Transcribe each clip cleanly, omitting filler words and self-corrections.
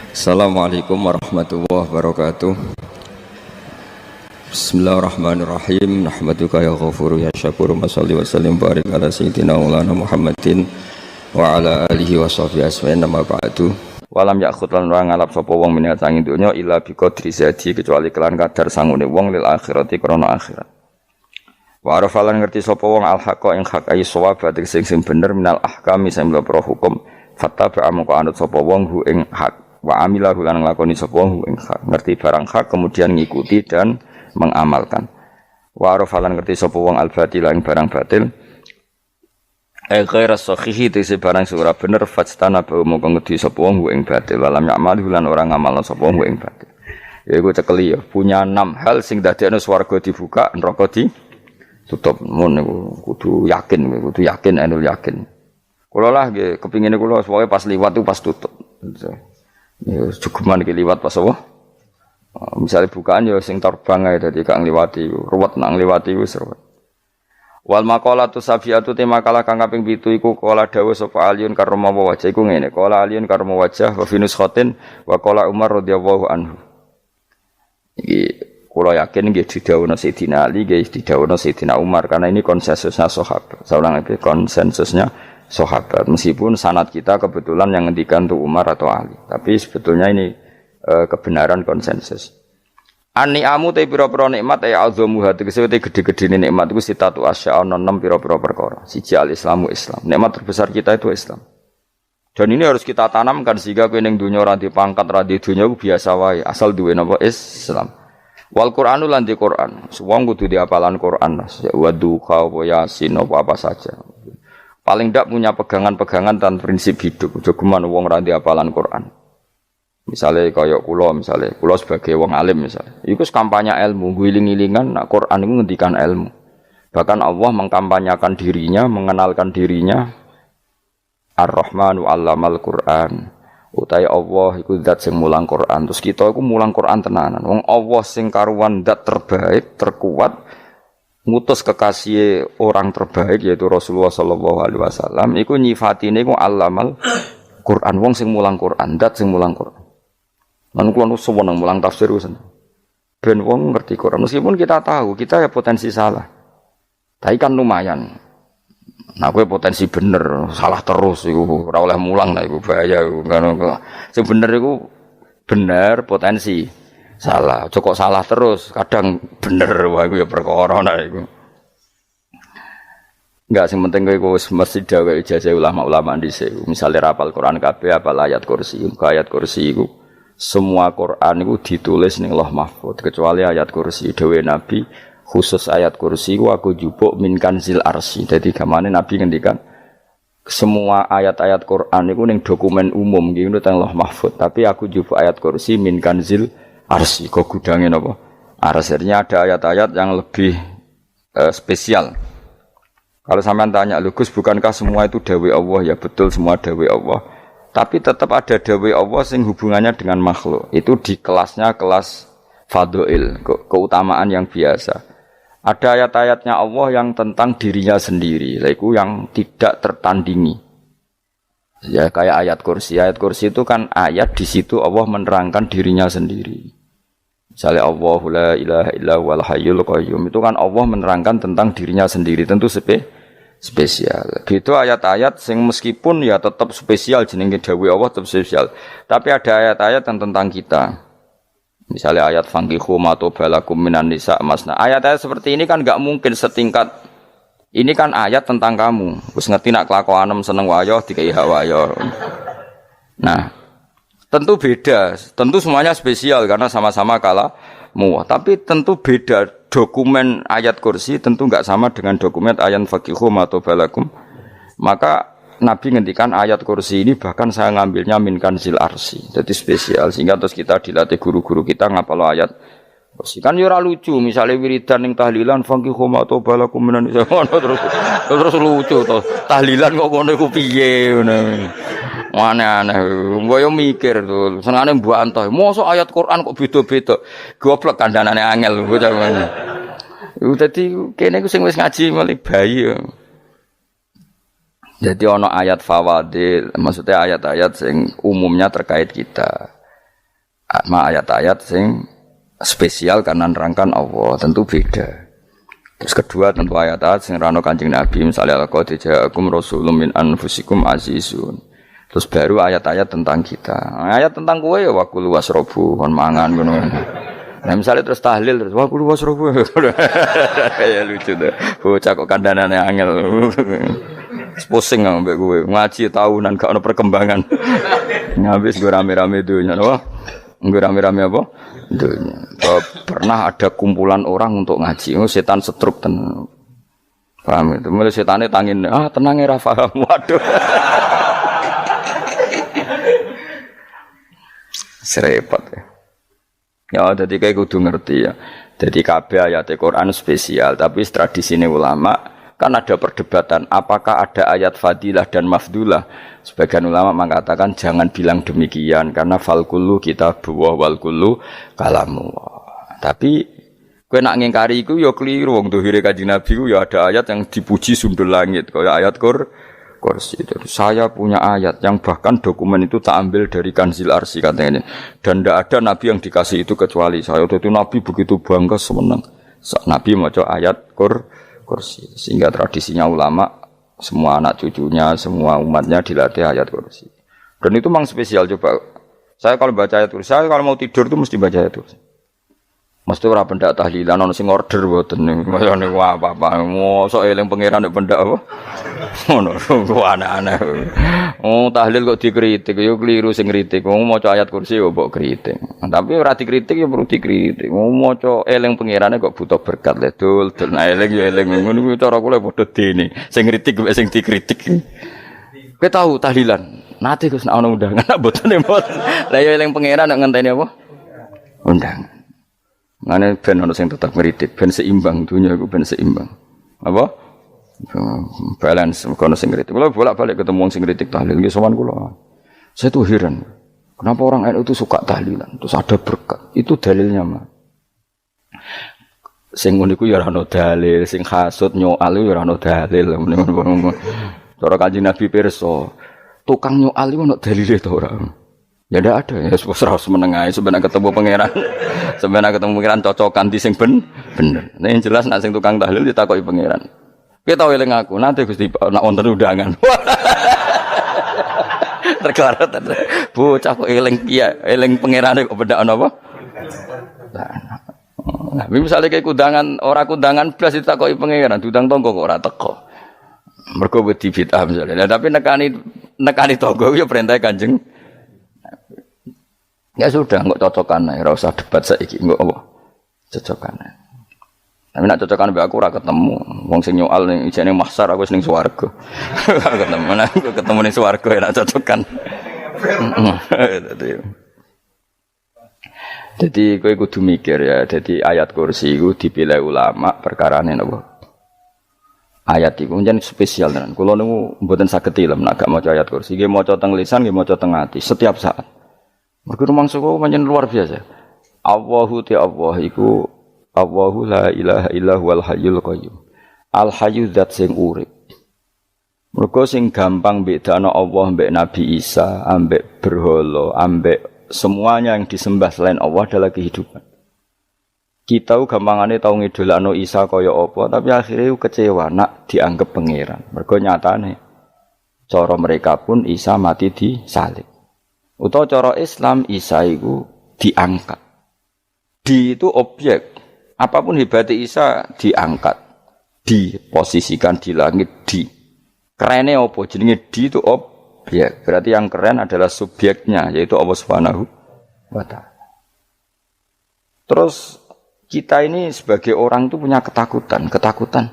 Assalamualaikum warahmatullahi wabarakatuh. Bismillahirrahmanirrahim. Nahmaduka ya ghafuru ya syakuru. Mashalli wa sallim barik ala sayyidina maulana Muhammadin wa ala alihi wa sahbihi asma'in nama ba'du. Walam ya'khud lan ora ngalap sapa wong menyang sanging donya illa bi qadri zati kecuali kelan kadar sangune wong lil akhirati krana akhirat. Wa arafalan ngerti sapa wong al haqqa ing hak ayi shawab sing bener minal ahkami sing pro hukum fattaba amko anut sapa wong hu ing hak. Wa amilahu lan nglakoni sapa wong ing hak, ngerti barang hak kemudian ngikuti dan mengamalkan. Wa arafalan ngerti sapa wong al-batil ing barang batil. Ghaira sahihi tese barang ora bener fastana ba mongko ngedi sapa wong ing batil, walam ya'malu lan ora ngamalno sapa wong ing batil. Ya iku cekeli ya, punya 6 hal sing dadekno swarga dibuka, neraka ditutup. Mun niku kudu yakin anul yakin. Kula lah nggih kepingine kula pokoke pas liwat itu pas tutup. Ya cukuman iki liwat pas apa? Misalnya bukaan ya sing terbang ae dadi gak ngliwati, ruwet nang ngliwati wis ruwet. Wal maqalatu safiatu te makalah kang kaping 7 iku kala dawuh sapa Aliun karma wajah iku ngene. Kala Aliun karma wajah wa finus khotin wa kala Umar radhiyallahu anhu. Iki kula yakin nggih didhawuhna Sayyidina Ali, nggih didhawuhna Sayyidina Umar karena ini konsensusnya sahabat. Saulang iki konsensusnya sahabat, meskipun sanad kita kebetulan yang ngendikan tuh Umar atau Ali, tapi sebetulnya ini kebenaran konsensus. An-ni'amu te pira-pira nikmat ay azamu hati kesete gede-gedene nikmat iku sitatu asya ana 6 pira-pira perkara. Siji al-islamu Islam. Nikmat terbesar kita itu Islam. Dan ini harus kita tanamkan sehingga kowe ning donya ora dipangkat ora di donya biasa wae, asal duwe napa Islam. Wal Qur'anu lan di Qur'an. Wong kudu diapalan Qur'an. Wa duha wa yasin apa saja. Paling tidak punya pegangan-pegangan dan prinsip hidup. Jogeman wong ra hafalan Quran. Misalnya kaya kula sebagai wong alim misalnya. Iku kampanye ilmu, guling-gilingan nak Quran iku ngendikan ilmu. Bahkan Allah mengkampanyakan dirinya, mengenalkan dirinya Ar-Rahmanu 'allamal Qur'an. Utai Allah iku zat sing mulang Quran. Terus kita iku mulang Quran tenanan. Wong Allah sing karuan zat terbaik, terkuat. Ngutus kekasih orang terbaik yaitu Rasulullah sallallahu alaihi wasallam iku nyifatine iku allamal Quran, wong sing mulang Quran, dat sing mulang Quran. Lan kula nu seneng mulang tafsir wis. Ben wong ngerti Quran meskipun kita tahu kita ya potensi salah. Tapi kan lumayan. Nah kowe potensi bener, salah terus iku ora oleh mulang lah iku bahaya iku. Sing bener iku bener potensi. Salah, cukup salah terus, kadang bener wah iku ya perkara nah iku. Enggak sing penting kowe wis mesti gawe ijazah ulama-ulama dhisik. Misale rapal Quran kabeh apal ayat kursi, ayat kursi iku semua Quran iku ditulis ning Lauh Mahfuz kecuali ayat kursi dhewe Nabi khusus ayat kursi iku aku jupuk min kanzil arsy. Dadi gamane Nabi ngendikan semua ayat-ayat Quran iku ning dokumen umum iki nang Lauh Mahfuz, tapi aku jupuk ayat kursi min kanzil arsy, kok gudangin apa? Arsirnya ada ayat-ayat yang lebih spesial. Kalau sampean tanya, Gus, bukankah semua itu dawai Allah? Ya betul semua dawai Allah. Tapi tetap ada dawai Allah yang hubungannya dengan makhluk. Itu di kelasnya kelas fadhil, keutamaan yang biasa. Ada ayat-ayatnya Allah yang tentang dirinya sendiri, itu yang tidak tertandingi. Ya kayak ayat kursi. Ayat kursi itu kan ayat di situ Allah menerangkan dirinya sendiri. Misalnya Allahu la ilaha illa huwal hayyul qayyum itu kan Allah menerangkan tentang dirinya sendiri, tentu spesial. Gitu ayat-ayat sing meskipun ya tetap spesial jenenge dawuh Allah tetap spesial. Tapi ada ayat-ayat yang tentang kita. Misalnya ayat fankihu ma tobalakum minan nisa masna. Ayat-ayat seperti ini kan enggak mungkin setingkat. Ini kan ayat tentang kamu. Wis ngerti nak kelakuanem seneng wayo dikai hak wayo. Nah, tentu beda, tentu semuanya spesial karena sama-sama kalamu. Tapi tentu beda dokumen ayat kursi tentu enggak sama dengan dokumen ayat faqihu matobalakum. Maka Nabi ngendikan ayat kursi ini bahkan saya ngambilnya min kanzil arsy. Jadi spesial sehingga terus kita dilatih guru-guru kita ngapal ayat kursi. Kan yo ora lucu misalnya wiridan ning tahlilan faqihu matobalakum minan terus lucu to. Tahlilan kok ngono iku piye ngono. Aneh-aneh, gue yang mikir tuh, senangnya mbak antah, masa ayat Quran kok beda-beda, goblok kandhanane angel, gue jangan. Jadi kene gue sing wis ngaji malah bayi. Jadi ono ayat fawadil, maksudnya ayat-ayat yang umumnya terkait kita. ayat-ayat sing spesial karena nerangkan Allah, tentu beda. Terus kedua tentu ayat-ayat sing rano Kanjeng Nabi, misalnya laqad ja'akum rasulun min anfusikum azizun. Terus baru ayat-ayat tentang kita. Ayat tentang kowe ya wakulu wasrobu kon mangan ngono. Nah misalnya terus tahlil terus wakulu wasrobu. Ya lucu deh. Bocah kok kandhanane angel. Pusing ambek kowe. Ngaji tahunan gak ono perkembangan. Ngabis gue rame-rame dunya apa? Gue rame-rame apa? Dunya. Pernah ada kumpulan orang untuk ngaji. Oh, setan setruk tenan. Paham itu? Mulai setane tangin, tenang ya paham. Waduh. Serepot ya. Ya, jadi kayak kudu ngerti ya. Jadi kabeh ayat Al-Qur'an spesial, tapi tradisi ulama kan ada perdebatan apakah ada ayat fadilah dan mafdulah. Sebagian ulama mengatakan jangan bilang demikian karena fal kullu kitabullah wal kullu kalamullah. Tapi kowe nak ngingkari iku ya keliru wong dohire Kanjeng Nabi ku ya ada ayat yang dipuji sundul langit kaya ayat kursi. Saya punya ayat yang bahkan dokumen itu tak ambil dari Kanzil Arsy katanya. Dan tidak ada nabi yang dikasih itu kecuali saya. Itu nabi begitu bangga senang. Nabi maca ayat kursi. Sehingga tradisinya ulama semua anak cucunya, semua umatnya dilatih ayat kursi. Dan itu memang spesial coba. Saya kalau baca ayat kursi, saya kalau mau tidur itu mesti baca ayat kursi. Mesti ora pendak tahlilan ana sing order mboten niku. Mayane apa-apa. Mosok eling pangeran nek pendak apa? Ngono, aneh-aneh. Oh, tahlil kok dikritik, yo keliru sing kritik. Wong maca ayat kursi yo mbok kritik. Tapi ora dikritik yo perlu dikritik. Wong maca eling pangerane kok butuh berkat le dul, nah eling yo eling ngono kuwi cara kula padha dene. Sing kritik mek sing dikritik. Kowe tahu tahlilan? Nate Gus nek ana undangan mboten mboten. Lah yo eling pangeran nek ngenteni apa? Undangan. Mane ben ono sing tetep ngritik, ben seimbang dunya iku ben seimbang. Apa? Balance kono sing ngritik. Kula bolak-balik ketemu wong sing ngritik tahlil nggih sowan kula. Saya tuh heran. Kenapa orang NU itu suka tahlilan? Terus ada berkat. Itu dalilnya, Mas. Sing ngono iku ya ora ono dalil, sing hasud nyoal ya ora ono dalil. Cara Kanjeng Nabi pirsa, tukang nyoal iku ono dalile to ora? Ya ndak ada ya serus menengae sebenarnya ketemu pangeran. Sebenarnya ketemu pangeran cocokan di sing bener. Nah yang jelas nak sing tukang tahlil ditakoki pangeran. Kowe tau eling aku, nanti Gusti nak wonten undangan. Terklarat. Bocah kok eling piye? Eling pangerane kok bedak napa? Nah, misalnya kayak kundangan, orang kundangan blas ditakoki pangeran, diundang tonggo kok ora teko. Mergo wedi bid'ah misalnya. Nah, tapi nekani tonggo ya perintah Kanjeng. Ya sudah, enggak cocokan ae, ora usah debat saiki, enggak apa. Cocokan ae. Tapi nek cocokan mbek aku ora ketemu. Wong sing nyoal ning ijene mahsyar aku wis ning swarga. Ketemu nek ketemu ning swarga nek cocokan. Jadi kowe kudu mikir ya, jadi ayat kursi iku dipilih ulama perkarane napa? Ayat iku njen spesial tenan. Kula niku mboten saged ilem nek gak maca ayat kursi, nggih maca teng lisan, nggih maca teng ati setiap saat. Mergo rumangsa kok pancen luar biasa. Allahu ta Allah iku Allahu la ilaha illa huwal hayyul qayyum. Al hayyu zat sing urip. Mergo sing gampang bedakno Allah mbek Nabi Isa, ambek berhala, ambek semuanya yang disembah selain Allah adalah kehidupan. Kita gampangane tau ngidolakno Isa kaya apa, tapi akhirnya kecewa nak dianggap pangeran. Mergo nyatane cara mereka pun Isa mati disalib. Utawa cara Islam Isa iku diangkat. Di itu objek. Apapun hebatnya Isa diangkat, diposisikan di langit di. Kerennya apa? Jenenge di itu objek. Berarti yang keren adalah subjeknya, yaitu Allah Subhanahu wa Ta'ala. Terus kita ini sebagai orang itu punya ketakutan.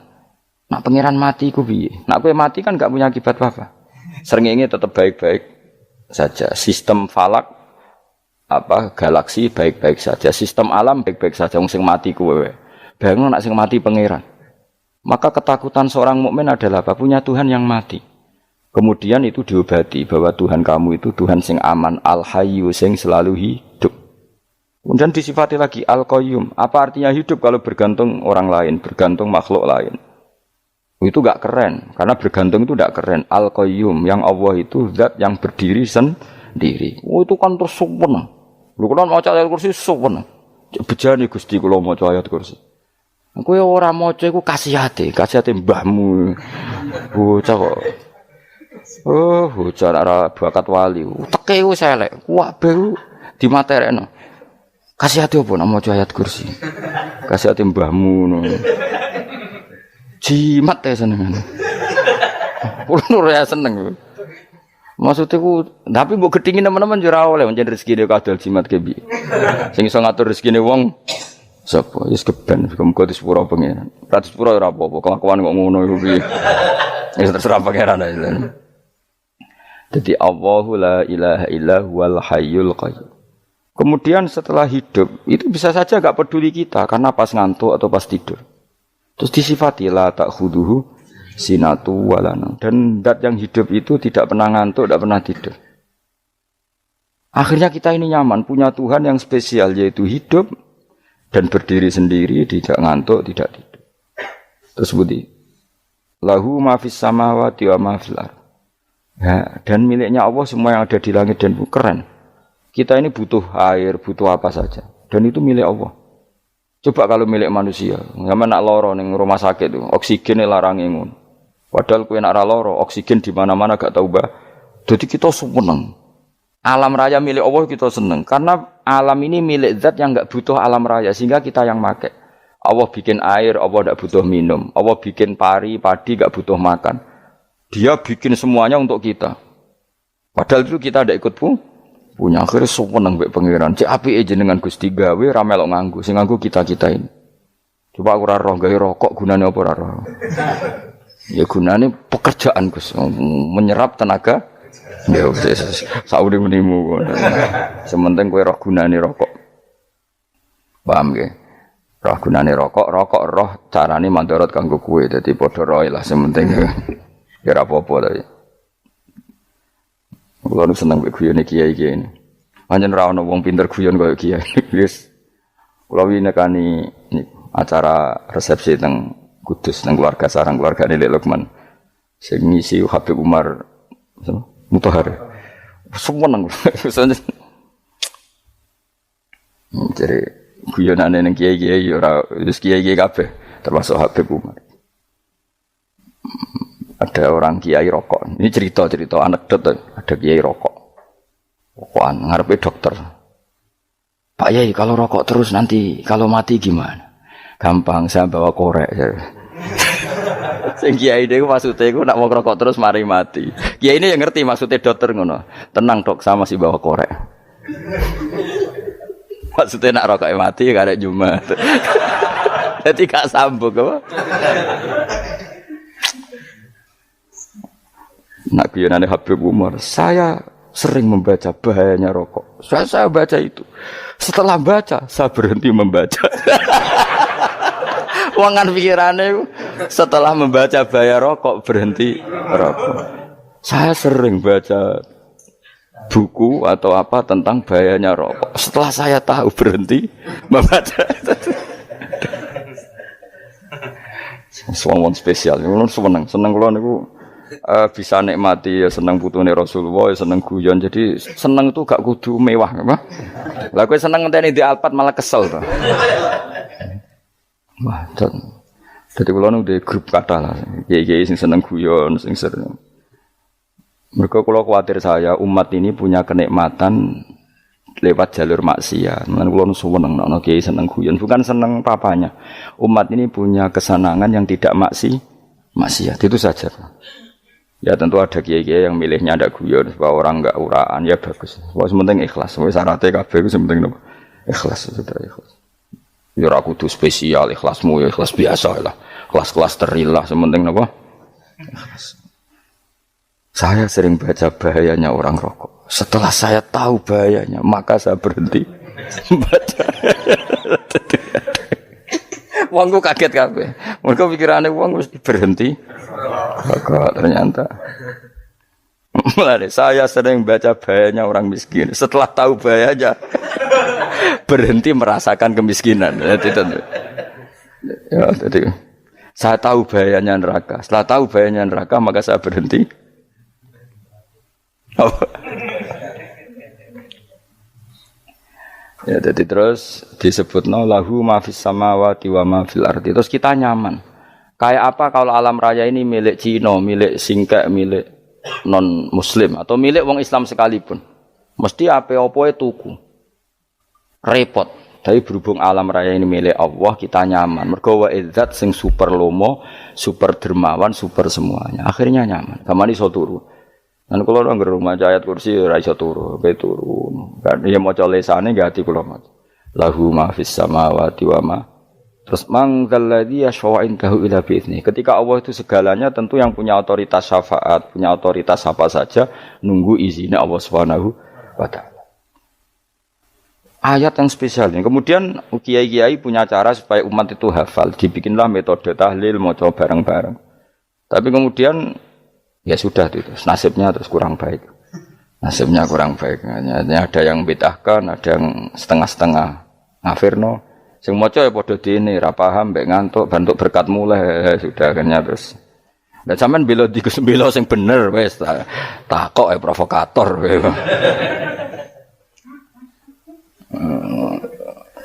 Nak pangeran mati ku piye? Nak kowe mati kan gak punya akibat apa-apa. Srengenge tetap baik-baik saja. Sistem falak galaksi baik-baik saja. Sistem alam baik-baik saja. Wong sing mati kowe. Bayangno nak sing mati pangeran. Maka ketakutan seorang mukmin adalah apa? Punya Tuhan yang mati. Kemudian itu diobati bahwa Tuhan kamu itu Tuhan sing aman, al-hayyu sing selalu hidup. Kemudian disifati lagi al-qayyum. Apa artinya hidup kalau bergantung orang lain, bergantung makhluk lain? Itu gak keren, karena bergantung itu gak keren. Al-qayyum, yang Allah itu zat yang berdiri sendiri. Oh itu kan terus sempurna. Lho kula maca ayat kursi suwen. Bejane Gusti kula maca ayat kursi. Kowe ora maca iku kasihate mbahmu. Bocah kok. Oh, bocah ora bakat wali. Teke wis elek, kuwabe dimaterekno. Kasihate opo nek maca ayat kursi? Kasihate mbahmu ngono. Jimat ya senengan. Kulo ora seneng. Maksudnya tapi mbok gedhingi teman-teman yo ora oleh pancen rezekine kadal jimat ke piye. Sing iso ngatur rezekine wong sapa? Wis keben, muga disepuro pengen. Ra disepuro ora apa-apa, kelakuan kok ngono iku piye. Wis terserah pangeran ae. Jadi Allahu la ilaha illa huwal hayyul qayyum. Kemudian setelah hidup itu bisa saja enggak peduli kita karena pas ngantuk atau pas tidur. Terus disifati la ta'khuduhu sinatu walana. Dan zat yang hidup itu tidak pernah ngantuk, tidak pernah tidur. Akhirnya kita ini nyaman punya Tuhan yang spesial yaitu hidup dan berdiri sendiri, tidak ngantuk, tidak tidur. Terus budi lahu ma fis samawati wa ma fil ardh. Ya, dan miliknya Allah semua yang ada di langit dan bumi. Keren. Kita ini butuh air, butuh apa saja. Dan itu milik Allah. Coba kalau milik manusia, nggak nak loro ning rumah sakit itu, oksigen larang ngono. Padahal kowe nak ra loro, oksigen di mana-mana gak tahu bah. Jadi kita seneng. Alam raya milik Allah kita seneng karena alam ini milik zat yang enggak butuh alam raya sehingga kita yang make. Allah bikin air, Allah enggak butuh minum. Allah bikin padi enggak butuh makan. Dia bikin semuanya untuk kita. Padahal itu kita ndak ikut punya. Akhirnya seneng mbek pangeran. Cek apike jenengan Gusti gawe ra melok nganggo. Sing nganggo kita-kita ini. Coba aku ora roh gawe rokok gunane apa ora roh. Ya gunane pekerjaan Gus, menyerap tenaga. Ya wis sauri menimu. Sementing kowe roh gunane rokok. Paham nggih? Roh gunane rokok roh carane mandorot kanggo kowe. Dadi padha roe lah sementing. Ya ora apa-apa ta. Kulo seneng mek guyone kiai-kiai ini. Pancen ora ana wong pinter guyon koyo kiai. Wis kulo winekani acara resepsi teng Kudus nang keluarga sarang keluarga Lek Lukman. Sing ngisi Habib Umar Mutahar. Semua nang. Jadi guyonane ning kiai-kiai ora wis kiai-kiai kabeh termasuk Habib Umar. Ada orang kiai rokok. Ini cerita anekdot. Ada kiai rokok. Rokokan ngarepe dokter. Pak Yai kalau rokok terus nanti kalau mati gimana? Gampang saya bawa korek. Sing kiai niku maksude iku nak wong rokok terus mari mati. Kiai ini yang ngerti maksudnya dokter ngono. Tenang dok, saya masih bawa korek. Maksudnya nak rokok mati gak ada Jumat. Jadi gak sambung apa? Nak guyonane Habib Umar, saya sering membaca bahayanya rokok. Saya baca itu. Setelah baca, saya berhenti membaca. Wangan pikirannya setelah membaca bahaya rokok berhenti rokok. Saya sering baca buku atau apa tentang bahayanya rokok. Setelah saya tahu berhenti membaca. Suwon spesial. Kulo seneng kulo niku bisa nikmati ya seneng putune Rasulullah, ya seneng guyon. Jadi seneng itu gak kudu mewah, apa? Lah kowe seneng ngenteni di Alphard malah kesel to. Wah, jadi kalau nu di grup kata lah, kiai sing seneng guyon, sing sering. Mereka kalau khawatir saya umat ini punya kenikmatan lewat jalur maksiat. Mengenai kalau nu seneng, no kiai seneng guyon, bukan seneng papanya. Umat ini punya kesenangan yang tidak maksiat, itu saja. Ya tentu ada kiai-kiai yang milihnya ada guyon supaya orang enggak uraan, ya bagus. Wah sementing ikhlas, wis syaratnya kabeh iku sementing nopo? Ikhlas, sudah ikhlas. Ya ora kudu spesial, ikhlasmu ya ikhlas biasa lah. Kelas-kelas terilah sementing napa? Ikhlas. Saya sering baca bahayanya orang rokok. Setelah saya tahu bahayanya, maka saya berhenti baca. Wongku kaget kabeh. Mergo pikirane wong wis berhenti. Kok ternyata. Mulane saya sering baca bahayanya orang miskin. Setelah tahu bahayanya berhenti merasakan kemiskinan. Ya, jadi saya tahu bahayanya neraka. Setelah tahu bahayanya neraka, maka saya berhenti. Ya jadi terus disebutno lahu ma fis samawati wa ma fil ardi. Terus kita nyaman. Kayak apa kalau alam raya ini milik Cina, milik Singkek, milik non muslim atau milik wong Islam sekalipun. Mesti apa-apa tuku. Repot. Tapi berhubung alam raya ini milik Allah, kita nyaman. Mergo wa izzat sing super lomo, super dermawan, super semuanya. Akhirnya nyaman. Kamane iso turu. Dan kalau orang gerung maca ayat kursi ora iso turu, kae turu. Kan ya maca lesane nggih ati kula maca. Lahu ma fis samawati wa ma. Terus man dzalladzi yashfa'u indahu illa bi'izni. Ketika Allah itu segalanya tentu yang punya otoritas syafaat, punya otoritas apa saja nunggu izinnya Allah Subhanahu wa taala. Ayat yang spesial ini. Kemudian kiai-kiai punya cara supaya umat itu hafal, dibikinlah metode tahlil maca bareng-bareng. Tapi kemudian ya sudah itu nasibnya terus kurang baik. Nasibnya kurang baik. Hanya ada yang bid'ahkan, ada yang setengah-setengah ngafirno. Sing maca ya padha dene ra paham mbek ngantuk bentuk berkat mulai sudah akhirnya terus. Lah sampean bela bela sing bener wis takok provokator.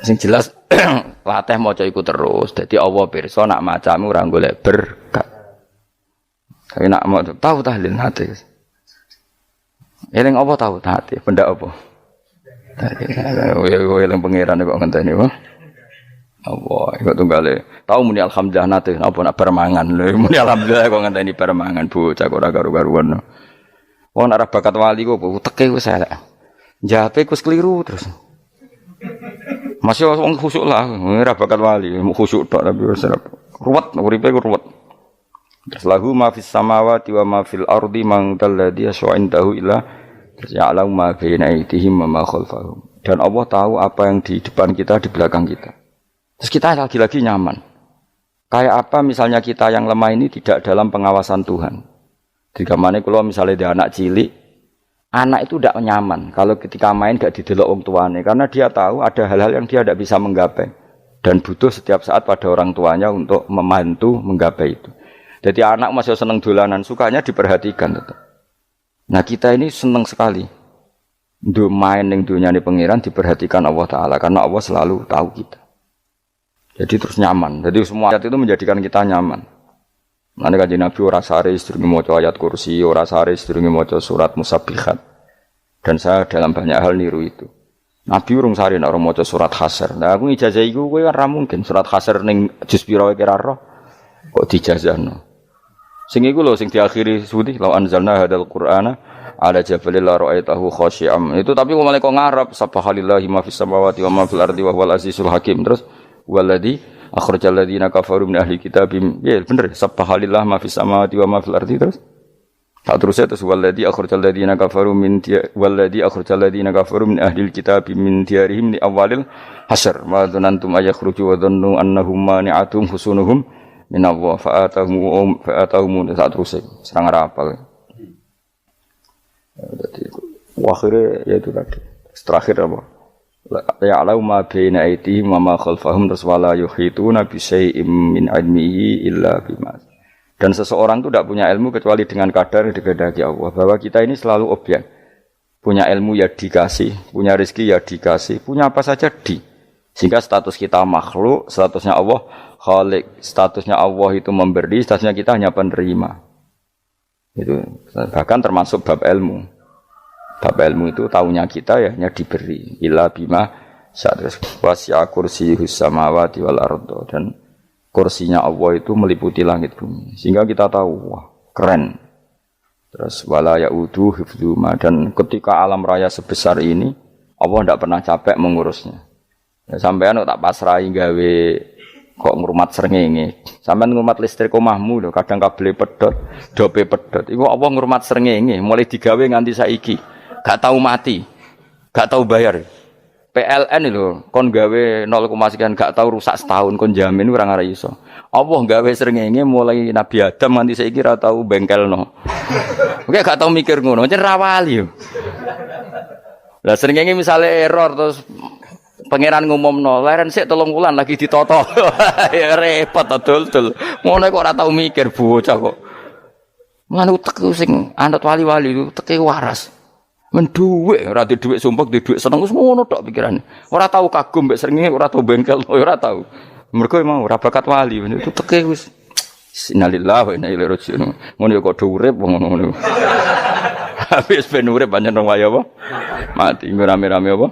Sing jelas latih maca iku terus. Dadi Allah pirsa nak macamu ora golek berkat. Tapi nak mau tahu tahlil hati. Eling apa tahu hati? Benda apa? Eling pangeran kok ngenteni wae. Allah, ikut tunggale. Tahu muni alhamdulillah nate apa nak permangan lho. Muni alhamdulillah kok ngenteni permangan bocah kok ora karu-karuan. Wong arah bakat wali kok teke wis elek. Jape wis keliru terus. Masih wong khusuk lah, ora bakat wali, khusuk tok tapi wis ruwet, uripe ruwet. Terus lahu ma fis samawati wa ma fil ardi man dalladhi yasha'indahu illa ya'lamu ma baina aydihim wa ma khalfahum. Dan Allah tahu apa yang di depan kita, di belakang kita. Terus kita lagi-lagi nyaman. Kayak apa misalnya kita yang lemah ini tidak dalam pengawasan Tuhan. Jika mana kalau misalnya dia anak cilik, anak itu tidak nyaman kalau ketika main gak didelok wong tuane karena dia tahu ada hal-hal yang dia tidak bisa menggapai dan butuh setiap saat pada orang tuanya untuk membantu menggapai itu. Jadi anak masih senang dolanan, sukanya diperhatikan tetap. Nah kita ini senang sekali. Untuk main yang dunia ini pengiran diperhatikan Allah Ta'ala. Karena Allah selalu tahu kita. Jadi terus nyaman. Jadi semua ayat itu menjadikan kita nyaman. Nanti kan Nabi ora sare sedurunge maca ayat kursi, ora sare sedurunge maca surat Musabbihat. Dan saya dalam banyak hal niru itu. Nabi urung sare nek ora maca surat Hasyr. Nah aku ijazah iku kowe ora mungkin surat Hasyr ning juz pira wae kira roh. Kok dijazahno. Sing iku lho sing diakhiri suwi law anzalna hadzal qur'ana ala jabalil la ra'aitahu khashi'am. Itu tapi kok malah kok ngarep subhanallahi ma fis samawati wa ma fil ardi wa huwal azizul hakim. Terus waladzi akhrajal ladzina kafaru min ahli kitab. Ya bener subhanallahi ma fis samawati wa ma fil ardi terus. Tak terus terus waladzi akhrajal ladzina kafaru min waladzi akhrajal ladzina kafaru min ahli kitab min diyarihim li awalil hasyr. Ma dzanantum ayakhruju wa dhannu annahum mani'atum husunuhum min Allah fa'atahum saat terus serang rapal. Jadi akhirnya ya itu tadi. Terakhir apa? Ya'lamu ma baina aydihim wa ma khalfahum wala yuhituna bi syai'in min 'ilmihi illa bima. Dan seseorang itu tidak punya ilmu kecuali dengan kadar yang dikehendaki Allah. Bahwa kita ini selalu objek. Punya ilmu ya dikasih, punya rezeki ya dikasih, punya apa saja di. Sehingga status kita makhluk, statusnya Allah Khalik, statusnya Allah itu memberi, statusnya kita hanya penerima. Itu bahkan termasuk bab ilmu. Bab ilmu itu tahunya kita ya hanya diberi. Illa bima sa'atus wasi'a kursiyuhus samawati wal ardo. Dan kursinya Allah itu meliputi langit bumi. Sehingga kita tahu, wah keren. Terus wala ya'udu hifdzuma. Dan ketika alam raya sebesar ini, Allah tidak pernah capek mengurusnya. Ya, sampean tak pasrahi gawe kok ngrumat srengenge. Sampeyan ngrumat listrik omahmu lho, kadang kabel pedhot, dope pedhot. Iku apa ngrumat srengenge mulai digawe nganti saiki. Gak tahu mati. Gak tahu bayar. PLN lho, kon gawe 0, sekian gak tahu rusak setahun kon jamin ora ngara iso. Allah gawe srengenge mulai Nabi Adam nganti saiki ora tahu bengkelno. Oke gak tahu mikir ngono, jen ra wali yo. Lah srengenge misale error terus pangeran ngumumno, leren sik 3 wulan lagi ditoto. Ya repot dul. Ngono kok ora tau mikir bocah kok. Mulane utek sing anut wali-wali itu teke waras. Men dhuwit, ora di dhuwit sumpek, di dhuwit seneng wis ngono tok pikirane. Ora tau kagum mbek srengenge, ora tau bengkel, ora tau. Mergo emang ora bakat wali, itu teke wis innalillahi wa inna ilaihi raji'un. Ngono ya kok urip ngono. Habis ben urip pancen rong wae apa? Mati nggo rame-rame apa?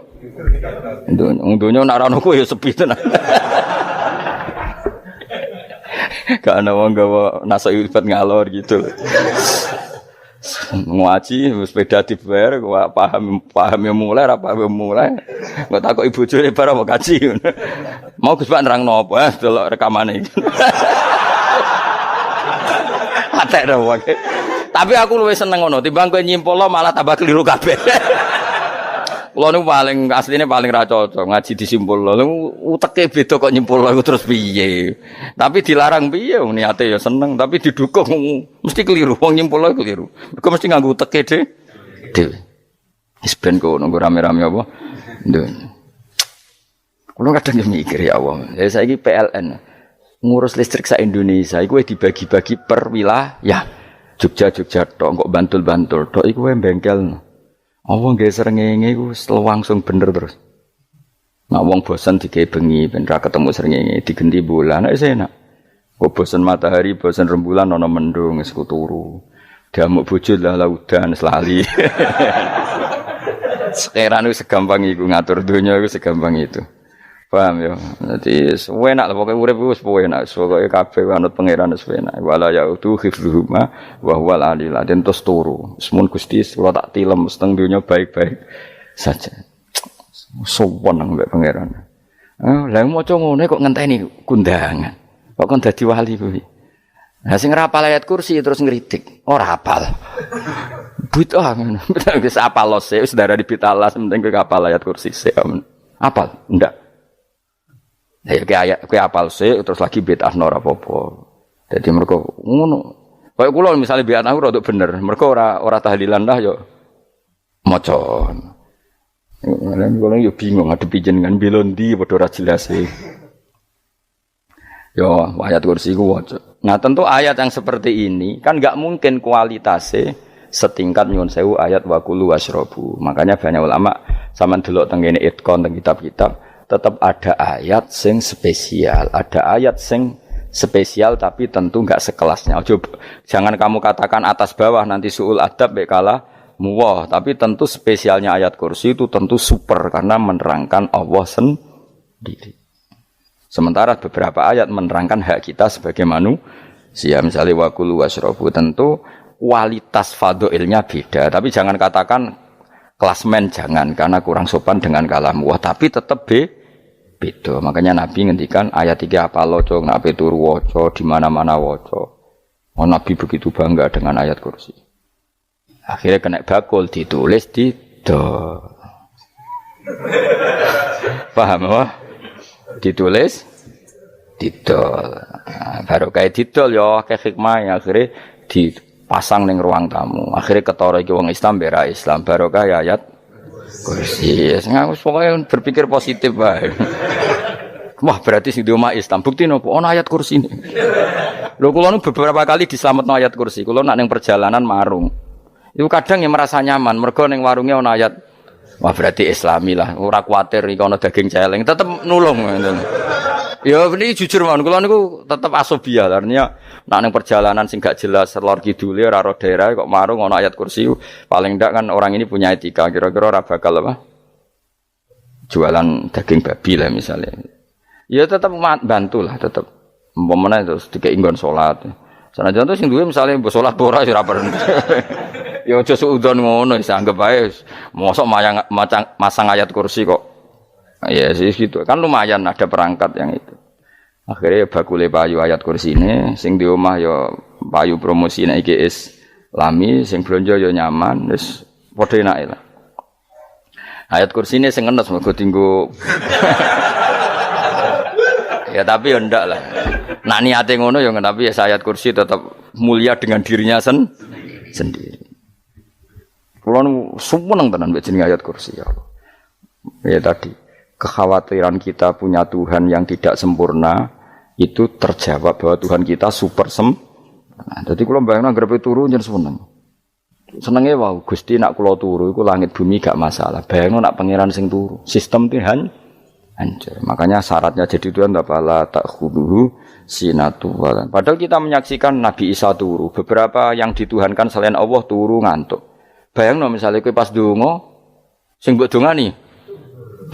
Untunya nak ana ku ya sepi tenan. Gak ana wong gawa nasa ibadat ngalor gitu. Ngaji sepeda dibayar paham ya mulai ra paham mulai. Kok takok ibu bojone bar apa kaji. Mau Gus Pak nerangno apa delok rekamane iki. Atek ra wae. Tapi aku luwih seneng ngono timbang kowe nyimpul malah tambah keliru kabeh. Kulo niku paling asline paling ra cocok ngaji disimpul. Lha uteke beda kok nyimpul iku terus piye. Tapi dilarang piye wong niate ya seneng tapi didukung mesti keliru wong nyimpul keliru. Mergo mesti nganggo uteke dhewe. Wis ben kok nunggu rame-rame apa. Nduk. Kulo kadang mikir ya Allah. Ya saiki PLN ngurus listrik sa Indonesia iku dibagi-bagi per wilayah. Jogja tok kok Bantul tok iku wae bengkel. Wong nggih srengenge iku langsung bener terus. Nek wong bosan digawe bengi ben ra ketemu srengenge digenti bulan nek enak. Kok bosan matahari, bosan rembulan ana mendung wis turu. Diamuk bojo lah udan selali. Sekarang itu segampang iku ngatur dunia itu segampang itu. Paham ya? Jadi enak lah pokoknya urip wis enak. Pokoke kabeh anut pangeran wis enak. Wala yautu khifruhuma wa huwal alil azim terus turu. Semun Gusti kula tak tilem seteng dunya baik-baik saja. Sowan nang mbek pangeran. Lah maca ngene kok ngenteni kundangan. Kok kon dadi wali kuwi. Lah sing ora hafal ayat kursi terus ngritik. Ora hafal. Bid'ah ngono. Wis hafal lose wis darani bitalas penting kowe hafal ayat kursi sik. Hafal? Ndak. Ya kayak apal sih terus lagi bid'ah ora apa-apa. Dadi mergo ngono. Kaya kula misale bid'ah ora untuk bener, mergo ora tahlilan lah yo maca. Lan kula yo bingung ngadepi jenengan belondi padha ora jelas e. Yo ayat kursi ku waca. Nah, tentu ayat yang seperti ini kan enggak mungkin kualitasnya setingkat nyuwun sewu ayat wa kulu wasrobu. Makanya banyak ulama sampean delok teng kene itqon teng kitab-kitab tetap ada ayat sing spesial, ada ayat sing spesial tapi tentu enggak sekelasnya. Jangan kamu katakan atas bawah nanti suul adab bekala muwah, tapi tentu spesialnya ayat kursi itu tentu super karena menerangkan Allah sendiri. Sementara beberapa ayat menerangkan hak kita sebagai manusia, misalnya wakulu wasrobu, tentu kualitas fadhilnya beda, tapi jangan katakan klasmen jangan karena kurang sopan dengan kalam wah, tapi tetap beda. Makanya Nabi ngendikan ayat 3 apa loco, nabi turu waca di mana-mana waca. Oh, Nabi begitu bangga dengan ayat kursi. Akhirnya kena bakul ditulis di do. Paham apa? Ditulis didol. Baru kayak didol ya kayak hikmah akhirnya dipasang ning ruang tamu. Akhirnya ketara iki wong Islam bera Islam baru kayak ayat kursi. Aku pokoknya berpikir positif bae. Wah, berarti sing di omah Islam bukti nopo ana ayat kursi ini. Lho kula nu beberapa kali dislametno ayat kursi. Kula nak ning perjalanan marung. Iku kadang yang merasa nyaman mergo ning warunge ana ayat. Wah, berarti Islami lah. Ora kuwatir iki ana daging celeng, tetep nulung ngoten. Ya ini jujur mawon kula niku tetep asobia. Artinya nak ning perjalanan sing gak jelas lor kidule ora ro daerah kok marung ana ayat kursi. Paling ndak kan orang ini punya etika. Kira-kira ora bakal apa? Jualan daging babi lah misalnya. Ya tetap bantulah tetap. Umpamane terus dikek nggon salat. Sanajan to sing duwe misale mbok salat ora ya ora perlu. Ya aja suudon ngono wis anggap ae mosok masang ayat kursi kok. Ya sih gitu. Kan lumayan ada perangkat yang itu. Akhirnya bakule payu ayat kursi ini sing di omah ya payu promosi nek iki Islami sing blonjo ya nyaman wis padha enake lah. Ayat kursi ini sing ngenes mergo dinggo ya tapi ya ndak lah. Nak niate ngono ya tapi ya ayat kursi tetap mulia dengan dirinya sendiri. Kulo seneng tenan mbek jeneng ayat kursi ya Allah. Ya tadi kekhawatiran kita punya Tuhan yang tidak sempurna itu terjawab bahwa Tuhan kita super sempurna. Jadi kulo bayangno grepe turu njen seneng. Senenge wae Gusti nak kula turu iku langit bumi gak masalah. Bayangno nak pangeran sing turu. Sistem Tuhan hancur. Makanya syaratnya jadi Tuhan la ta'khuduhu sinatu walan. Padahal kita menyaksikan Nabi Isa turu. Beberapa yang dituhankan selain Allah turu ngantuk. Bayangno misalnya kowe pas donga sing mbok dongani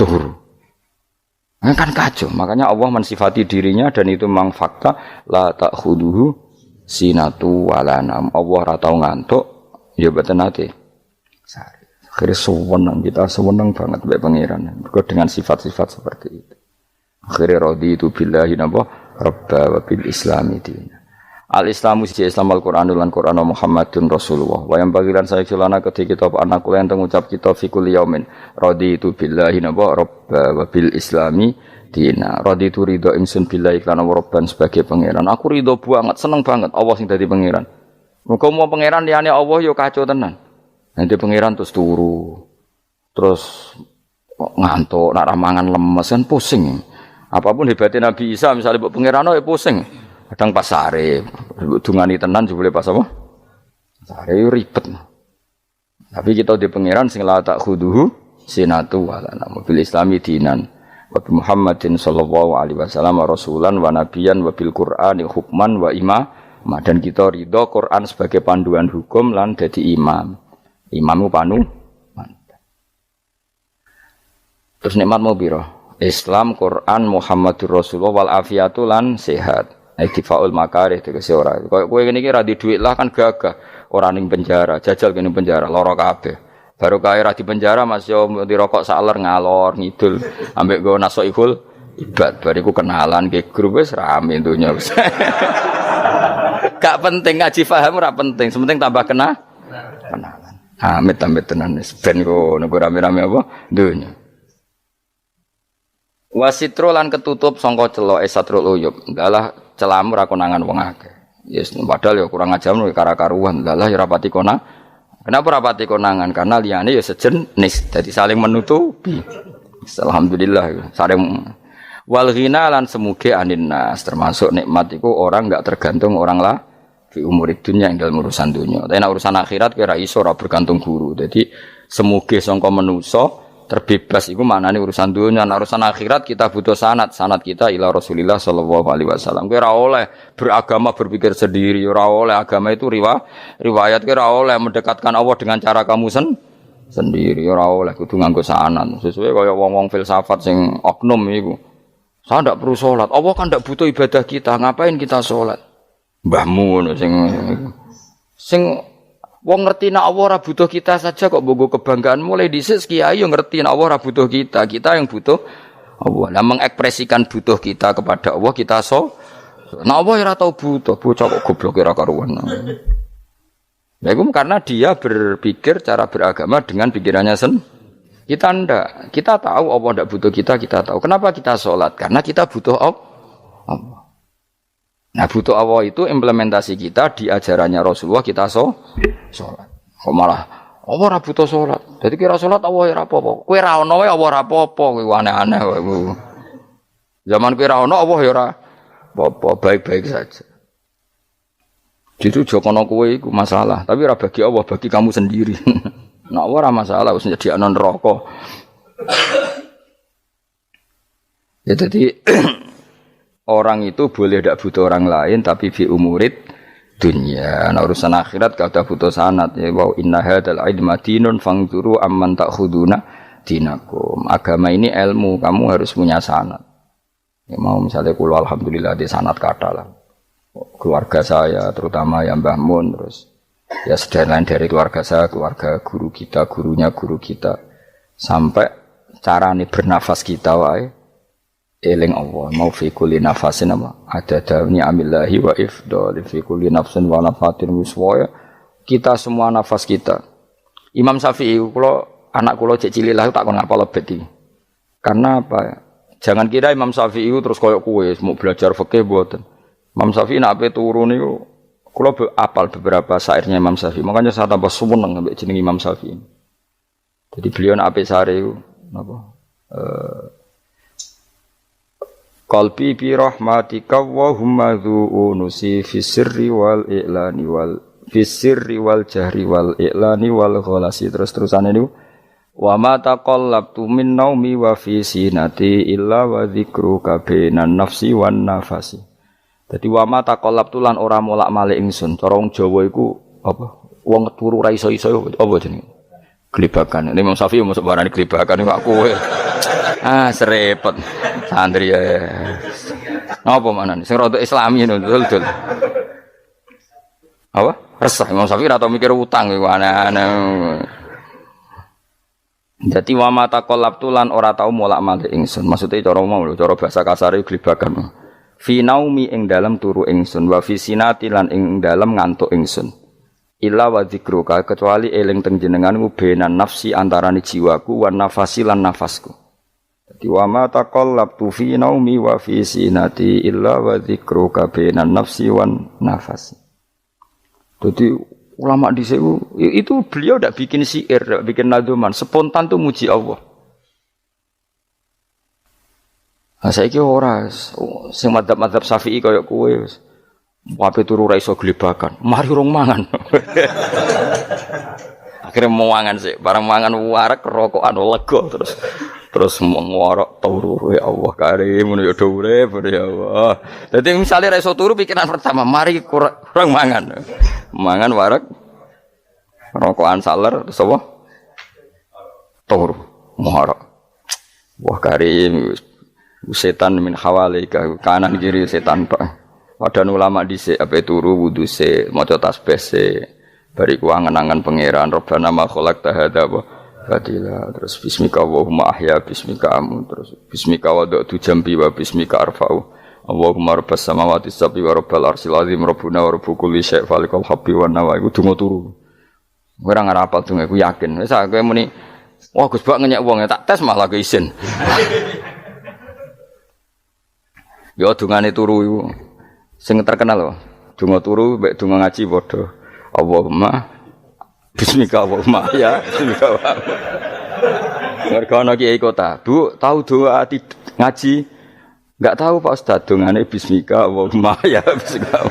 turu. Kan kacau. Makanya Allah mensifati dirinya dan itu memang fakta la ta'khuduhu sinatu walanam. Allah ora tau ngantuk. Ya betul nanti. Akhirnya sewenang kita sewenang banget baik pangeran. Dengan sifat-sifat seperti itu. Akhirnya raditu billahi napa rabba wa bil islami dina. Al-Islamu siji Islam Al-Qur'anul lan Qur'an Muhammadun Rasulullah. Wa yang bagilan saya celana ketika kita anak kula enten ngucap kita fi kulli yaumin raditu billahi napa rabba wa bil islami dina. Raditu ridho ingsun billahi lan rabban sebagai pangeran. Aku ridho banget, seneng banget Allah sing dadi pangeran. Muga mau pangeran liyane Allah yo kacau tenan. Nanti pangeran terus turu. Terus ngantuk, nak ramangan lemes kan pusing. Apapun hebatnya Nabi Isa misalnya mbok pangeran ya pusing. Kadang pas sare, dungani tenan jebule pas apa? Sare ribet. Tapi kita di pangeran sing la ta'khuduhu sinatu wala bil islami dinan. Wa Muhammadin sallallahu alaihi wasallam rasulan wa nabiyan wa bil Qur'ani hukman wa imam. Dan kita ridho Quran sebagai panduan hukum lan dadi imam. Imammu panu. Terus nikmatmu piro? Islam, Quran, Muhammadur Rasulullah wal afiatu lan sehat. Iktifaul makarih tegese ora. Kowe ngene iki ra di dhuwit lah kan gagah. Ora ning penjara, jajal kene penjara lara kabeh. Baru kae ra di penjara Mas yo dirokok saler ngalor ngidul ambek nggo nasoihul ibad bariku kenalan ke grup wis rame donya wis. Gak penting ngaji paham ora penting, sementing tambah kenalan. Amit-amit tenan wis ben kok nek rame-rame apa donya. Wasitro lan ketutup sangka celok satrul uyub. Dalah celamu ra konangan wong akeh. Yes, padahal ya kurang ajar kara-karuan. Dalah ya rapati konang. Kenapa rapati konangan? Karena liyane ya sejenis. Jadi saling menutupi. Alhamdulillah saling wal ghina lan semuge aninnas termasuk nikmat iku orang enggak tergantung orang lah fi umurid dunya ing dalam urusan dunya. Tapi nek urusan akhirat kira iso ora bergantung guru. Jadi semuge sangka manusa terbebas iku maknane urusan dunia. Nah, urusan akhirat kita butuh sanad kita ila Rasulillah sallallahu alaihi wasallam. Kowe ora oleh beragama berpikir sendiri, ora oleh agama itu riwayat kowe ora oleh mendekatkan Allah dengan cara kamu sendiri, ora oleh kudu nganggo sanad. Sesuai kaya wong-wong filsafat sing oknum iku. Saya ndak perlu salat. Allah kan ndak butuh ibadah kita, ngapain kita salat? Mbahmu ngono sing wong ngerti nek Allah ora butuh kita saja kok bogo kebanggaan mulai dhisik kiai yo ngerti nek Allah ora butuh kita yang butuh Allah. Lah mengekspresikan butuh kita kepada Allah kita nek Allah ora tau butuh, bocah kok goblok ora karuan. Nah, itu karena dia berpikir cara beragama dengan pikirannya kita ndak. Kita tahu Allah ndak butuh kita tahu. Kenapa kita salat? Karena kita butuh Allah. Nah butuh Allah itu implementasi kita di ajarannya Rasulullah kita sholat. Kok malah Allah ora butuh sholat. Jadi kira sholat Allah ora apa-apa. Kowe ra ono wae Allah ora apa-apa. Kowe aneh-aneh wae. Zaman kowe ra ono Allah ya ora apa-apa, baik-baik saja. Jadi jokono kowe iku masalah, tapi ora bagi Allah, bagi kamu sendiri. Nah Allah ora masalah wis jadi anon neraka. Ya jadi orang itu boleh tidak butuh orang lain tapi fi umurid dunya. Nah urusan akhirat kada butuh sanad ya wa inna hadzal ilma dinun fangzuru amman ta'khuduna dinakum. Agama ini ilmu, kamu harus punya sanad. Ya mau misalnya kula alhamdulillah di sanad kata lah. Keluarga saya terutama yang Mbah Mun terus ya sedaya dari keluarga saya, keluarga guru kita, gurunya guru kita sampai carane bernafas kita wae eling Allah mau fi kulli nafasin apa ada dawni amillahi wa ifdal fi kulli nafsin wa nafatin wiswaya kita semua nafas kita. Imam Syafi'i kula anak kula cek cilik lah tak kon ngapal lebet iki. Karena apa? Jangan kira Imam Syafi'i terus koyo kowe mau belajar fikih mboten. Imam Syafi'i nek ape turu niku kula apal beberapa syairnya Imam Syafi'i. Makanya saya tambah seneng ambek jeneng Imam Syafi'i. Jadi beliau nek ape sare iku napa qalbi bi rahmatika wa humma dhu unusi fi sirri wal i'lani wal Fisirri wal jahri wal i'lani wal ghalasi terus-terusane niku wa ma taqallabtu min naumi wa fi sinati illa wa dzikruka bainan nafsi wan nafasi. Dadi wa ma taqallabtu lan ora molak-malik ingsun. Cara wong Jawa iku apa? Wong turu ra iso-iso apa jenenge? Glebakan. Nek Imam Syafi'i mosok barani glebakan iku kowe. Serepet. Santri ya. Apa manane? Sing rada Islami ngono dul. Apa? Resah Imam Syafi'i atau mikir utang iku aneh-aneh. Dadi wa mata qallabtu lan ora tau molak-malik ingsun. Maksude cara mau lho, cara bahasa kasare glebakan. Fi naumi ing dalem turu ingsun wa fi sinati lan ing dalem ngantuk ingsun. Illa wa dzikruka kecuali eling teng jenenganmu benan nafsi antarane jiwaku wan nafasi lan nafasku. Dadi wa mata qallabtu fi naumi wa fi sinati illa wa dzikruka benan nafsi wan nafasi. Jadi ulama di sini itu beliau tidak bikin syair, tidak bikin nadzuman, spontan tuh muji Allah. Nah, saya kira orang, sing madzhab Syafi'i kayak kue, wape turu ra iso glebakan, mari rong mangan. Akhirnya mau mangan sih, barang mangan warak rokokan lega terus ngorok turu ya Allah karim ya urip ya Allah. Dadi misale ra iso turu pikiran pertama mari kurang mangan. Mangan warak rokokan saler terus apa? Turu ngorok. Wah karim setan min hawalika kanan kiri setan tok. Padahal ulama dhisik ape turu wudu se maca tasbih se bariku angen-angen pangeran Rabbana ma khalaqta hadza Fadila terus bismika Allahumma ahya bismika amu terus bismika wada'tu jambi wa bismika arfa'u Allahumma rabbas samawati sab'i wa rabbal arsyil azim rabbuna wa rabbu kulli syai' falikal habbi wa nawa iku donga turu ora ngarapal donga iku yakin wis kowe muni wah Gus Bak ngenyek wong tak tes malah ke isin yo dungane turu iku sing terkenal lho donga turu mek donga ngaji padha Allahumma bismika Allahumma ya bismika Allahumma. Mergo ana kiai kota, Bu, tahu doa ngaji? Enggak tahu Pak Ustaz, dongane bismika Allahumma ya bismika.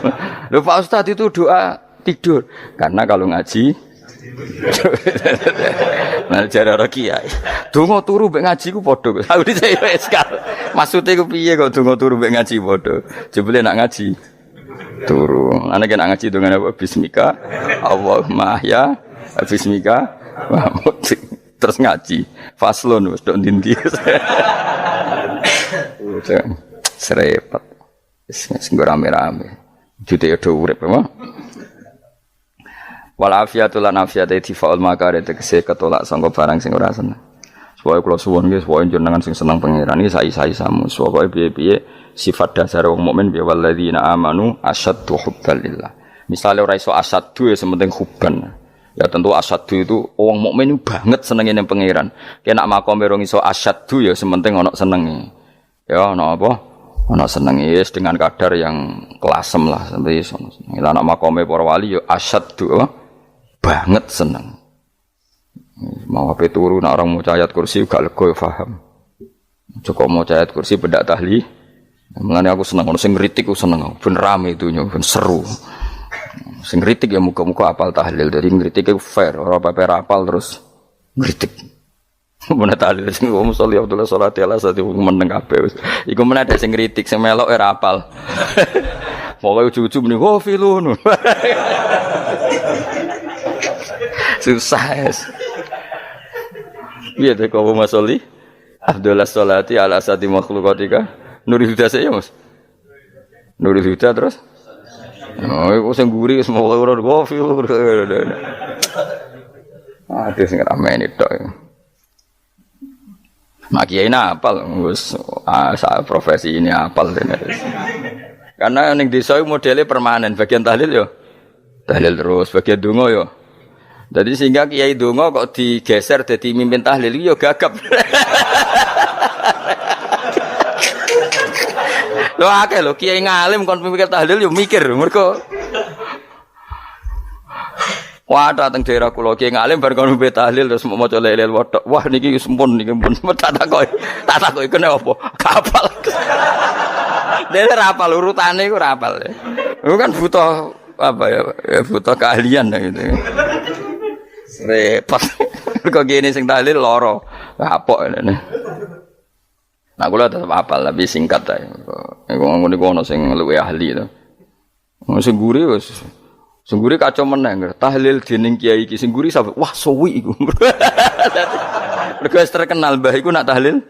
Lho Pak Ustaz itu doa tidur. Karena kalau ngaji nah jare ora kiai. Donga turu mek ngaji ku padha. Aku dhisik wis kal. Maksude ku piye kok donga turu mek ngaji padha? Jebule nak ngaji turu. Ana kena ngaji dongane apa bismika Allahumma ya bismika terus ngaji faslon wis tok ndi-ndi serepet sing rame-rame jute yo urip apa wal afiatul lan afiate tifaul makare tegese ketolak sangka barang sing ora seneng supaya kula suwun nggih supaya jenengan sing seneng pangeran iki sai-sai samu supaya piye-piye sifat dasar wong mukmin bi walladzina amanu asyaddu hubbalillah misale ora iso asyaddu ya sementing hubban. Ya tentu asyaddu itu wong mukmin banget senenge ning pangeran. Ki nek makome rong iso asyaddu ya sementing ana senenge. Ya ana apa? Ana senenge wis dengan kadar yang kelasem lah sampai iso. Nek makome para wali ya asyaddu banget seneng. Mau ape turu nek orang maca ayat kursi gak lega paham. Cukup maca ayat kursi bedak tahli. Mulane aku seneng ono sing ngritik aku seneng. Ben rame dunya, ben seru. Sing kritik ya muga-muga apal tahlil. Jadi ngritik itu fair, ora paper apal terus ngritik. Mun tahlil sing wong sholli Abdullah sholati ala sate meneng kabeh wis. Iku men ada sing ngritik sing melok ora apal. Pokoke ujug-ujug muni oh filun. Susah. Piye to kok Mas Sholli? Abdullah sholati ala sate makhluqatika. Nurul Huda saya Mas. Nurul Huda terus oh, iku sing guri semua ora kopi. Ada sing ramene tok. Mak kiai apal wis profesi ini apal dene. Karena ning desa iku modele permanen, bagian tahlil yo tahlil terus, bagian donga yo. Jadi sehingga kiai donga kok digeser dadi mimpin tahlil yo gagap. Lho akeh lho kiai ngalim kon mikir tahlil yo mikir mergo wah dateng daerah kula kiai ngalim bar kon mikir tahlil terus maca la ilaha illallah wah niki sempun niki pun tak takoki kene apa kapal dene ra apal urutane iku ra apal lho kan butuh apa ya, butuh keahlian gitu. Repot. Kok gini sing tahlil loro. Apok ini. Nah, kula tetep apal tapi singkat ae. Iku ngono sing luwih ahli to. Sing guri wis sing guri kacau meneng. Tahlil dening kiai iki sing guri sampe wah suwi iku. Mergo terkenal mbah iku nak tahlil.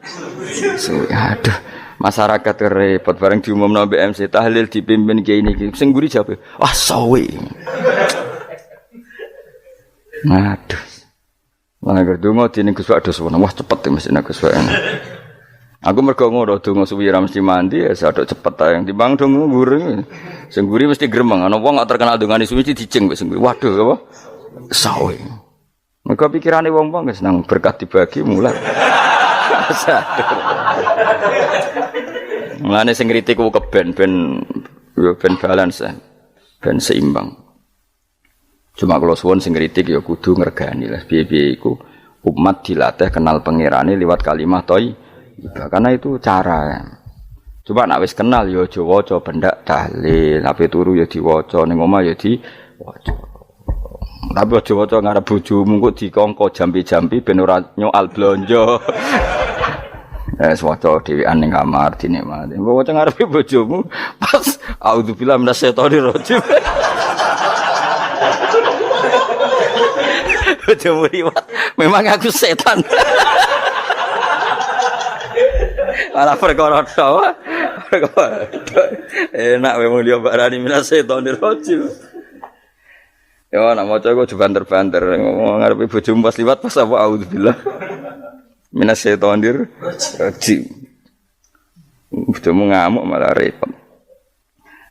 Suwi. Aduh, masyarakat repot bareng diumumno mbek MC tahlil dipimpin kiai niki. Sing guri jape, wah suwi. Aduh. Lah nek donga dening Gus Pak dos wah cepet mesti nek Gus Pak. Aku mergo ngono donga suwi ra mesti mandi ya sadok cepet ae timbang donga guri. Sing guri mesti gremeng ana wong gak terkenal dongane suwi dicing wis sing waduh apa sawe. Mergo pikirane wong-wong wis nang berkat dibagi mulai. Mulane sing kritik ku keben ben balance ben seimbang. Cuma kalau suwun sing kritik ya kudu ngergani lah piye-piye iku umat dilatih kenal pangerane liwat kalimat thoi. Karena itu cara. Coba nak wis kenal ya aja waca bendak tahlil, ape turu ya diwaca ning omah ya diwaca. Tapi aja waca ngarep bojomu kok dikongko jampi-jampi ben ora nyoal blonjo. Waca dhewean ning kamar dinikmati. Mbok waca ngarepe bojomu pas auzubillahi minasyaitonir rajim. Bojomu liwat, memang aku setan. Malah perkara tawa. Enak memang dia barani minasyaitonir rajim. Ya nak maca kok banter-banter ngomong ngarepe bojomu pas liwat pas apa auzubillah minasyaitonir rajim. Bojomu ngamuk malah repot.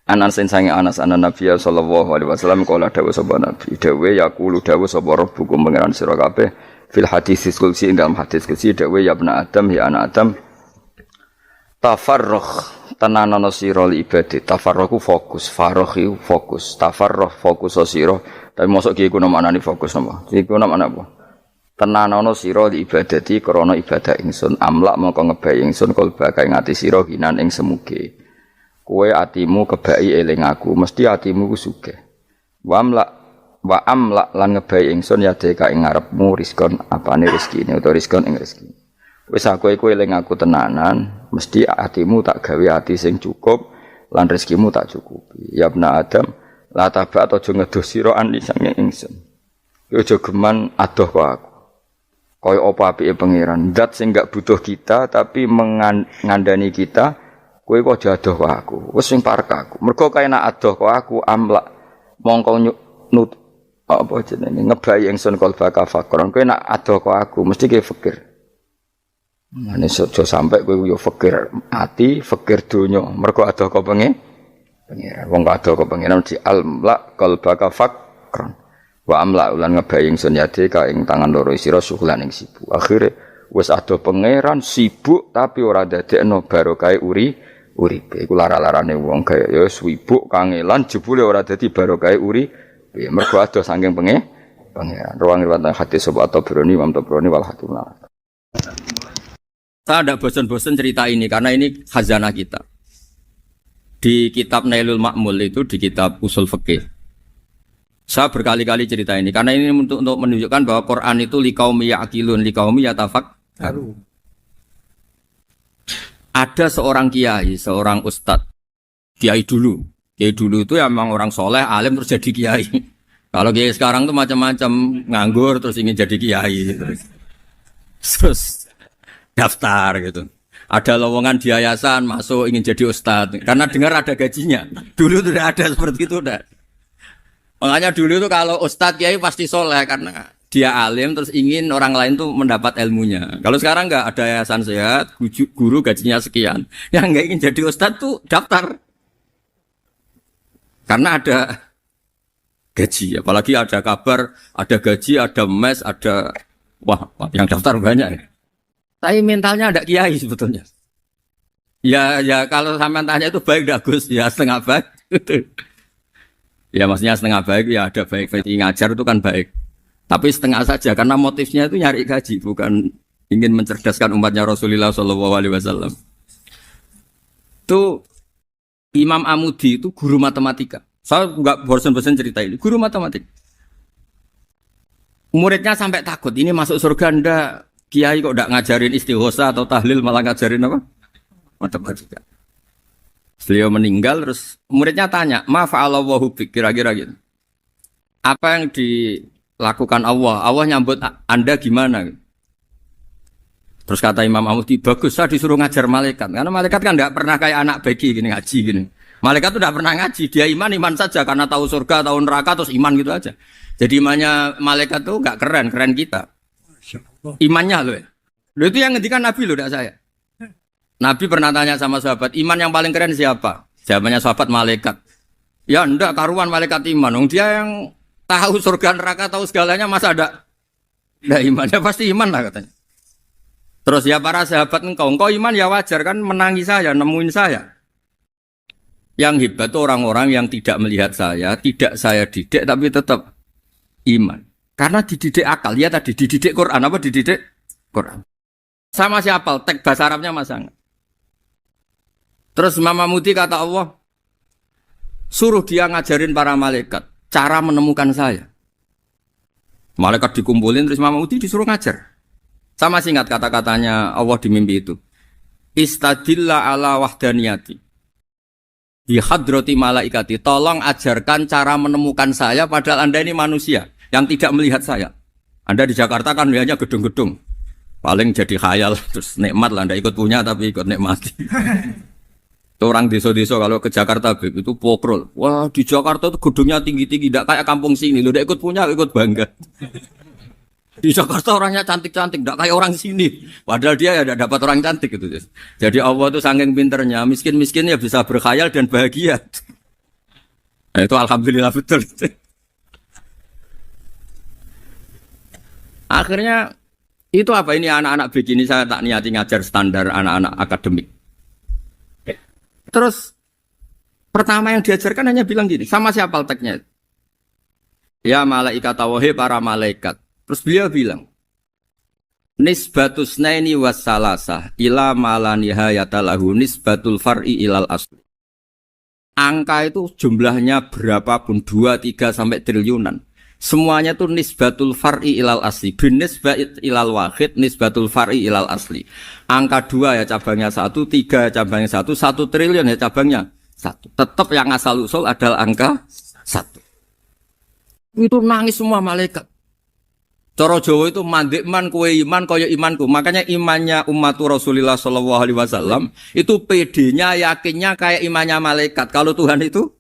Anas sange Anas anan Nabi sallallahu alaihi wasallam kala dawuh sapa Nabi dawuh yaqulu dawuh sapa rabbukum pangeran sira kabeh fil hadis qudsi dalam hadis qudsi dawuh ya ibnu Adam ya anak Adam tafarruh tenanono sira li ibadah tafarruhu fokus farrohi fokus tafarruh fokus sira tapi mosok ki iku maknane fokus napa iku maknane apa tenanono sira li ibadati krana ibadah ingsun amlak mongko ngebai ingsun kalba kae ngati sira hinan ing semuge kowe atimu kebaki eling aku mesti atimu ku sugih wa amlak lan ngebai ingsun ya deka ing ngarepmu rizkon apane rezekine utawa rizkon ing rezeki wis aku iku eling aku tenanan mesti atimu tak gawe ati sing cukup lan rezekimu tak cukupi ya ibna Adam la tabat aja ngedoh sira anli sange ingsun aja geman adoh kok aku kaya apa apike pangeran zat sing gak butuh kita tapi ngandani kita kowe kok aja adoh kok aku wis sing parek aku mergo kaya nak adoh kok aku amlak mongko nut apa jenenge ngebai ingsun kalba kafakron kowe nak adoh kok aku mesti ke fikir. Mane aja sampe kowe yo fikir ati, fikir donya. Mergo adoh kok pengen. Wong adoh kok pengen di almla qalbaka fakran. Wa amla ulan ngebai ingsun yade ka ing tangan loro sira suhulan ing sibuk. Akhire wis adoh pangeran sibuk tapi ora dadekno barokah uripe. Iku lara-larane wong kaya ya sibuk kangelan jebule ora dadi barokah uripe. Mergo adoh saking pangeran. Ruang riwayat hadis sapa Tabrani Imam Tabrani wal Hakim. Saya tidak bosan-bosan cerita ini karena ini khazanah kita. Di kitab Nailul Ma'mul itu di kitab Usul Fiqih. Saya berkali-kali cerita ini karena ini untuk menunjukkan bahwa Quran itu liqaumi ya'qilun liqaumi yatafakkarun. Ada seorang kiai, seorang ustadz, kiai dulu itu ya memang orang soleh, alim terus jadi kiai. Kalau kiai sekarang tuh macam-macam nganggur terus ingin jadi kiai. Terus daftar gitu. Ada lowongan di yayasan masuk ingin jadi ustadz karena dengar ada gajinya. Dulu tidak ada seperti itu udah. Makanya dulu itu kalau ustadz kiai pasti soleh karena dia alim terus ingin orang lain tuh mendapat ilmunya. Kalau sekarang enggak ada yayasan sehat, guru gajinya sekian. Yang enggak ingin jadi ustadz tuh daftar. Karena ada gaji, apalagi ada kabar, ada gaji, ada mes, ada wah yang daftar banyak. Tapi mentalnya ada kiai sebetulnya. Ya kalau sampean tanya itu baik dah Gus, ya setengah baik. Ya maksudnya setengah baik ya ada baik ngajar itu kan baik. Tapi setengah saja karena motifnya itu nyari gaji bukan ingin mencerdaskan umatnya Rasulullah SAW. Itu Imam Amudi itu guru matematika. Saya nggak bosan-bosan cerita ini. Guru matematik. Muridnya sampai takut, ini masuk surga ndak? Kiai kok ndak ngajarin istighosa atau tahlil malah ngajarin apa? Matematika. Beliau meninggal terus muridnya tanya, "Ma fa'alallahu bik?" Kira-kira gitu. Apa yang dilakukan Allah? Allah nyambut Anda gimana? Terus kata Imam Ahmadi, bagus saya disuruh ngajar malaikat. Karena malaikat kan nggak pernah kayak anak beki gini ngaji gini. Malaikat tuh nggak pernah ngaji, dia iman saja karena tahu surga, tahu neraka terus iman gitu aja. Jadi imannya malaikat tuh nggak keren, keren kita. Imannya loh. Loh itu yang ngendikan Nabi loh, tidak saya. Nabi pernah tanya sama sahabat, iman yang paling keren siapa? Jawabannya sahabat malaikat. Ya enggak karuan malaikat iman. Dia yang tahu surga neraka, tahu segalanya masa ada imannya pasti iman lah katanya. Terus ya para sahabat engkau iman ya wajar kan menangi saya, nemuin saya. Yang hebat itu orang-orang yang tidak melihat saya, tidak saya didik tapi tetap iman. Karena dididik akal, ya tadi dididik Quran, apa dididik Quran. Sama siapa? Teks bahasa Arabnya masang. Terus Imam Mudi kata Allah, suruh dia ngajarin para malaikat cara menemukan saya. Malaikat dikumpulin terus Imam Mudi disuruh ngajar. Sama singkat kata-katanya Allah di mimpi itu. Istadilla ala wahdaniyati. Di hadrati malaikati, tolong ajarkan cara menemukan saya padahal Anda ini manusia yang tidak melihat saya. Anda di Jakarta kan melihatnya gedung-gedung. Paling jadi khayal terus nikmat lah Anda ikut punya tapi ikut nikmati. Itu orang desa-desa kalau ke Jakarta itu pokrol. Wah, di Jakarta itu gedungnya tinggi-tinggi tidak kayak kampung sini. Lu udah ikut punya, ikut bangga. Di Jakarta orangnya cantik-cantik, tidak kayak orang sini. Padahal dia ya tidak dapat orang cantik gitu. Jadi Allah itu saking pinternya, miskin-miskin ya bisa berkhayal dan bahagia. Nah, itu alhamdulillah betul. Akhirnya itu apa ini anak-anak begini saya tak niati ngajar standar anak-anak akademik. Terus pertama yang diajarkan hanya bilang gini, sama siapa teknya? Ya malaikat wahai para malaikat. Terus beliau bilang, nisbatus naini wassalasah ila mala nihayata lahu nisbatul far'i ilal asli. Angka itu jumlahnya berapapun 2, 3 sampai triliunan. Semuanya itu nisbatul far'i ilal asli. Bin nisbat ilal wahid nisbatul far'i ilal asli. Angka 2 ya cabangnya 1, 3 ya cabangnya 1, 1 triliun ya cabangnya 1. Tetap yang asal usul adalah angka 1. Itu nangis semua malaikat. Cara Jawa itu mandekman kue iman kaya imanku. Makanya imannya umat Rasulullah SAW itu PD-nya yakinnya kayak imannya malaikat. Kalau Tuhan itu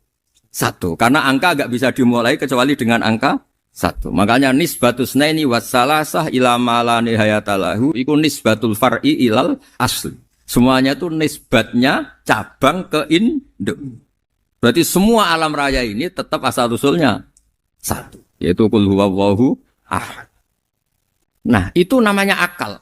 1. Karena angka agak bisa dimulai kecuali dengan angka 1. Makanya nisbatus naini wassalasah ila mala nihayatalahu iku nisbatul far'i ilal asli. Semuanya itu nisbatnya cabang ke induk. Berarti semua alam raya ini tetap asal usulnya 1. Yaitu qul huwallahu ahad. Nah, itu namanya akal.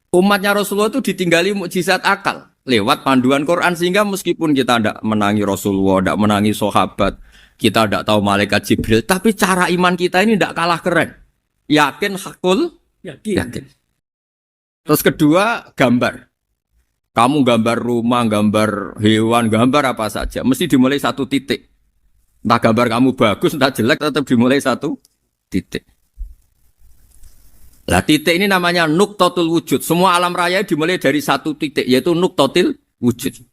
Umatnya Rasulullah itu ditinggali mukjizat akal lewat panduan Quran sehingga meskipun kita tidak menangi Rasulullah, tidak menangi sahabat, kita tidak tahu malaikat Jibril, tapi cara iman kita ini tidak kalah keren. Yakin hakul, yakin. Terus kedua, gambar. Kamu gambar rumah, gambar hewan, gambar apa saja, mesti dimulai 1 titik. Entah gambar kamu bagus, entah jelek, tetap dimulai 1 titik. Nah, titik ini namanya nuqtatul wujud. Semua alam raya dimulai dari 1 titik, yaitu nuqtatil wujud.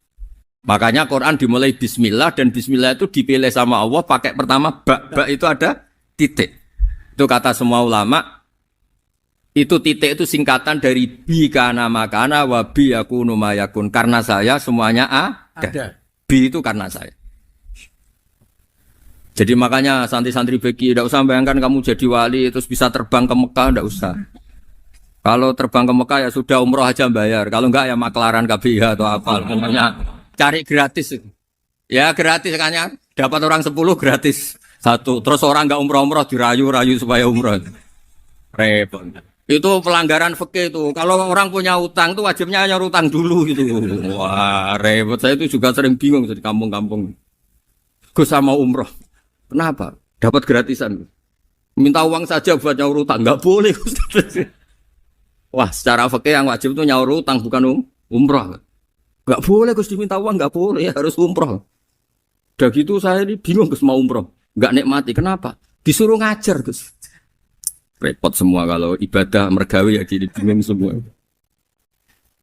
Makanya Quran dimulai bismillah, dan bismillah itu dipilih sama Allah pakai pertama ba itu ada titik. Itu kata semua ulama, itu titik itu singkatan dari bi kana makana wa bi yakunu mayakun. Karena saya semuanya ada. Bi itu karena saya. Jadi makanya santri-santri beki tidak usah bayangkan kamu jadi wali terus bisa terbang ke Mekah, tidak usah. Kalau terbang ke Mekah ya sudah umroh aja bayar. Kalau enggak ya maklaran KBH atau apa. Pokoknya cari gratis. Ya gratis kan ya. Dapat orang 10 gratis 1. Terus orang enggak umroh-umroh dirayu-rayu supaya umroh. Repot. Itu pelanggaran fikih itu. Kalau orang punya utang tuh wajibnya nyaur utang dulu gitu. Wah repot. Saya itu juga sering bingung di kampung-kampung. Gus sama umroh. Kenapa? Dapat gratisan. Minta uang saja buat nyaur utang. Enggak boleh. Wah, secara fikih yang wajib itu nyaur utang bukan umroh. Enggak boleh Gus diminta uang, enggak boleh, harus umroh. Udah gitu saya ini bingung Gus mau umroh, nggak nikmati. Kenapa? Disuruh ngajar Gus. Repot semua kalau ibadah mergawe ya gini bingung semua.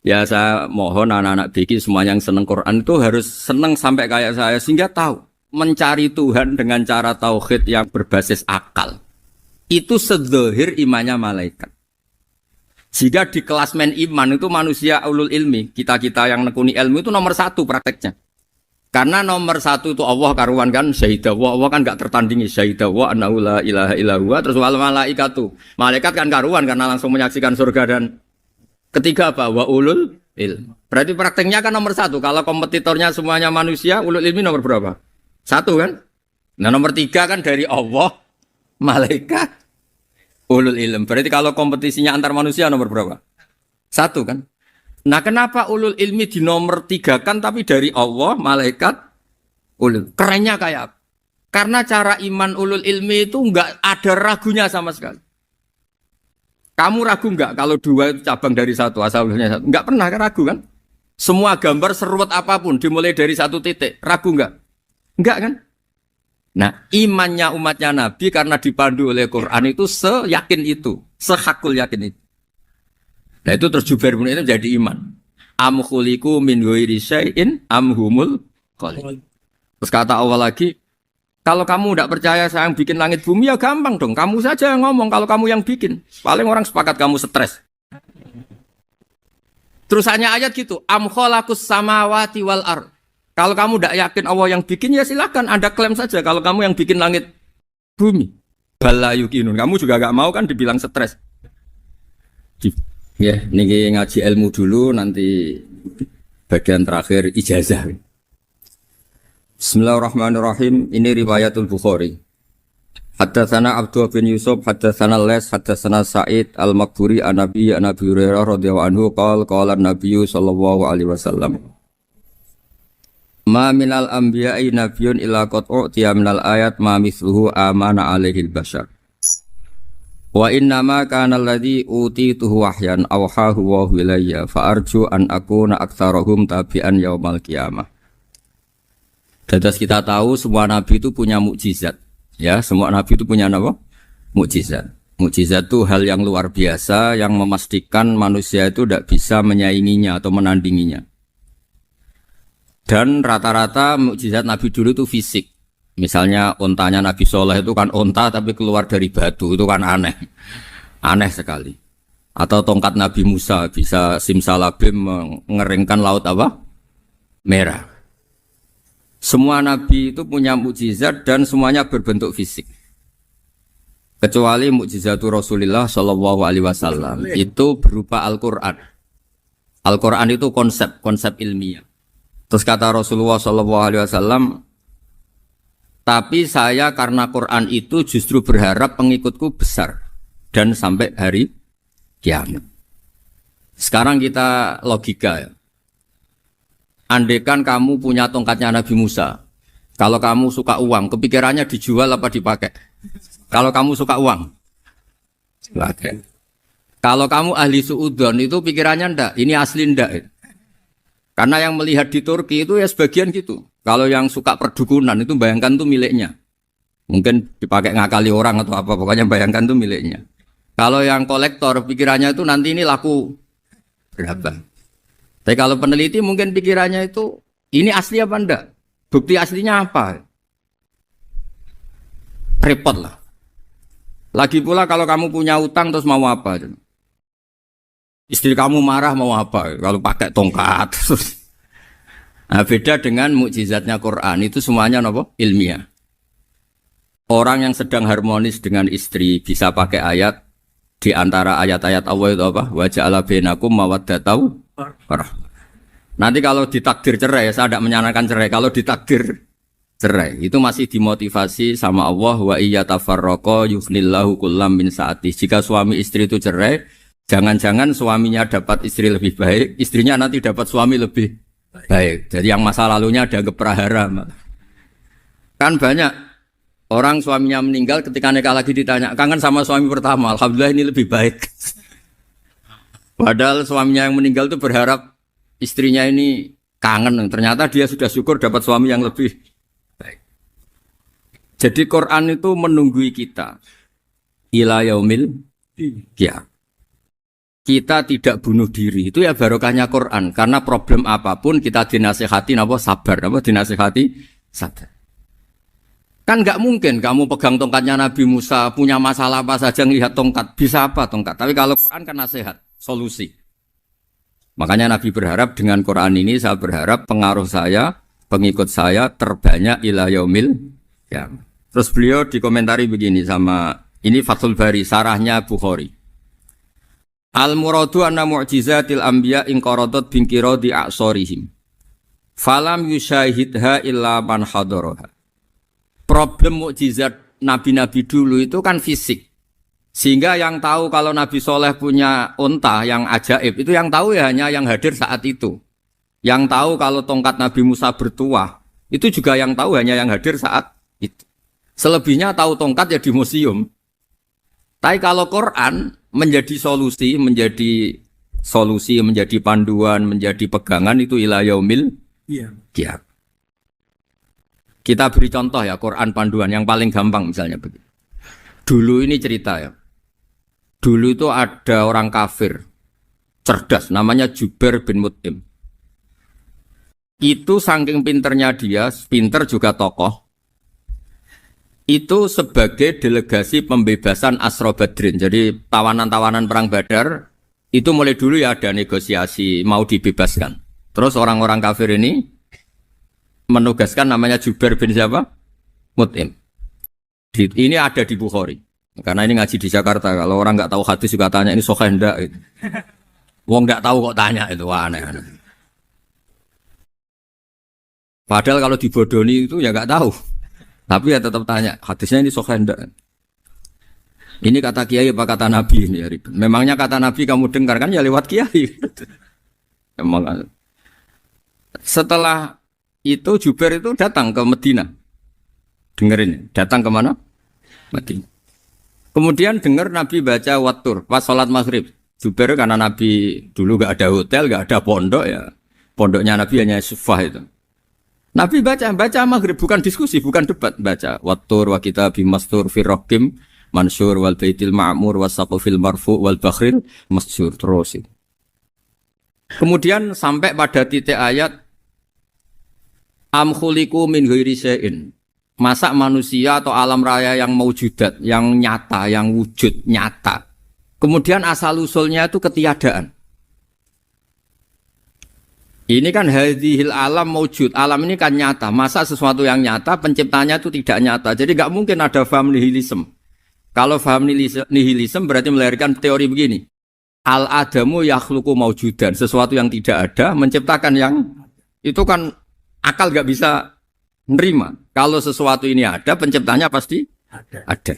Ya saya mohon anak-anak BK semua yang seneng Quran itu harus seneng sampai kayak saya sehingga tahu mencari Tuhan dengan cara tauhid yang berbasis akal. Itu sedzahir imannya malaikat. Jika di klasmen iman itu manusia ulul ilmi, kita-kita yang nekuni ilmu itu nomor 1 prakteknya. Karena nomor 1 itu Allah karuan kan syahidah wa, Allah kan gak tertandingi syahidah wa annahu la ilaha illallah terus wal malaikatu. Malaikat kan karuan karena langsung menyaksikan surga dan ketiga apa? Wa ulul ilmi. Berarti prakteknya kan nomor 1. Kalau kompetitornya semuanya manusia, ulul ilmi nomor berapa? 1 kan? Nah nomor 3 kan dari Allah, malaikat, ulul ilm. Berarti kalau kompetisinya antar manusia nomor berapa? 1 kan? Nah kenapa ulul ilmi di nomor 3 kan tapi dari Allah, malaikat, ulul. Kerennya kayak apa? Karena cara iman ulul ilmi itu enggak ada ragunya sama sekali. Kamu ragu enggak kalau 2 itu cabang dari 1, asalnya 1? Enggak pernah kan ragu kan? Semua gambar seruat apapun dimulai dari 1 titik, ragu enggak? Enggak kan? Nah, imannya umatnya Nabi karena dipandu oleh Quran itu seyakin itu, sehakul yakin itu. Nah itu terus Jubair bin itu jadi iman. Am khuliqu min ghairi syai'in am humul khaliq. Terus kata Allah lagi, kalau kamu tidak percaya saya yang bikin langit bumi ya gampang dong. Kamu saja yang ngomong kalau kamu yang bikin. Paling orang sepakat kamu stres. Terus hanya ayat gitu, am khalaqus samawati wal ard. Kalau kamu tidak yakin Allah yang bikin ya silahkan Anda klaim saja kalau kamu yang bikin langit bumi. Bala yuqinun. Kamu juga gak mau kan dibilang stres. Ya, ini ngaji ilmu dulu nanti bagian terakhir ijazah. Bismillahirrahmanirrahim. Ini riwayatul Bukhari. Haddatsana Abdullah bin Yusuf, haddatsana Les, haddatsana Sa'id al-Maqburi an-Nabi Hurairah radhiyallahu anhu qala an-Nabi sallallahu alaihi wasallam. Ma minal anbiya'i nabiyyun illa qad u'tiya minal ayat ma mithluhu amana alaihi al-bashar. Wa innama kana alladhi utituhu wahyan awhahu wa ilayya fa arju an akuna aktsarahum tabi'an yaumal qiyamah. Dadas kita tahu semua nabi itu punya mukjizat. Ya, semua nabi itu punya apa? Mukjizat. Mukjizat itu hal yang luar biasa yang memastikan manusia itu tidak bisa menyainginya atau menandinginya. Dan rata-rata mukjizat nabi dulu itu fisik. Misalnya ontanya Nabi Soleh itu kan onta tapi keluar dari batu, itu kan aneh. Aneh sekali. Atau tongkat Nabi Musa bisa simsalabim mengeringkan laut apa? Merah. Semua Nabi itu punya mukjizat dan semuanya berbentuk fisik. Kecuali mukjizatul Rasulullah Shallallahu Alaihi Wasallam itu berupa Al-Quran. Al-Quran itu konsep ilmiah. Terus kata Rasulullah Shallallahu Alaihi Wasallam, tapi saya karena Quran itu justru berharap pengikutku besar dan sampai hari kiamat. Sekarang kita logika ya. Andaikan kamu punya tongkatnya Nabi Musa, kalau kamu suka uang, kepikirannya dijual apa dipakai? Kalau kamu suka uang, pakai. Kalau kamu ahli suudon itu pikirannya ndak, ini asli ndak. Karena yang melihat di Turki itu ya sebagian gitu. Kalau yang suka perdukunan itu bayangkan tuh miliknya. Mungkin dipakai ngakali orang atau apa, pokoknya bayangkan tuh miliknya. Kalau yang kolektor pikirannya itu nanti ini laku berapa. Tapi kalau peneliti mungkin pikirannya itu ini asli apa enggak? Bukti aslinya apa? Repot lah. Lagi pula kalau kamu punya utang terus mau apa? Istri kamu marah mau apa? Kalau pakai tongkat. Nah, beda dengan mukjizatnya Quran itu semuanya apa? Ilmiah. Orang yang sedang harmonis dengan istri bisa pakai ayat di antara ayat-ayat Allah itu apa? Wa ja'ala bainakum mawaddatan warahmah. Nanti kalau ditakdir cerai, saya tidak menyarankan cerai. Kalau ditakdir cerai, itu masih dimotivasi sama Allah wa iyyatafarraqa yughnillahu kullam min sa'ati. Jika suami istri itu cerai, jangan-jangan suaminya dapat istri lebih baik, istrinya nanti dapat suami lebih baik. Jadi yang masa lalunya ada keprahara. Kan banyak orang suaminya meninggal ketika nikah lagi ditanya, kangen sama suami pertama, alhamdulillah ini lebih baik. Padahal suaminya yang meninggal itu berharap istrinya ini kangen, ternyata dia sudah syukur dapat suami yang lebih baik. Jadi Quran itu menunggui kita ila yaumil qiyamah. Kita tidak bunuh diri, itu ya barokahnya Quran. Karena problem apapun kita dinasihati sabar, dinasihati sabar. Kan nggak mungkin kamu pegang tongkatnya Nabi Musa, punya masalah apa saja ngelihat tongkat, bisa apa tongkat. Tapi kalau Quran kan nasihat, solusi. Makanya Nabi berharap dengan Quran ini, saya berharap pengaruh saya, pengikut saya terbanyak ila yaumil qiyamah. Terus beliau dikomentari begini sama, ini Fathul Bari, sarahnya Bukhari. Al-muradu anna mu'jizatil anbiya inqaradat binqiradi a'sorihim. Falam yusyahidha illa man hadaraha. Problem mukjizat nabi-nabi dulu itu kan fisik. Sehingga yang tahu kalau Nabi Soleh punya unta yang ajaib, itu yang tahu ya hanya yang hadir saat itu. Yang tahu kalau tongkat Nabi Musa bertuah, itu juga yang tahu hanya yang hadir saat itu. Selebihnya tahu tongkat ya di museum. Tapi kalau Quran menjadi solusi, menjadi panduan, menjadi pegangan itu ila yaumil qiyamah. Kita beri contoh ya, Quran panduan yang paling gampang misalnya begini. Dulu ini cerita ya. Dulu itu ada orang kafir cerdas namanya Jubair bin Mut'im. Itu saking pinternya dia, pinter juga tokoh. Itu sebagai delegasi pembebasan Asra Badrin. Jadi tawanan-tawanan perang Badar itu mulai dulu ya ada negosiasi mau dibebaskan. Terus orang-orang kafir ini menugaskan namanya Jubair bin siapa? Mut'im. Ini ada di Bukhari. Karena ini ngaji di Jakarta. Kalau orang nggak tahu hadis juga tanya ini sahih ndak gitu. Wong nggak tahu kok tanya itu aneh-aneh. Padahal kalau dibodoni itu ya nggak tahu. Tapi ya tetap tanya, hadisnya ini sahih ndak? Ini kata kiai apa kata nabi ini ya ribet. Memangnya kata nabi kamu dengar kan ya lewat kiai. Memang. Setelah itu Jubair itu datang ke Medina. Dengerin, datang ke mana? Medina. Kemudian dengar Nabi baca Wattur pas sholat maghrib. Jubair karena Nabi dulu gak ada hotel, gak ada pondok ya. Pondoknya Nabi hanya sufah itu. Nabi baca maghrib, bukan diskusi, bukan debat, baca Wattur wa kitabi mastur firrokim mansur wal baitil ma'mur wasaqufil marfu wal bakhril masjur terus. Kemudian sampai pada titik ayat am khuliqu min ghairi syai'in. Masa manusia atau alam raya yang maujudat, yang nyata, yang wujud nyata. Kemudian asal usulnya itu ketiadaan. Ini kan hadhil alam maujud, alam ini kan nyata. Masa sesuatu yang nyata, penciptanya itu tidak nyata. Jadi nggak mungkin ada faham nihilisme. Kalau faham nihilisme berarti melahirkan teori begini. Al-adamu yakhluqu maujudan, sesuatu yang tidak ada, menciptakan yang itu kan akal nggak bisa nerima. Kalau sesuatu ini ada, penciptanya pasti ada.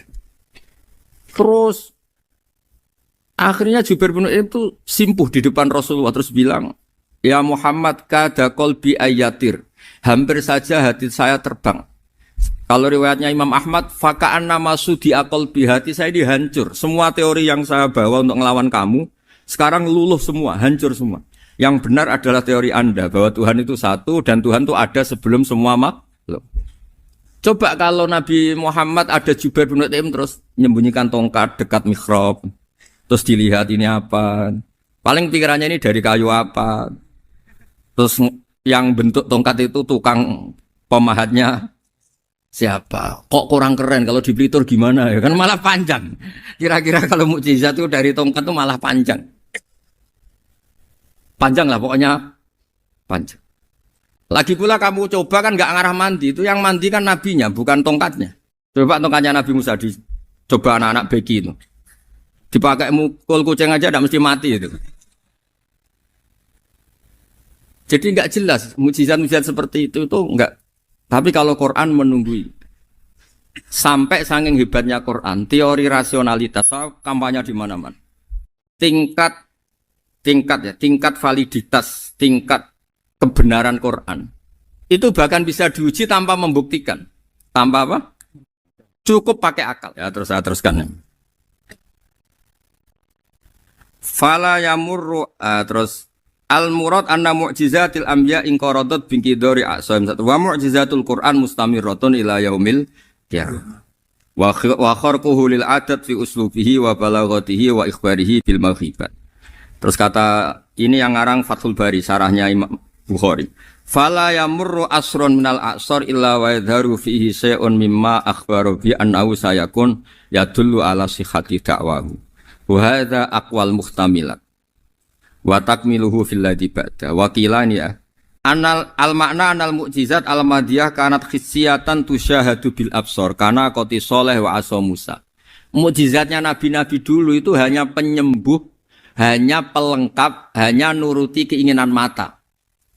Terus akhirnya Jubair bin Mut'im itu simpuh di depan Rasulullah terus bilang, ya Muhammad kada qalbi ayatir. Hampir saja hati saya terbang. Kalau riwayatnya Imam Ahmad, faka'anna masudi qalbi, hati saya dihancur. Semua teori yang saya bawa untuk ngelawan kamu sekarang luluh semua, hancur semua. Yang benar adalah teori Anda bahwa Tuhan itu satu dan Tuhan itu ada sebelum semua makhluk. Coba kalau Nabi Muhammad ada Jubair bin Mut'im terus menyembunyikan tongkat dekat mihrab. Terus dilihat ini apa? Paling pikirannya ini dari kayu apa? Terus yang bentuk tongkat itu tukang pemahatnya siapa? Kok kurang keren kalau di Blitur gimana ya? Kan malah panjang. Kira-kira kalau mukjizat itu dari tongkat itu malah panjang. Panjang lah pokoknya panjang. Lagi pula kamu coba kan nggak ngarah mandi, itu yang mandi kan nabinya bukan tongkatnya. Coba tongkatnya Nabi Musa dicoba anak-anak beki itu. Dipakai mukul kucing aja tidak mesti mati itu. Jadi nggak jelas mukjizat-mukjizat seperti itu nggak. Tapi kalau Quran menunggui sampai saking hebatnya Quran, teori rasionalitas kampanye di mana-mana. Tingkat validitas, tingkat kebenaran Quran itu bahkan bisa diuji tanpa membuktikan. Tanpa apa? Cukup pakai akal. Ya terus saya teruskan. Fala yamurru terus al-murad anna mu'jizatil anbiya inqaradat binqidari a'sam. Wa mu'jizatul Quran mustamirratun ila yaumil Ya. Wa kharquhu lil adat fi uslubihi wa balaghatihi wa ikhbarihi bil maghibat. Terus kata ini yang ngarang Fathul Bari sarahnya Imam Bukhari. Fala yamurru asrun minal a'sar illa wa yadharu fihi syai'un mimma akhbaru bi annahu sayakun yadullu ala sihhati da'wahu. Wa hadza aqwal muhtamilat. Wa takmiluhu fil ladzi ba'da. Wa qilani ya. Anal al-makna anal mu'jizat al-madiyah kanat khissiyatan tusyahadu bil absor karena qoti soleh wa asa Musa. Mukjizatnya nabi-nabi dulu itu hanya penyembuh, hanya pelengkap, hanya nuruti keinginan mata.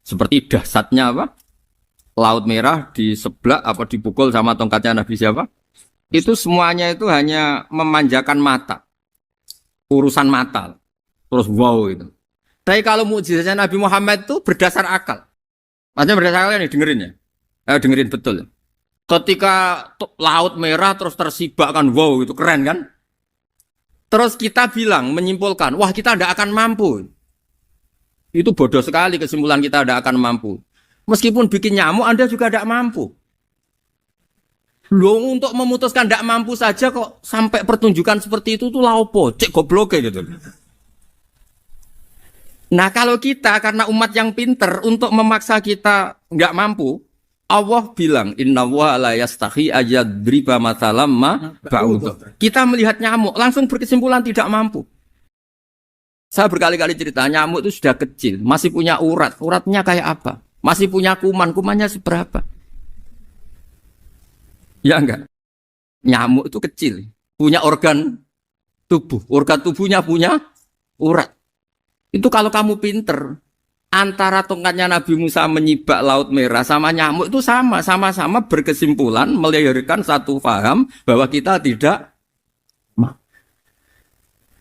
Seperti dahsyatnya apa? Laut Merah diseblak apa dipukul sama tongkatnya Nabi siapa? Itu semuanya itu hanya memanjakan mata. Urusan mata. Terus wow itu. Tapi kalau mukjizatnya Nabi Muhammad itu berdasar akal. Maksudnya berdasar akal nih dengerin ya. Dengerin betul. Ketika Laut Merah terus tersibak kan wow itu keren kan? Terus kita bilang menyimpulkan, wah kita tidak akan mampu. Itu bodoh sekali kesimpulan kita tidak akan mampu. Meskipun bikin nyamuk Anda juga tidak mampu. Loh untuk memutuskan tidak mampu saja kok sampai pertunjukan seperti itu tuh laopo, cek goblok gitu. Nah kalau kita karena umat yang pinter untuk memaksa kita nggak mampu, Allah bilang Inna wa la yastahi ayadriba mathalam ma ba'ud. Kita melihat nyamuk langsung berkesimpulan tidak mampu. Saya berkali-kali cerita nyamuk itu sudah kecil, masih punya urat, uratnya kayak apa? Masih punya kuman, kumannya seberapa? Ya enggak? Nyamuk itu kecil, punya organ tubuhnya punya urat. Itu kalau kamu pinter, antara tongkatnya Nabi Musa menyibak Laut Merah sama nyamuk itu sama-sama berkesimpulan melahirkan satu paham bahwa kita tidak mampu.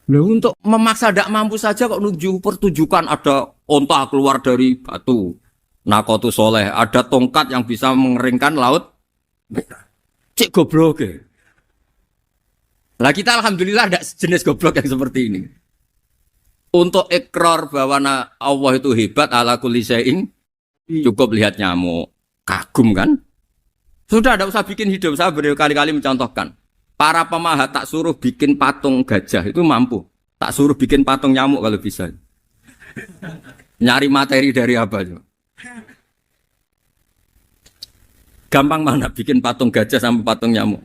Loh, untuk memaksa tidak mampu saja kok nuju pertunjukan ada onta keluar dari batu. Nakotu soleh, ada tongkat yang bisa mengeringkan laut. Cik goblok ya. Lah kita alhamdulillah ada jenis goblok yang seperti ini. Untuk ikrar bahwa Allah itu hebat ala kulli syai'in, cukup lihat nyamuk. Kagum kan? Sudah tidak usah bikin hidup. Saya berkali-kali mencontohkan. Para pemahat tak suruh bikin patung gajah itu mampu. Tak suruh bikin patung nyamuk kalau bisa. Nyari materi dari apa? Gampang mana bikin patung gajah sama patung nyamuk?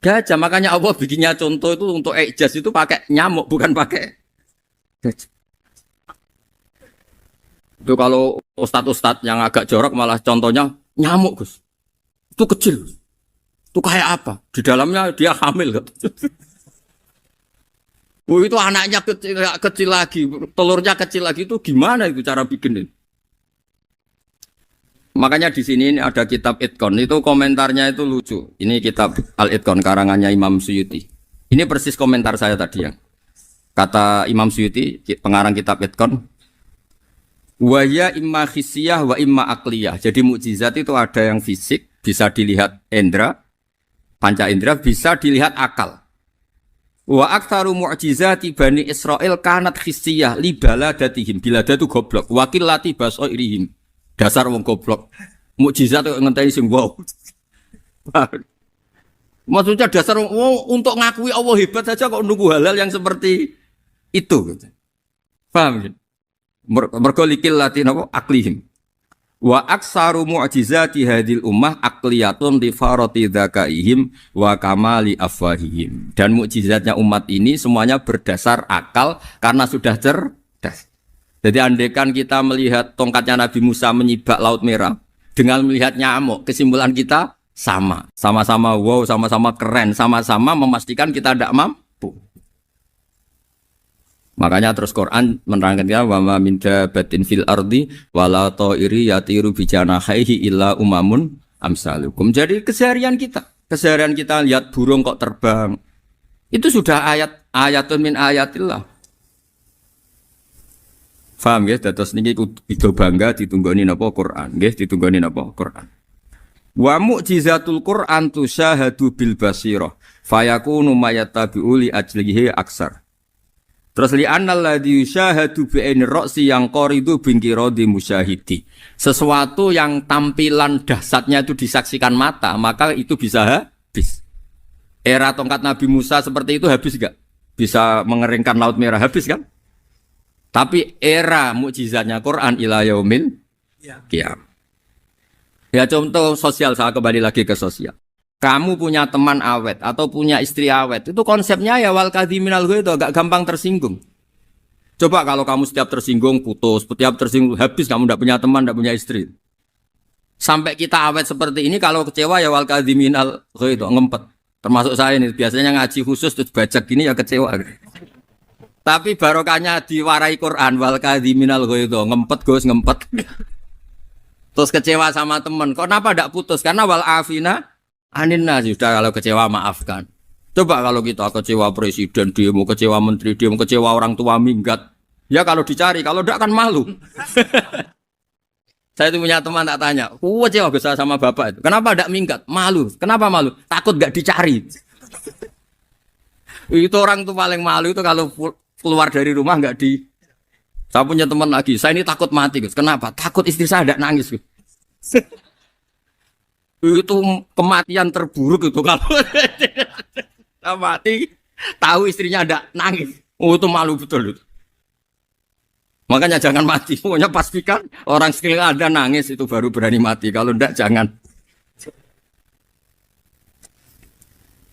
Gajah, makanya Allah bikinnya contoh itu untuk ijaz itu pakai nyamuk, bukan pakai gajah. Itu kalau ustadz-ustadz yang agak jorok malah contohnya nyamuk, Gus. Itu kecil. Itu kayak apa? Di dalamnya dia hamil. Oh, itu anaknya kecil lagi, telurnya kecil lagi, itu gimana itu cara bikin ini? Makanya di sini ada kitab Itqan, itu komentarnya itu lucu. Ini kitab Al-Itqan karangannya Imam Suyuti. Ini persis komentar saya tadi yang kata Imam Suyuti, pengarang kitab Itqan. Wa ya imma khissiyah wa imma aqliyah. Jadi mukjizat itu ada yang fisik, bisa dilihat indra, panca indra, bisa dilihat akal. Wa aktsaru mu'jizati Bani Israil kanat khissiyah li baladatihim. Bilada itu goblok. Wa qillati basairihim. Dasar wong goblok. Mukjizat kok ngenteni sing wow. Maksudnya dasar wong untuk ngakui Allah hebat saja kok nunggu halal yang seperti itu gitu. Paham gitu? Mergo likil latin apa aklihim. Wa aksaru mu'jizati hadil ummah aqliyatun li farati dzakaihim wa kamali afwahihim. Dan mukjizatnya umat ini semuanya berdasar akal karena sudah cerdas. Jadi andaikan kita melihat tongkatnya Nabi Musa menyibak Laut Merah dengan melihat nyamuk, kesimpulan kita sama. Sama-sama wow, sama-sama keren, sama-sama memastikan kita tidak mampu. Makanya terus Quran menerangkan ya wa ma min dabatin fil ardi wala ta'iri yatiru bi janahihi illa umamun amsalukum. Jadi keseharian kita lihat burung kok terbang. Itu sudah ayatun min ayatillah. Paham nggih? Dados niki kudu bangga ditunggoni napa Quran, nggih ditunggoni napa Quran. Wa mu'jizatul Quran tusyahadu bil basirah fayakunu mayattabi'u li ajlihi aksar. Terus li annal ladzi yusyahadu bi ainir ra'si yang qaridu bingkiradi musyahidi. Sesuatu yang tampilan dahsyatnya itu disaksikan mata, maka itu bisa habis. Era tongkat Nabi Musa seperti itu habis enggak? Bisa mengeringkan laut merah, habis kan? Tapi era mukjizatnya Quran ila yaumil qiyamah. Ya contoh sosial, saya kembali lagi ke sosial. Kamu punya teman awet atau punya istri awet, itu konsepnya ya wal kadhiminal ghaidh, itu agak gampang tersinggung. Coba kalau kamu setiap tersinggung putus, setiap tersinggung habis, kamu tidak punya teman, tidak punya istri. Sampai kita awet seperti ini, kalau kecewa ya wal kadhiminal ghaidh, ngempet. Termasuk saya ini, biasanya ngaji khusus terus baca gini ya kecewa. Tapi barokahnya diwarai Quran wal kadhiminal ghaidh, ngempet Gus, ngempet. Terus kecewa sama teman, kok kenapa tidak putus? Karena wal afina Aninna sudah, kalau kecewa maafkan. Coba kalau kita kecewa presiden demo, kecewa menteri demo, kecewa orang tua minggat. Ya kalau dicari, kalau tidak kan malu. Saya itu punya teman tak tanya, kecewa besar sama bapak itu. Kenapa tidak minggat? Malu. Kenapa malu? Takut gak dicari. Itu orang tuh paling malu itu kalau keluar dari rumah nggak di. Saya punya teman lagi, saya ini takut mati. Kenapa? Takut istri saya tidak nangis. Itu kematian terburuk itu kalau mati tahu istrinya ada nangis, itu malu betul itu. Makanya jangan mati, pokoknya pastikan orang sekeliling ada nangis itu baru berani mati, kalau enggak jangan.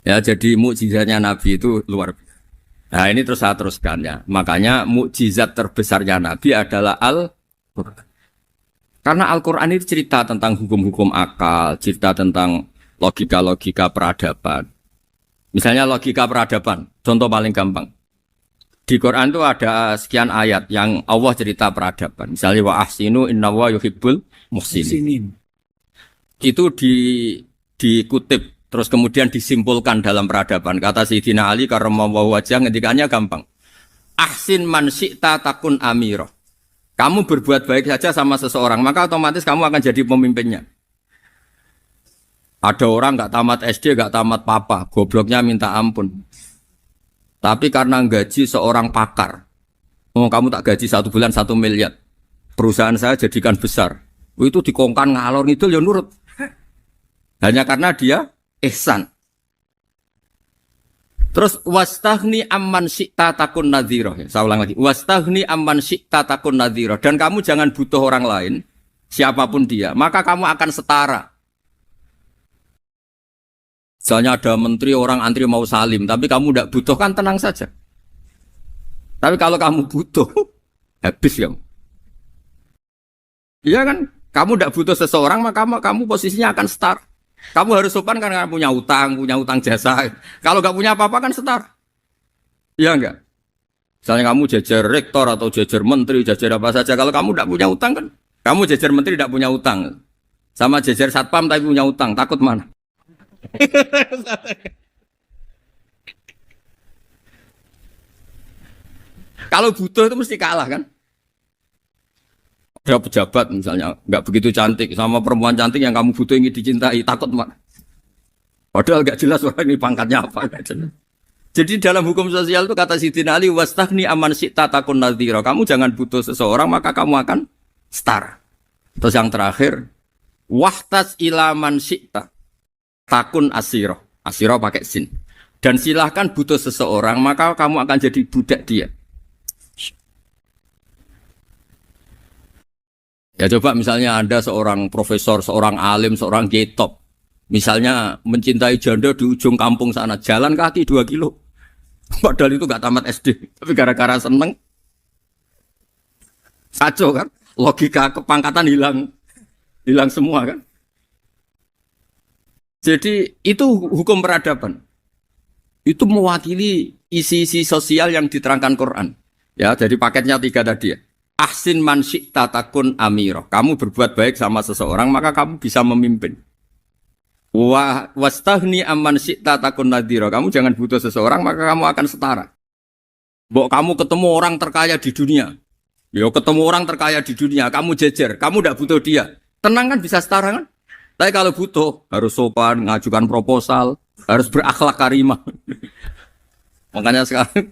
Ya jadi mukjizatnya Nabi itu luar biasa. Nah ini terus saya teruskan ya, makanya mukjizat terbesarnya Nabi adalah Al-Quran. Karena Al-Quran itu cerita tentang hukum-hukum akal, cerita tentang logika-logika peradaban. Misalnya logika peradaban, contoh paling gampang. Di Quran itu ada sekian ayat yang Allah cerita peradaban. Misalnya wa ahsinu innallaha yuhibbul muhsinin. Itu dikutip, terus kemudian disimpulkan dalam peradaban. Kata Sayyidina Ali karramallahu wajhah, ngendikannya gampang. Ahsin man syi'ta takun amirah. Kamu berbuat baik saja sama seseorang, maka otomatis kamu akan jadi pemimpinnya. Ada orang nggak tamat SD, nggak tamat papa, gobloknya minta ampun. Tapi karena gaji seorang pakar, kamu tak gaji 1 bulan 1 miliar, perusahaan saya jadikan besar. Itu dikongkan ngalor ngidul ya nurut. Hanya karena dia ihsan. Terus wastaghni amman syi'ta takun nadhira. Saya ulang lagi. Wastaghni amman syi'ta takun nadhira. Dan kamu jangan butuh orang lain, siapapun dia, maka kamu akan setara. Misalnya ada menteri orang antri mau salim, tapi kamu tidak butuh, kan tenang saja. Tapi kalau kamu butuh, habis kamu. Iya kan? Kamu tidak butuh seseorang, maka kamu posisinya akan setara. Kamu harus sopan karena punya utang jasa. Kalau nggak punya apa-apa kan setara. Iya enggak? Misalnya kamu jajar rektor atau jajar menteri, jajar apa saja. Kalau kamu tidak punya utang kan, kamu jajar menteri tidak punya utang. Sama jajar satpam tapi punya utang, takut mana? Kalau butuh itu mesti kalah kan? Ada pejabat misalnya nggak begitu cantik sama perempuan cantik yang kamu butuh ingin dicintai, takut mana? Padahal nggak jelas orang ini pangkatnya apa. Jadi dalam hukum sosial itu kata Sayyidina Ali wastaghni amman syi'ta takun nadhira. Kamu jangan butuh seseorang maka kamu akan setara. Terus yang terakhir wahtas ila man syi'ta takun asira. Asira pakai sin. Dan silahkan butuh seseorang maka kamu akan jadi budak dia. Ya coba misalnya Anda seorang profesor, seorang alim, seorang kiai top. Misalnya mencintai janda di ujung kampung sana, jalan kaki 2 kilo. Padahal itu gak tamat SD, tapi gara-gara seneng. Kacau kan? Logika kepangkatan hilang semua kan? Jadi itu hukum peradaban. Itu mewakili isi-isi sosial yang diterangkan Quran. Ya, jadi paketnya 3 tadi ya. Ahsin man syi'ta takun amirah. Kamu berbuat baik sama seseorang maka kamu bisa memimpin. Wastaghni amman syi'ta takun nadhira. Kamu jangan butuh seseorang maka kamu akan setara. Mbok kamu ketemu orang terkaya di dunia. Yo ketemu orang terkaya di dunia, kamu jejer, kamu tidak butuh dia. Tenang kan bisa setara kan? Tapi kalau butuh harus sopan, ngajukan proposal, harus berakhlak karimah. Makanya sekarang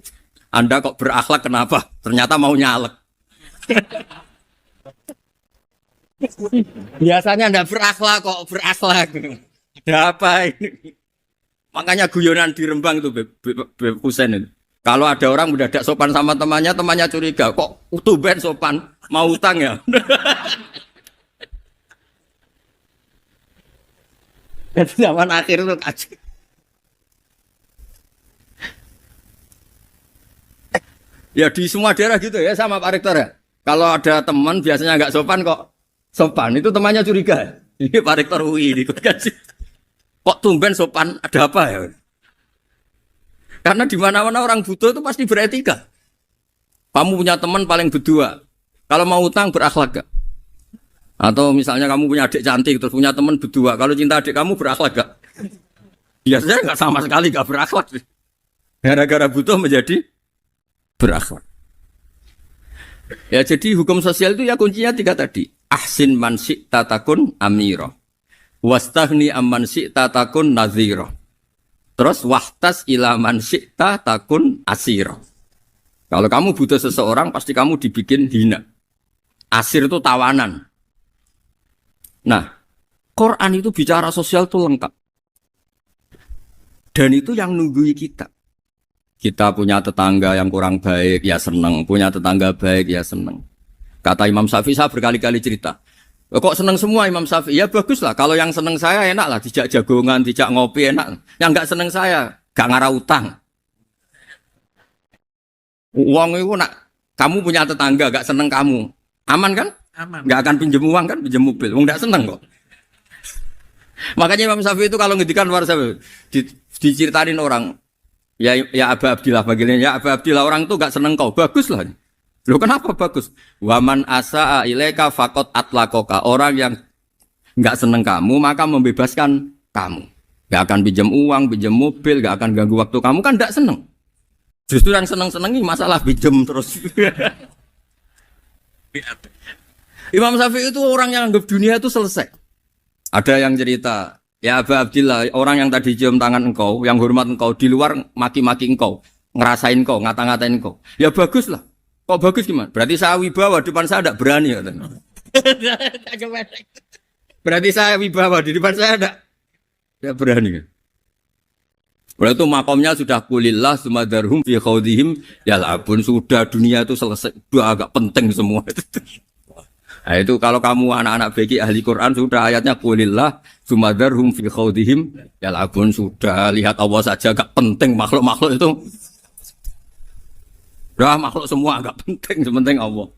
Anda kok berakhlak kenapa? Ternyata mau nyalek. Biasanya Anda berakhlak kok berakhlak. Ada apa ini? Makanya guyonan di Rembang itu Beb Husen itu. Kalau ada orang mendadak sopan sama temannya, temannya curiga. Kok tumben sopan? Mau utang ya? Dan zaman akhir itu kaji. Ya di semua daerah gitu ya sama Pak Rektor ya. Kalau ada teman biasanya nggak sopan kok sopan, itu temannya curiga. Ini Pak Rektor UI ikut kaji. Kok tumben sopan? Ada apa ya? Karena di mana-mana orang butuh itu pasti beretika. Kamu punya teman paling berdua. Kalau mau utang berakhlak gak? Atau misalnya kamu punya adik cantik terus punya teman berdua. Kalau cinta adik kamu berakhlak gak? Biasanya nggak sama sekali gak berakhlak. Gara-gara butuh menjadi berakhlak. Ya jadi hukum sosial itu ya kuncinya 3 tadi. Ahsin man syi'ta takun amira. Wastaghni amman syi'ta takun nadhira. Terus wahtas ila man syi'ta takun asira. Kalau kamu butuh seseorang pasti kamu dibikin hina. Asir itu tawanan. Nah, Quran itu bicara sosial itu lengkap. Dan itu yang nunggui kita. Kita punya tetangga yang kurang baik, ya seneng. Punya tetangga baik, ya seneng. Kata Imam Syafi'i, saya berkali-kali cerita. Kok seneng semua Imam Syafi'i? Ya bagus lah. Kalau yang seneng saya enak lah. Dijak jagongan, dijak ngopi enak. Yang gak seneng saya, gak ngarah utang. Uang itu nak, kamu punya tetangga gak seneng kamu. Aman kan? Aman. Gak akan pinjem uang kan, pinjem mobil. Wong gak seneng kok. Makanya Imam Syafi'i itu kalau ngedikan luar Syafi'i, diceritain orang, ya Aba Abdillah bagiannya, ya Aba Abdillah orang itu gak seneng kau, bagus lah. Loh kenapa bagus? Waman asa'a ilaika faqad atlaqaka. Orang yang gak seneng kamu maka membebaskan kamu. Gak akan pinjam uang, pinjam mobil, gak akan ganggu waktu kamu kan gak seneng. Justru yang seneng-senengi masalah pinjam terus. Imam Syafi'i itu orang yang anggap dunia itu selesai. Ada yang cerita, ya Aba Abdillah, orang yang tadi cium tangan engkau, yang hormat engkau, di luar maki-maki engkau, ngerasain engkau, ngata-ngatain engkau. Ya bagus lah. Kok bagus gimana? Berarti saya wibawa, depan saya tidak berani. Berarti saya wibawa, di depan saya tidak berani. Berarti itu makomnya sudah kulillah, sumadarhum, fi khawdihim, yal'abun. Sudah dunia itu selesai, sudah agak penting semua. Nah itu kalau kamu anak-anak beki ahli Quran sudah ayatnya kulillah, sumadarhum, fi khawdihim, yal'abun. Sudah lihat Allah saja agak penting, makhluk-makhluk itu. Dah makhluk semua agak penting, sepenting Allah.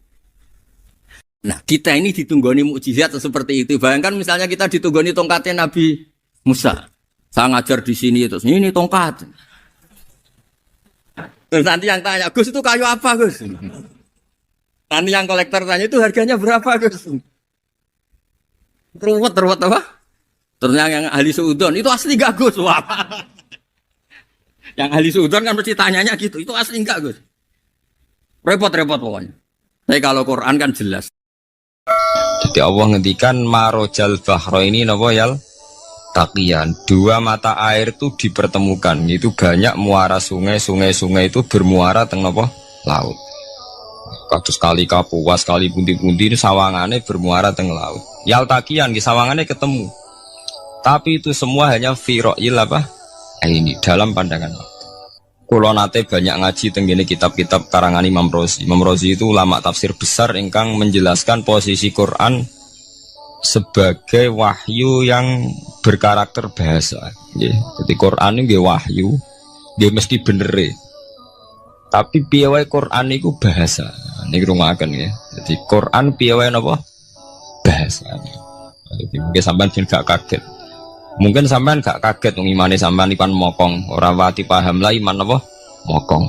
Nah kita ini ditunggoni mukjizat seperti itu. Bayangkan misalnya kita ditunggoni tongkatnya Nabi Musa. Saya ngajar di sini terus ini tongkat. Terus nanti yang tanya, Gus itu kayu apa Gus? Nanti yang kolektor tanya itu harganya berapa Gus? Teruwet apa? Ternyata yang ahli suudon itu asli gak Gus? Wah. Yang ahli suudon kan mesti tanyanya gitu, itu asli enggak Gus? Repot-repot pokoknya. Tapi kalau Quran kan jelas. Jadi Allah ngendikan marojal bahro ini napa yal taqiyan. 2 mata air itu dipertemukan. Itu banyak muara sungai itu bermuara teng napa laut. Kados kali Kapuas, kali pundi-pundi ini sawangane bermuara teng laut. Yal taqiyan di sawangane ketemu. Tapi itu semua hanya firoil apa? Ini dalam pandangan Allah. Kulo nate banyak ngaji tenggene kitab-kitab karangan Imam Rozi. Imam Rozi itu ulama tafsir besar ingkang menjelaskan posisi Quran sebagai wahyu yang berkarakter bahasa. Jadi Quran ini wahyu, dia mesti bener. Tapi piye wae Quran itu bahasa. Niki rungaken ya. Jadi Quran piye wae napa? Bahasa. Jadi mungkin sampean gak kaget. Mungkin sampean gak kaget wong imane sampean ikan mokong, ora wati paham lah iman apa mokong.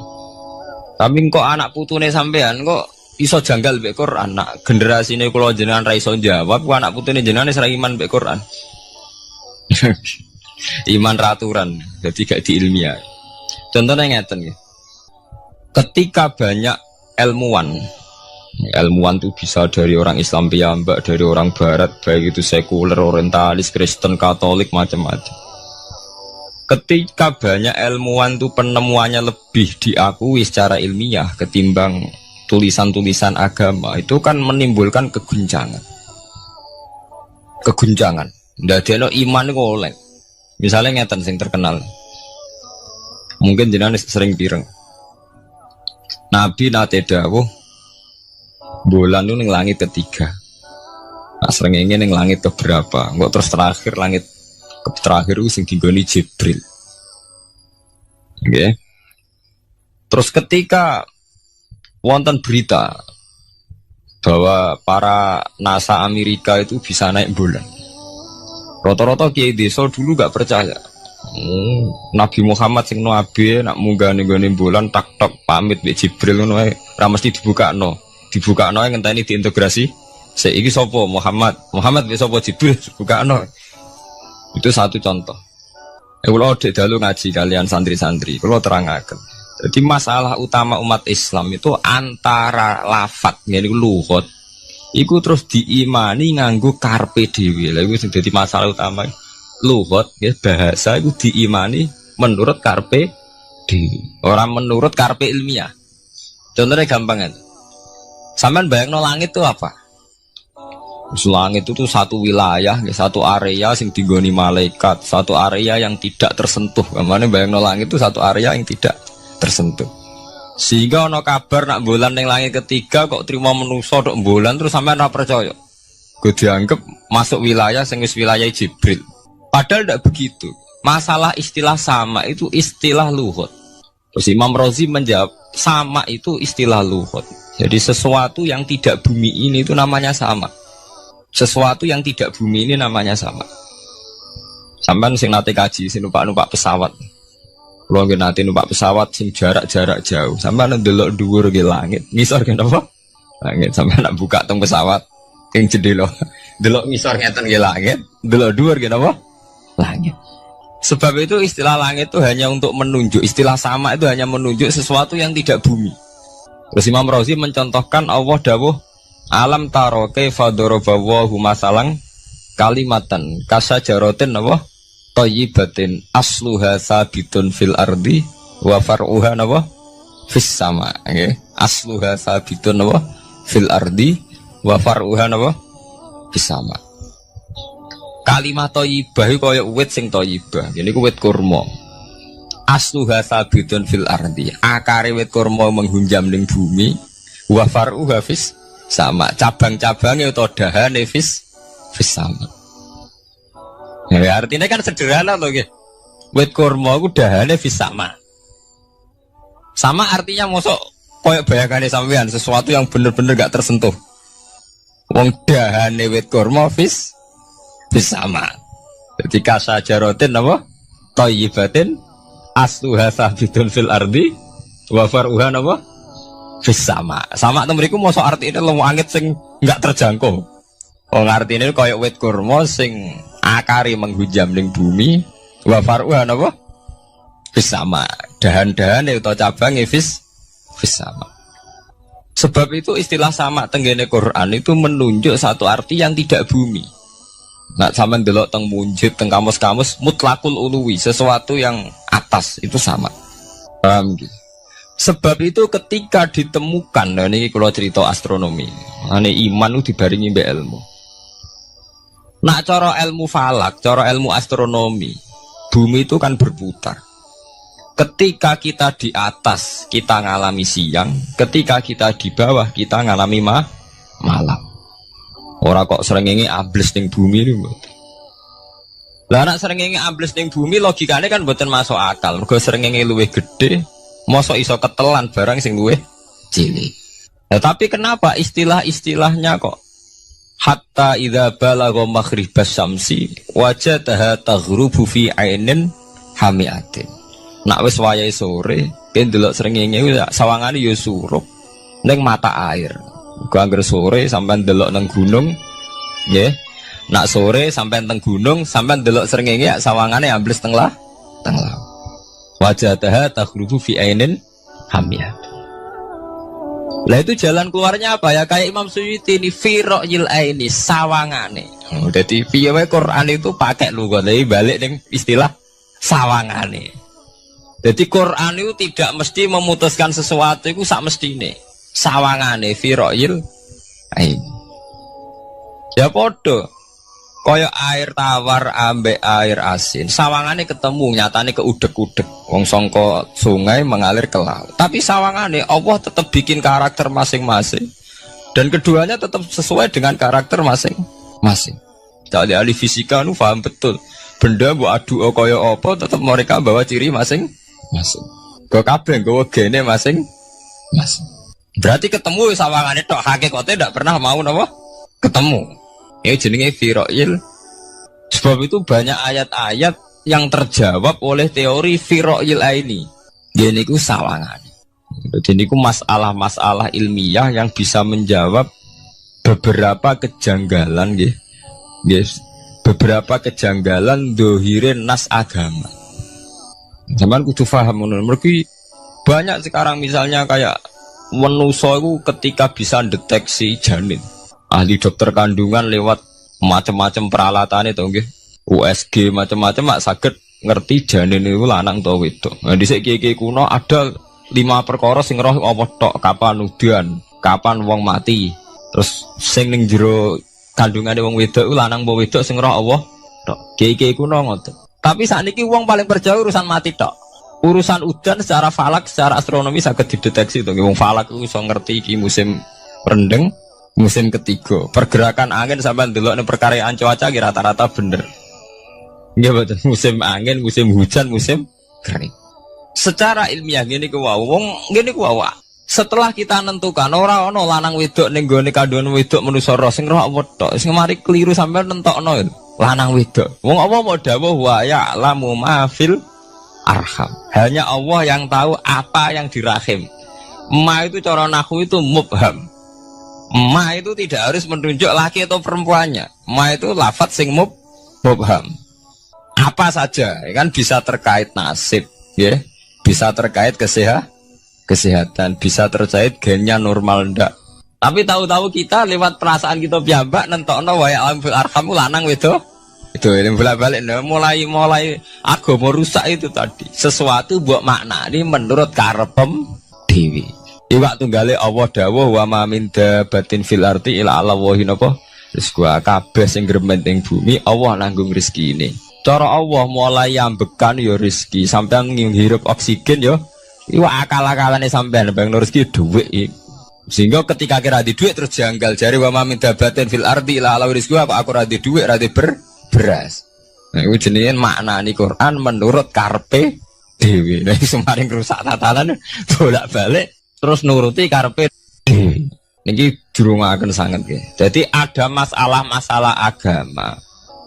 Tapi kok anak putune sampean kok iso janggal mbek Quran. Nak generasine kula jenengan ra iso jawab, kok anak putune jenengan wis ra iman mbek Quran. Iman raturan, jadi gak diilmiah. Contohnya ngeten ya. Ketika banyak ilmuwan itu bisa dari orang Islam piyambak, dari orang Barat, baik itu sekuler, orientalis, Kristen, Katolik, macam-macam. Ketika banyak ilmuwan tuh penemuannya lebih diakui secara ilmiah ketimbang tulisan-tulisan agama, itu kan menimbulkan keguncangan. Ndadekno iman iku oleh. Misalnya ngeten sing terkenal. Mungkin jenengan sering pireng. Nabi nate dawuh bulan itu ning langit ketiga. Nah, srengenge ning langit keberapa? Engko terus terakhir langit terakhir itu sing dinggoni Jibril. Oke. Terus ketika wonten berita bahwa para NASA Amerika itu bisa naik bulan, rata-rata kiai desa dulu gak percaya. Nabi Muhammad sing nabi nak munggah ning bulan tak tok pamit mbek Jibril ngono ae ora mesti dibukakno ngenteni diintegrasi. Saiki sapa Muhammad mbek sapa Jibril bukakno. Itu satu contoh. Kalau dalu ngaji kalian santri-santri, kalau terangaken. Jadi masalah utama umat Islam itu antara lafat, yani luhut, iku terus diimani nganggo karpe dhewe. Lha iku sing dadi masalah utama. Luhut, ya bahasa itu diimani menurut karpe dhewe, orang menurut karpe ilmiah. Contohnya gampang kan. Sampean bayangno langit itu apa? Langit itu tuh satu wilayah, satu area yang digoni malaikat, satu area yang tidak tersentuh. Kemana bayangno langit itu satu area yang tidak tersentuh. Sehingga ono kabar nak bulan yang langit ketiga kok terima menuso dok bulan terus sampai ora percaya. Gue dianggap masuk wilayah sing wis wilayah Jibril. Padahal tidak begitu. Masalah istilah sama itu istilah luhut. Terus Imam Razi menjawab sama itu istilah luhut. Jadi sesuatu yang tidak bumi ini itu namanya sama. Sesuatu yang tidak bumi ini namanya sama. Sampai sing nate kaji, sing numpak pesawat. Kalau nggak nate numpak pesawat sing jarak jauh. Sampai ndelok dhuwur ke langit, ngisor ke apa? Langit. Sampai nak buka tong pesawat, keng jendela, delok ngisor ngeten ke langit, delok dhuwur ke apa? Langit. Sebab itu istilah langit itu hanya untuk menunjuk, istilah sama itu hanya menunjuk sesuatu yang tidak bumi. Terus Imam Razi mencontohkan Allah dawuh alam taro kaifa daraballahu masalang kalimatan kasajaratin apa thayyibatin asluha sabitun fil ardi wa far'uha apa fis sama. Nggih, asluha sabitun apa fil ardi wa far'uha apa fis sama. Kalimat thayyibah iku kaya wit sing thayyibah. Ini ku wit kurma. Asluha sabitun fil ardi. Akare wit kurma menghunjam ning bumi wa far'uha fis sama, cabang-cabangnya atau dahane fis sama. Ya, artinya kan sederhana loh, gitu. Wit kurma itu dahane fis sama. Sama artinya mosok koyok bayangane sampean sesuatu yang bener-bener gak tersentuh. Wong dahane wit kurma fis sama. Jadi kasajaratin apa? Thayyibatin asluha sabitun fil ardi wa far'uha apa? Sama itu mereka mau so artinya lemu angin sing nggak terjangkau. Oh artinya kayak wit kurma sing akari menghujam ning bumi wa faruha napa sama dahan-dahan atau cabang fis sama. Sebab itu istilah sama tenggene Quran itu menunjuk satu arti yang tidak bumi. Nak sampean delok teng munjid teng kamus-kamus mutlakul uluwi, sesuatu yang atas itu sama. Paham gitu. Sebab itu ketika ditemukan, nah ini kalau cerita astronomi, ini iman itu dibaringi mbek ilmu. Nak cara ilmu falak, cara ilmu astronomi, bumi itu kan berputar. Ketika kita di atas, kita ngalami siang. Ketika kita di bawah, kita ngalami malam. Orang kok srengenge ambles ning bumi ini. Lah nak srengenge ambles ning bumi, logikanya kan mboten masuk akal. Mergo srengenge luwih gede. Mosok iso ketelan barang sing luwih cilik. Nah, tapi kenapa istilah-istilahnya kok hatta idza balagha maghribas syamsi wajadaha taghrubu fi ainin hamiatin. Nak wis wayahe sore, ben delok srengenge sawangane ya surup ning mata air. Muga anggere sore sampean delok nang gunung, nggih. Nak sore sampean teng gunung, sampean delok srengenge sawangane ambles teng laut. Wajadaha taghrubu fi ainin hamiyah. Lah itu jalan keluarnya apa ya? Kayak Imam Suyuti ini firaqil aini sawangane. Jadi piye wae Quran itu pakai lugat, jadi balik ning istilah sawangane. Jadi Quran itu tidak mesti memutuskan sesuatu itu sak mestine. Sawangane firoil ain. Ya podo. Kaya air tawar ambek air asin. Sawangane ketemu nyatane keudek-udek. Wong sangka sungai mengalir ke laut. Tapi sawangane Allah tetap bikin karakter masing-masing. Dan keduanya tetap sesuai dengan karakter masing-masing. Jadi ahli fisika nu paham betul. Benda mbok adu kaya apa tetap mereka bawa ciri masing-masing. Go kabeh nggawa gene masing-masing. Berarti ketemu sawangane tok hakikate ndak pernah mau napa? Ketemu. Ini jenenge firoil. Sebab itu banyak ayat-ayat yang terjawab oleh teori firoil ini. Ini ku sawangan. Jadi ini ku masalah-masalah ilmiah yang bisa menjawab beberapa kejanggalan, yes. Beberapa kejanggalan dohirin nas agama. Zaman kudu paham ngono. Mergi banyak sekarang misalnya kayak manusa itu ketika bisa deteksi janin. Ahli dokter kandungan lewat macam-macam peralatan itu nggih. USG macam-macam mak saged ngerti janin itu lanang atau wedok. Nah dhisik kiye kuno ada 5 perkara sing roh apa tok, kapan udan, kapan wong mati. Terus sing ning jero kandungane wong wedok iku lanang apa wedok sing roh Allah tok. Kiye kuno ngoten. Tapi sakniki wong paling percaya urusan mati tok. Urusan udan secara falak, secara astronomi saged dideteksi to. Wong falak iku iso ngerti iki musim rendeng. Musim ketiga, pergerakan angin sampai ndelok ning perkaryaan cuaca ki rata-rata bener. Nggih betul, musim angin, musim hujan, musim kering. Secara ilmiah ngene ku wong ngene ku wae. Setelah kita nentukan ora ana lanang wedok ning gone kandungan wedok manusa roh sing roh apa tok, sing mari keliru sampai nentokno lanang wedok. Wong apa mau dawuh wa ya'lamu ma fil arham. Hanya Allah yang tahu apa yang di rahim. Ma itu cara nahwu itu mubham. Ma itu tidak harus menunjuk laki atau perempuannya. Ma itu lafadz sing mubham. Apa saja, ya kan bisa terkait nasib, ya, bisa terkait kesehatan, bisa terkait gennya normal ndak. Tapi tahu-tahu kita lewat perasaan kita piyambak nentokno wa ya'lamu fil arham lanang wedok. Itu yang bolak-balik mulai agama rusak itu tadi. Sesuatu buat makna ini menurut karepem dewi. Iwak tunggale Allah dawuh wa ma min dabatin fil ardi ila Allahi napa rizqu kabeh sing gremeng ing bumi Allah nanggung rezekine. Cara Allah mulai ambekan ya rezeki sampean ngirup oksigen ya iwak akal-akalane sampean bang rezeki dhuwit. Sehingga ketika kira di dhuwit terus janggal jare wa ma min dabatin fil ardi ila Allahi rizqu apa aku ra di dhuwit ra di beras. Nah iku jenenge maknane Quran menurut karepe dhewe. Nah semaring rusak tatanan bolak-balik terus nuruti karepe niki dirungaken sanget nggih. Jadi ada masalah-masalah agama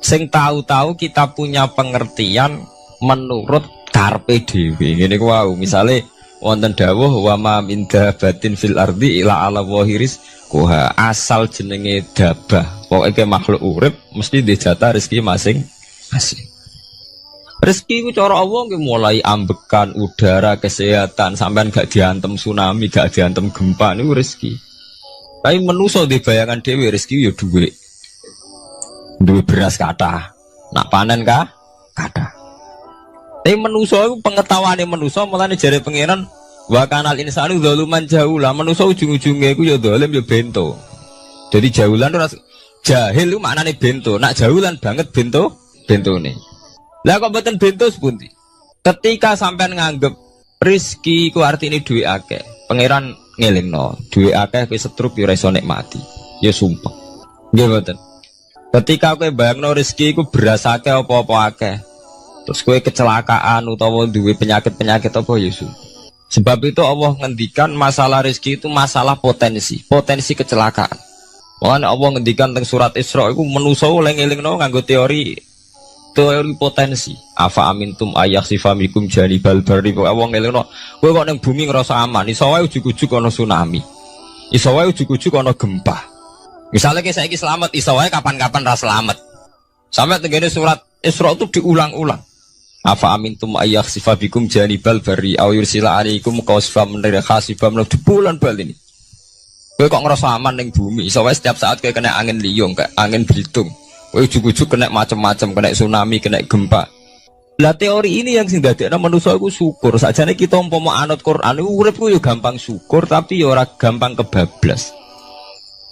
sing tahu-tahu kita punya pengertian menurut karepe dhewe. Ngene ku wau, misale wonten dawuh wa ma min dabatin fil ardi ila ala wahiris kuha asal jenenge dabah. Pokoke makhluk urip mesti dijatah rezeki masing-masing. Rezeki itu cara Allah mulai ambekan udara, kesehatan, sampean gak diantem tsunami, gak diantem gempa niku rezeki. Tapi manusa di bayangan dhewe rezeki ya dhuwit. Duwe beras kathah. Nak panen kathah. Tapi manusa iku pengetahuane manusa mulane jare pangeran wa kanal insanu zaluman jahula. Manusa ujung-ujunge iku ya zalim ya bento. Jadi jahulan ora jahil iku maknane bento. Nak jahulan banget bentone. Lah kok mboten bento sepundi? Ketika sampean nganggep rezeki ku artine duwe akeh, pangeran ngelingno, duwe akeh kowe setruk yo ora iso nikmati. Ya sumpah. Nggih mboten. Ketika kowe bayangno rezeki ku beras akeh apa-apa akeh. Terus kowe kecelakaan utawa duwe penyakit-penyakit apa ya sumpah. Sebab itu Allah ngendikan masalah rezeki itu masalah potensi kecelakaan. Makanya Allah ngendikan teng surat Isra iku manusa oleh ngelingno nganggo teori potensi. Afa amintum ayaksifamikum janibal bari. Wong ngelingno kowe kok ning bumi ngrasa aman, iso wae ujug-ujug ana tsunami. Iso wae ujug-ujug ana gempa. Misalnya kayak saiki selamat, iso wae kapan-kapan ra selamat. Sampai tenggene surat Isra itu diulang-ulang. Afa amintum ayaksifamikum janibal bari aw yursila alaikum qasfam min khasifam di bulan bal ini. Kowe kok ngrasa aman ning bumi, iso wae setiap saat kowe kena angin liung, kayak angin Belitung. Ujug-ujug kena macam-macam, kena tsunami, kena gempa. Lah teori ini yang sing dadekno manusa iku syukur. Sakjane kita umpama anut Quran iku urip ku yo gampang syukur tapi yo ora gampang kebablas.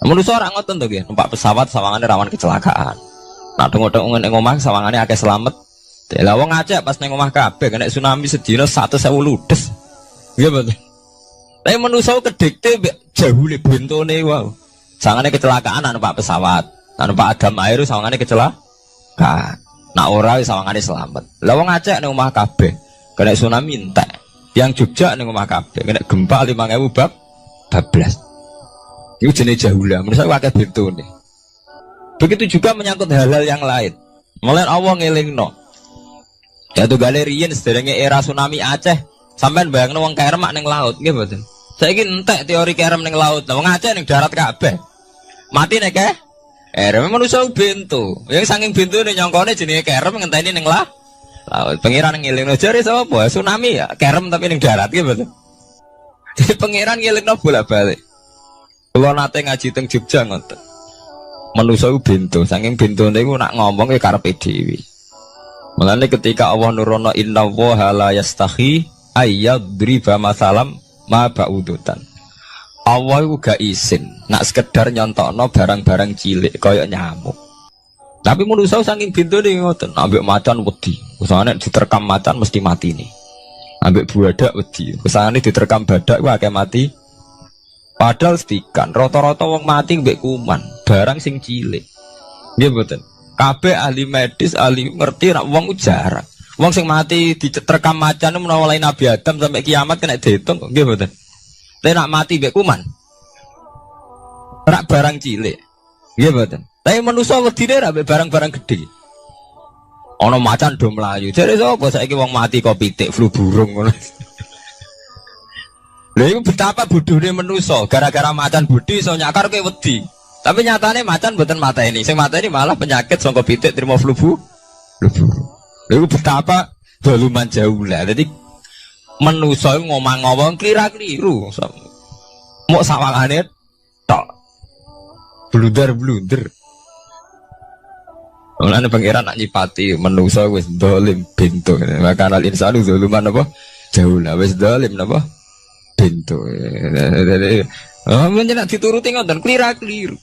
Manusa ora ngoten to nggih, numpak pesawat sawangane rawan kecelakaan. Nah tengok-tengok ning omah sawangane akeh slamet. Lah wong Aceh pas ning omah kabeh kena tsunami sedina 100.000 ludes. Nggih betul. Tapi manusa kedikte jahule bentone wae. Sawangane kecelakaan numpak pesawat. Numpak agam air sawangane kecelakaan. Nak ora wis sawangane selamat. Lah wong Aceh ning omah kabeh kena tsunami entek. Yang Jogja ning omah kabeh kena gempa 5.000 bablas. Iku jenenge jahula. Menurut saya akeh bentone. Begitu juga menyangkut hal-hal yang lain. Mulai Allah ngelingno. Jatuh galerian sederenge era tsunami Aceh. Sampeyan bayangno wong kerem ning laut, nggih mboten. Saiki entek teori kerem ning laut. Wong Aceh ning darat kabeh. Mati nek kerem manusia bento. Yang saking bento nih nyongkone jenenge kerem ngenteni ning laut. Pangeran ngelingno jare sapa? Tsunami ya, kerem tapi ning darat nggih mboten. Jadi pangeran ngelingno bolak-balik. Kula nate ngaji teng Jogja ngoten. Manusia bento, saking bentone iku nak ngomong ke karepe dhewe. Mulane ketika Allah nurono inna wa la yastahi ayyadriba masalam ma ba'udutan. Allah itu gak izin nak sekedar nyontokno barang-barang cilik kaya nyamuk. Tapi manusia saking bintone ngoten, ambek macan wedi. Usane diterkam macan mesti mati nih. Ambek badak wedi. Usane diterkam badak ku akeh mati. Padahal setikan rata-rata wong mati mbek kuman, barang sing cilik. Nggih mboten. Kabeh ahli medis, ahli ngerti nek wong jarang. Wong sing mati diterkam macan menawa lain Nabi Adam sampai kiamat kena diitung nggih mboten. Tapi nak mati mbek kuman. Rak barang cilik. Nggih mboten. Tapi manusa wedine ra mbek barang-barang gedhe. Ana macan do mlayu. Jare sapa saiki wong mati kok pitik flu burung ngono. Lha iku betapa bodohne manusa, gara-gara macan budi iso nyakar kowe wedi. Tapi nyatane macan mboten mateni. Sing mateni malah penyakit saka pitik trimo flu burung. Lha iku betapa doluman jauh lah. Dadi manusa ngomong-ngomong klira-kliru. Mok sawangane tok. Blunder-blunder. Mulane pangeran nak nyipati manusa wis dolim bento. Maka al insanu zaluman apa? Jauh lah wis dolim napa? Bento. Menjenak dituruti ngoten klira-kliru.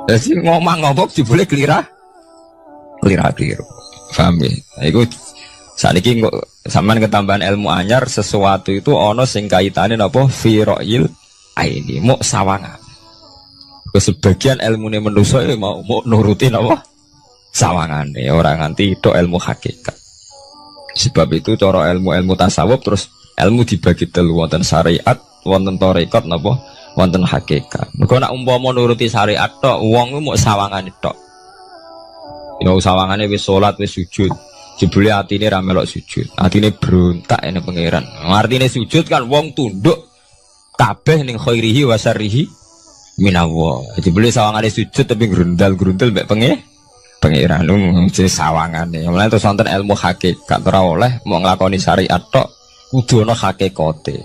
Dadi ngomong-ngomong boleh klira-kliru. Paham ya? Iku saniki kok sampean ketambahan ilmu anyar sesuatu itu ana sing kaitane napa fira'il aini mok sawangan. Sebagian ilmune manusa mau nuruti napa sawangane ora nganti tok ilmu hakikat. Sebab itu cara ilmu-ilmu tasawuf terus ilmu dibagi telu wonten syariat, wonten tarekat napa wonten hakikat. Mergo nek umpama nuruti syariat tok wong ku mok sawangane tok. Ya sawangane wis salat wis sujud. Jebule atine ra melok sujud. Atine berontak ene pangeran. Artine sujud kan wong tunduk kabeh ning khairihi wa syarrihi minallah. Jebule sawangane sujud tapi grundal-grundal mbek pangeran jenenge sawangane. Mulane terus wonten ilmu hakikat ora oleh mau nglakoni syariat tok kudu ana hakikate.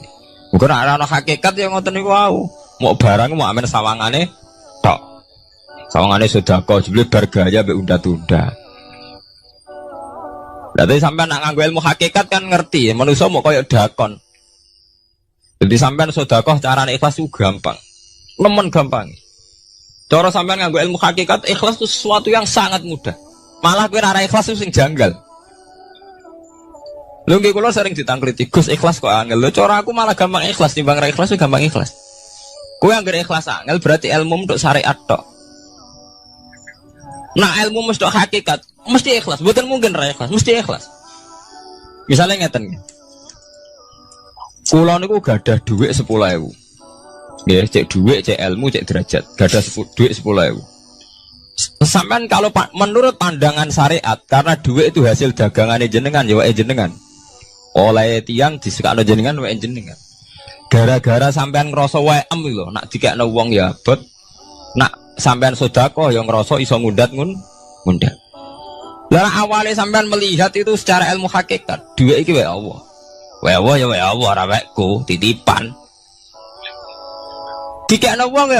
Muga nek ana hakikat ya ngoten niku wau. Mau barang mau amen sawangane tok. Sawangane sedekah jebule bar gaya mbek unda-tunda. Berarti sampean nak nganggo ilmu hakikat kan ngerti, manusia mau koyo dakon. Jadi sampean sedekah carane ikhlas itu gampang. Nemen gampang. Cara sampean nganggo ilmu hakikat ikhlas itu sesuatu yang sangat mudah. Malah kowe ora ikhlas itu sing janggal. Lho nggih kula sering ditangkliti, Gus ikhlas kok angel. Lho cara aku malah gampang ikhlas timbang ra ikhlas gampang ikhlas. Kowe anggere ikhlas angel berarti ilmu untuk syariat tok. Nah ilmu mesti hakikat, mesti ikhlas. Bukan mungkin raya ikhlas, mesti ikhlas. Misalnya ngeten, kula niku gadah duit 10.000. Ya, cek duit, cek ilmu, cek derajat, gadah duit 10.000. Sampean kalau menurut pandangan syariat, karena duit itu hasil dagangan jenengan, ya wae jenengan. Oleh tiang disukakno jenengan, wae jenengan. Gara-gara sampean ngrasa wae lho, nak dikekno wong ya abot, nak sampean sedekah yang ngerasa iso ngundat ngundat. Lah awalnya sampean melihat itu secara ilmu hakikat, duit iki wae Allah. Wae Allah ya wae Allah ora waeku titipan. Dikekno wong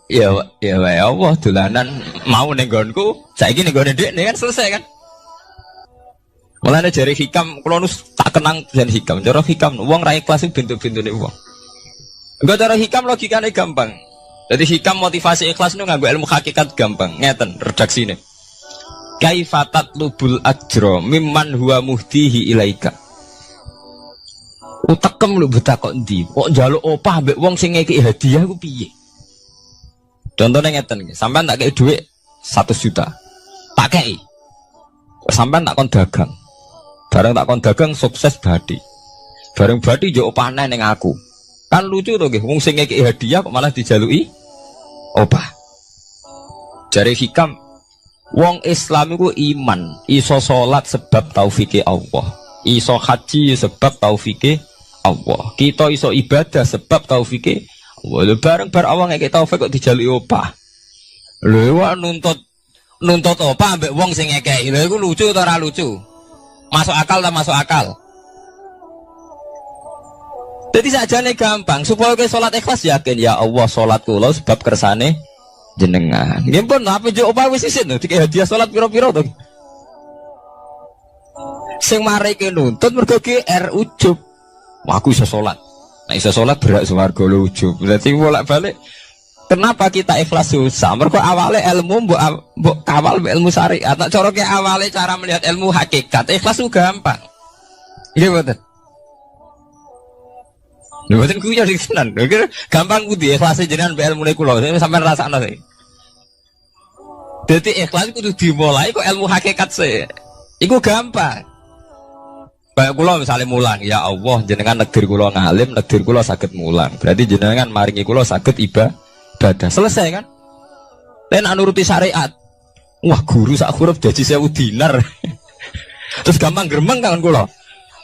ya wae Allah dolanan mau ning nggonku, saiki ning nggone dhekne kan selesai kan. Mulane jare hikam kula nu tak kenang jan hikam. Cara hikam wong ra ikhlas iku bentuk-bentune wong. Enggak cara hikam logikane gampang. Jadi hikam motivasi ikhlas nu nganggo ilmu hakikat gampang. Ngeten redaksine. Kaifatat lubul ajro mimman huwa muhtihi ilaika. Utekem lu betakok ndi? Kok njaluk opah mbek wong sing ngeki hadiah ku piye? Contohnya ngeten iki, sampean tak kei dhuwit 100 juta. Tak kei. Sampean tak kon dagang. Bareng tak kon dagang sukses badi. Bareng badi yo opahne ning aku. Kan lucu to nggih, wong sing ngeki hadiah kok malah dijaluki opah. Jare hikam wong Islam iku iman, iso salat sebab taufike Allah. Iso haji sebab taufike Allah. Kita iso ibadah sebab taufike Allah. Bareng awang ngeke taufik kok dijaluki opah. Lho wak nuntut opah ambek wong sing ngekeki. Lha iku lucu ta ora lucu? Masuk akal ta masuk akal? Jadi sajane gampang supaya ke salat ikhlas yakin ya Allah salat kula sebab kersane jenengan. Nggih pun apa yo opah wis isin dikek hadiah salat pira-pira to. Sing mareke nuntut mergo GR ujub. Wah, aku iso salat. Nek iso salat berak swarga lho ujub. Berarti bolak-balik kenapa kita ikhlas susah? Mergo awale ilmu mbok kawal ilmu syariat. Nek cara ke awale cara melihat ilmu hakikat ikhlas ku gampang. Nggih mboten. Lho mboten kuwi jadi tenan. Gampang kudu ikhlas jenengan mbek ilmune kula. Sampeyan rasakno sih. Dadi ikhlas kudu dimulai kok ilmu hakikat sih. Iku gampang. Kayak kula misalnya mulang, ya Allah jenengan negdir kula ngalim, negdir kula saged mulang. Berarti jenengan maringi kula saged ibadah. Selesai kan? Nek nuruti syariat. Wah, guru sak huruf jadi 1000 dinar. Terus gampang gremeng kan kula.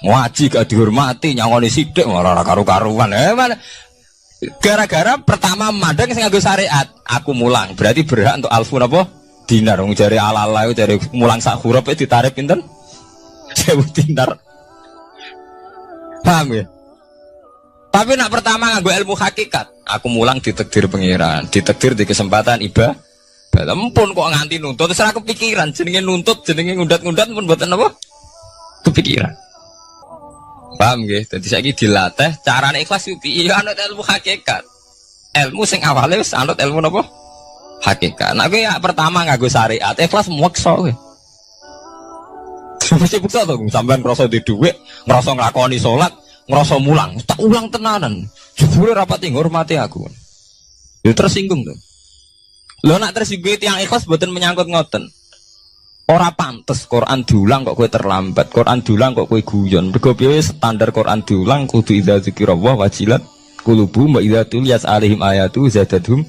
Ngaji gak dihormati, nyangoni sithik ora karu-karuan. Gara-gara pertama madang sing nganggo syariat, aku mulang. Berarti berhak untuk alfun apa? Dinar. Wong jare ala-ala jare mulang sak huruf ditarik pinten? 1000 dinar. Paham ya? Tapi nak pertama nganggo ilmu hakikat, aku mulang ditakdir pengiran, ditakdir di kesempatan ibadah. Ampun kok nganti nuntut, terus aku kepikiran jenenge nuntut, jenenge ngundat-ngundat pun mboten apa? Kepikiran. Paham nggih? Dadi saiki dilatih carane ikhlas iki piye anut ilmu hakikat. Ilmu sing awale wis anut ilmu napa? Hakikat. Nek kowe ya pertama nganggo syariat, ikhlas meksa kowe. Mesti bukti tuh, sampean ngerasa di duit, ngerasa ngelakoni sholat, ngerasa mulang, tak ulang tenanan. Jujur rapat hormati aku. Itu tersinggung tuh. Lo nak tersinggung yang ikhlas buatan menyangkut ngoten. Ora pantes Quran diulang kok kue terlambat, Quran diulang kok kue guyon. Berkopiwe standar Quran diulang kudu idza dzikrullah wajilat qulubuhum wa idza tuliyat alaihim ayatu zadatuhum.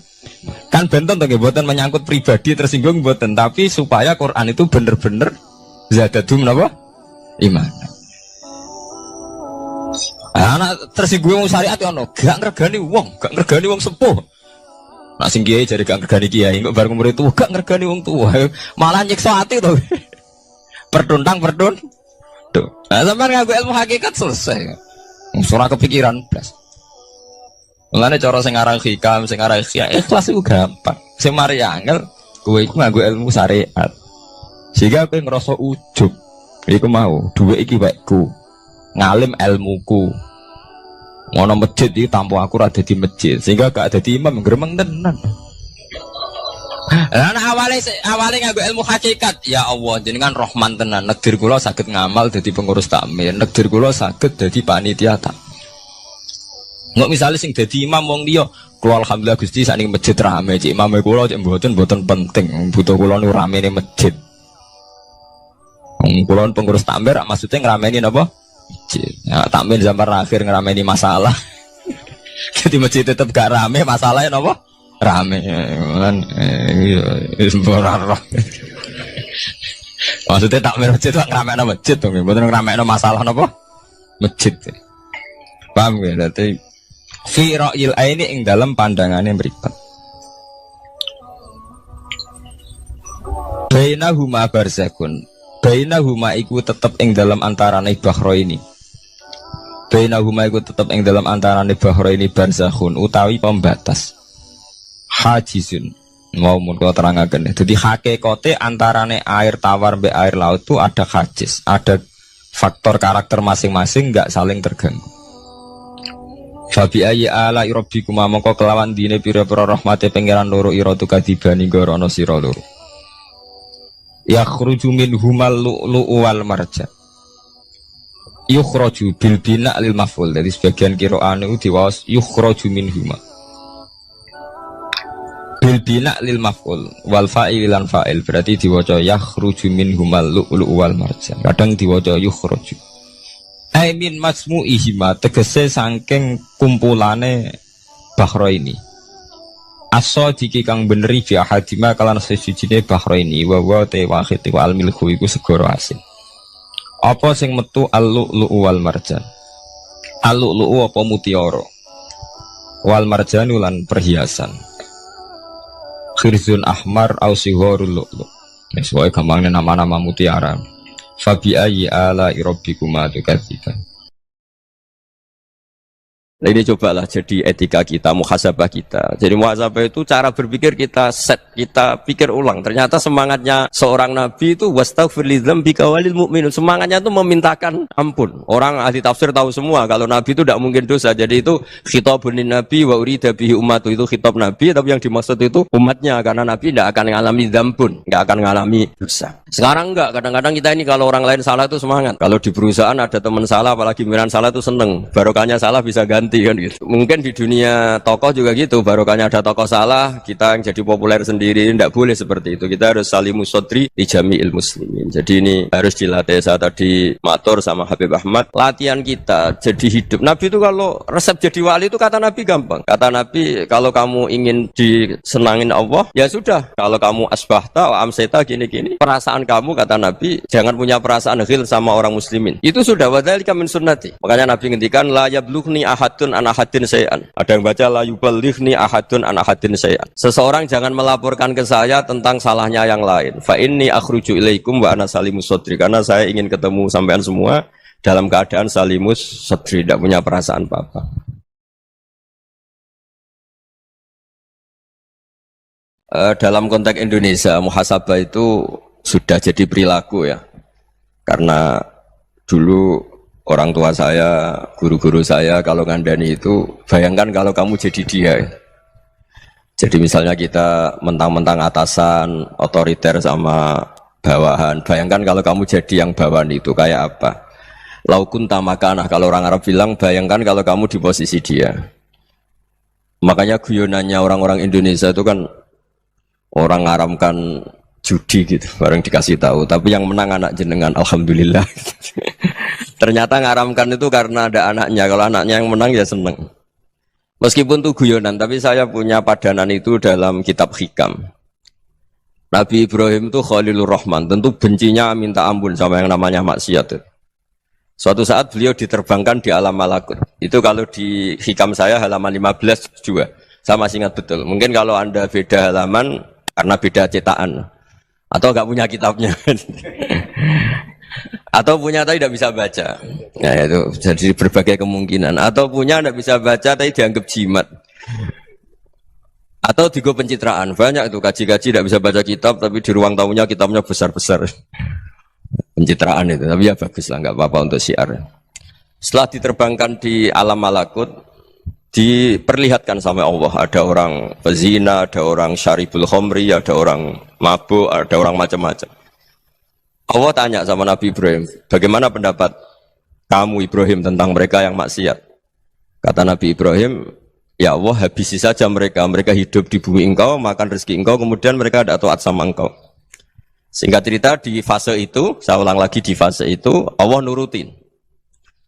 Kan benten tuh buatan menyangkut pribadi tersinggung buatan, tapi supaya Quran itu bener-bener zadadum napa? Iman. Anak tersinggung syariat ono, gak ngregani wong sepuh. Nak sing kiai jare gak ngregani kiai, kok bareng murid tuwa gak ngregani wong tuwa. Malah nyiksa ati to. Perdun. Tuh. Nah, sampeyan nganggo ilmu hakikat selesai. Ora kepikiran blas. Mulane cara sing aran hikam, sing aran ikhlas iku gampang. Sing mari angel kowe iku nganggo ilmu syariat. Sehingga aku ngerasa ujub. Iku mau, duwe iki wekku. Ngalim ilmuku. Ngono masjid iki tanpa aku ora dadi masjid. Sehingga gak dadi imam gremeng tenan. Lah awale nganggo ilmu hakikat. Ya Allah, jenengan Rahman tenan. Negdir kula saged ngamal dadi pengurus takmir. Negdir kula saged dadi panitia tak. Nggak misalnya sing dadi imam wong liya. Kula alhamdulillah Gusti sakniki masjid rame. Cik imame kula cek mboten penting. Butuh kula nu ramene masjid. Kulon pengurus takmir maksudnya ngerameni apa? Masjid. Ya, takmir zaman akhir ngerameni masalah. Jadi masjid tetap gak rame, masalahnya apa? Rame. Kan maksudnya takmir masjid itu ngerameni masjid tuh, bukan ngerameni masalah apa? Masjid. Paham ya? Berarti fi ra'il aini ing dalam pandangannya mripat. Bainahuma barzakun. Bainahuma iku tetep ing dalam antarane bahro ini. Bainahuma iku tetep ing dalam antarane bahro ini barzakhun utawi pembatas. Hajizun. Mau mun kula terangaken. Dadi hakikate antarane air tawar mbek air laut itu ada hajiz, ada faktor karakter masing-masing nggak saling terganggu. Fabi ayyi ala rabbikuma mongko kelawan dine pira-pira rahmate pangeran loro ira tukadibani gorono sira loro. Yakhruju minhumal lu'lu'u wal marjan. Yukhraju bil bina lil maf'ul. Jadi sebagian qira'ane diwaos yukhraju minhuma. Bil bina lil maf'ul wal fa'il lan fa'il berarti diwaca yakhruju minhumal lu'lu'u wal marjan. Kadang diwaca yukhraju. Ai min masmu'ihima tegese saking kumpulane bahro ini. As-sadiqi kang beneri fi ahadima kalan sesujine bahro ini wa wa te wahid wa al milku iku segara asin. Apa sing metu al-lu'lu'u wal marjan? Al-lu'lu'u apa mutiara? Wal marjan lan perhiasan. Khirzun ahmar au sigharul lu'lu'. Wis wae gampangnya nama-nama mutiara. Fabi ayyi ala rabbikuma tukadziban. Nah, ini cobalah jadi etika kita, muhasabah kita. Jadi muhasabah itu cara berpikir kita set, kita pikir ulang. Ternyata semangatnya seorang nabi itu wastaghfir lidzambika walil mu'minun. Semangatnya itu memintakan ampun. Orang ahli tafsir tahu semua kalau nabi itu tidak mungkin dosa. Jadi itu khitabun nabi wa urida bihi ummatu, itu khitab nabi, tapi yang dimaksud itu umatnya, karena nabi tidak akan mengalami dzambun, tidak akan mengalami dosa. Sekarang enggak, kadang-kadang kita ini kalau orang lain salah itu semangat. Kalau di perusahaan ada teman salah, apalagi pimpinan salah itu seneng. Barokahnya salah bisa ganti kan gitu. Mungkin di dunia tokoh juga gitu, barokahnya ada tokoh salah, kita yang jadi populer sendiri. Tidak boleh seperti itu. Kita harus salimus sodri di jami'il muslimin. Jadi ini harus dilatih. Saya tadi matur sama Habib Ahmad, latihan kita jadi hidup. Nabi itu kalau resep jadi wali itu kata Nabi gampang. Kata Nabi, kalau kamu ingin disenangin Allah, ya sudah. Kalau kamu asbahta wa amseta gini-gini, perasaan kamu, kata Nabi, jangan punya perasaan ghil sama orang muslimin. Itu sudah wadzalika min sunnati. Makanya Nabi ngendikan la yablughni ahadun an ahadin syai'an. Ada yang baca la yuballighni ahadun an ahadin syai'an. Seseorang jangan melaporkan ke saya tentang salahnya yang lain. Fa inni akhruju ilaikum wa ana salimus sadri. Karena saya ingin ketemu sampean semua dalam keadaan salimus sadri, tidak punya perasaan apa-apa. Dalam konteks Indonesia, muhasabah itu sudah jadi perilaku ya. Karena dulu orang tua saya, guru-guru saya kalau ngandani itu, bayangkan kalau kamu jadi dia. Jadi misalnya kita mentang-mentang atasan, otoriter sama bawahan. Bayangkan kalau kamu jadi yang bawahan itu kayak apa? Laukun tamakana, kalau orang Arab bilang, bayangkan kalau kamu di posisi dia. Makanya guyonannya orang-orang Indonesia itu kan orang ngaramkan judi gitu, bareng dikasih tahu. Tapi yang menang anak jenengan, alhamdulillah. Ternyata ngaramkan itu karena ada anaknya. Kalau anaknya yang menang ya seneng. Meskipun itu guyonan, tapi saya punya padanan itu dalam kitab Hikam. Nabi Ibrahim itu Khalilur Rahman, tentu bencinya minta ampun sama yang namanya maksiat. Suatu saat beliau diterbangkan di alam malakut. Itu kalau di Hikam saya halaman 15 juga. Saya masih ingat betul. Mungkin kalau Anda beda halaman karena beda cetakan. Atau enggak punya kitabnya. Atau punya tapi tidak bisa baca. Nah itu jadi berbagai kemungkinan. Atau punya tidak bisa baca tapi dianggap jimat. Atau digo pencitraan. Banyak itu kaji-kaji tidak bisa baca kitab tapi di ruang tamunya kitabnya besar-besar. Pencitraan itu. Tapi ya bagus lah, nggak apa-apa untuk syiar. Setelah diterbangkan di alam malakut, diperlihatkan sama Allah. Ada orang pezina, ada orang syaribul khomri, ada orang mabuk, ada orang macam-macam. Allah tanya sama Nabi Ibrahim, bagaimana pendapat kamu Ibrahim tentang mereka yang maksiat? Kata Nabi Ibrahim, ya Allah habisi saja mereka. Mereka hidup di bumi engkau, makan rezeki engkau, kemudian mereka tidak taat sama engkau. Singkat cerita di fase itu, saya ulang lagi di fase itu, Allah nurutin.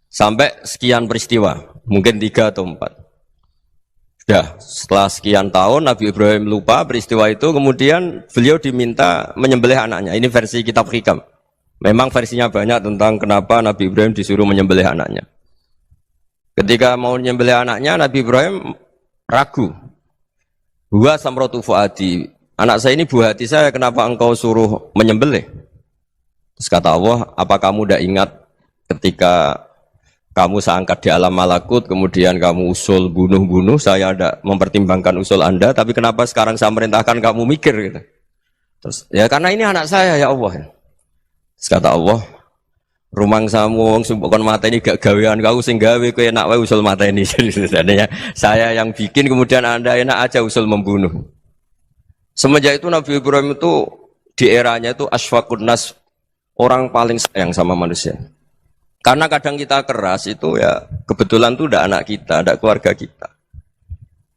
Sampai sekian peristiwa, mungkin 3 atau 4. Sudah, setelah sekian tahun Nabi Ibrahim lupa peristiwa itu, kemudian beliau diminta menyembelih anaknya. Ini versi kitab Hikam. Memang versinya banyak tentang kenapa Nabi Ibrahim disuruh menyembelih anaknya. Ketika mau menyembelih anaknya, Nabi Ibrahim ragu. Huwa samratu fuadi. Anak saya ini buah hati saya, kenapa engkau suruh menyembelih? Terus kata Allah, apa kamu tidak ingat ketika kamu saya angkat di alam malakut, kemudian kamu usul bunuh-bunuh, saya tidak mempertimbangkan usul Anda, tapi kenapa sekarang saya merintahkan kamu mikir gitu. Terus, ya karena ini anak saya ya Allah. Terus kata Allah, rumangsamu wong sing kon mateni gak gawean kau sing gawe kowe enak wae usul mateni. Sebenarnya saya yang bikin kemudian Anda enak aja usul membunuh. Semenjak itu Nabi Ibrahim itu di eranya itu asfaqun nas, orang paling sayang sama manusia. Karena kadang kita keras itu ya kebetulan tuh udah anak kita, ada keluarga kita.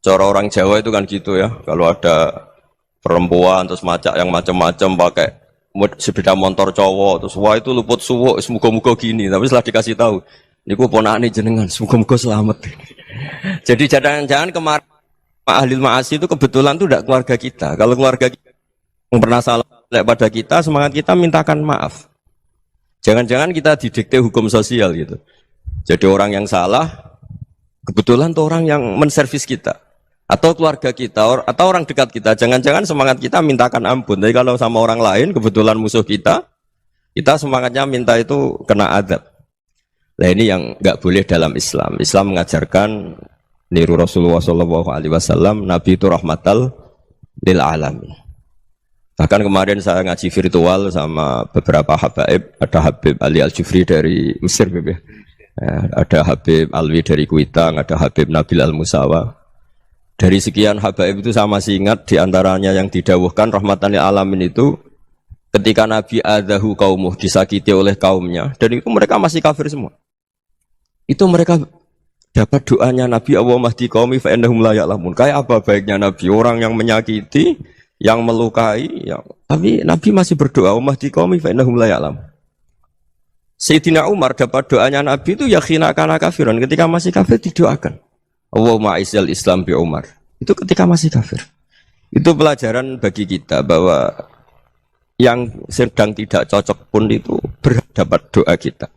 Cara orang Jawa itu kan gitu ya, kalau ada perempuan terus macak yang macam-macam pakai sepeda motor cowok terus wah itu luput suwuk semoga-moga gini, tapi setelah dikasih tahu niku ponakane jenengan semoga-moga selamat. Jadi jangan-jangan kemarin ahli ma'asi itu kebetulan tuh tidak keluarga kita. Kalau keluarga kita yang pernah salah pada kita, semangat kita mintakan maaf. Jangan-jangan kita didikte hukum sosial gitu. Jadi orang yang salah kebetulan tuh orang yang menservis kita. Atau keluarga kita, atau orang dekat kita. Jangan-jangan semangat kita mintakan ampun. Tapi kalau sama orang lain, kebetulan musuh kita semangatnya minta itu kena adab. Nah ini yang nggak boleh dalam Islam. Islam mengajarkan niru Rasulullah SAW, Nabi itu rahmatal lil alamin. Bahkan kemarin saya ngaji virtual sama beberapa habaib. Ada Habib Ali Al-Jufri dari Mesir, ada Habib Alwi dari Kuitang, ada Habib Nabil Al-Musawa. Dari sekian habaib itu saya masih ingat diantaranya yang didawuhkan rahmatan lil alamin itu ketika Nabi adahu kaumuh, disakiti oleh kaumnya, dan itu mereka masih kafir semua. Itu mereka dapat doanya Nabi Allahumma hdi qaumi fa innahum la ya'lamun. Kayak apa baiknya Nabi, orang yang menyakiti, yang melukai, tapi Nabi masih berdoa Allahumma hdi qaumi fa innahum la ya'lamun. Sayyidina Umar dapat doanya Nabi itu yakhina kana kafiran, ketika masih kafir didoakan Allahumma aizzal Islam bi Umar. Itu ketika masih kafir. Itu pelajaran bagi kita bahwa yang sedang tidak cocok pun itu berdapat doa kita.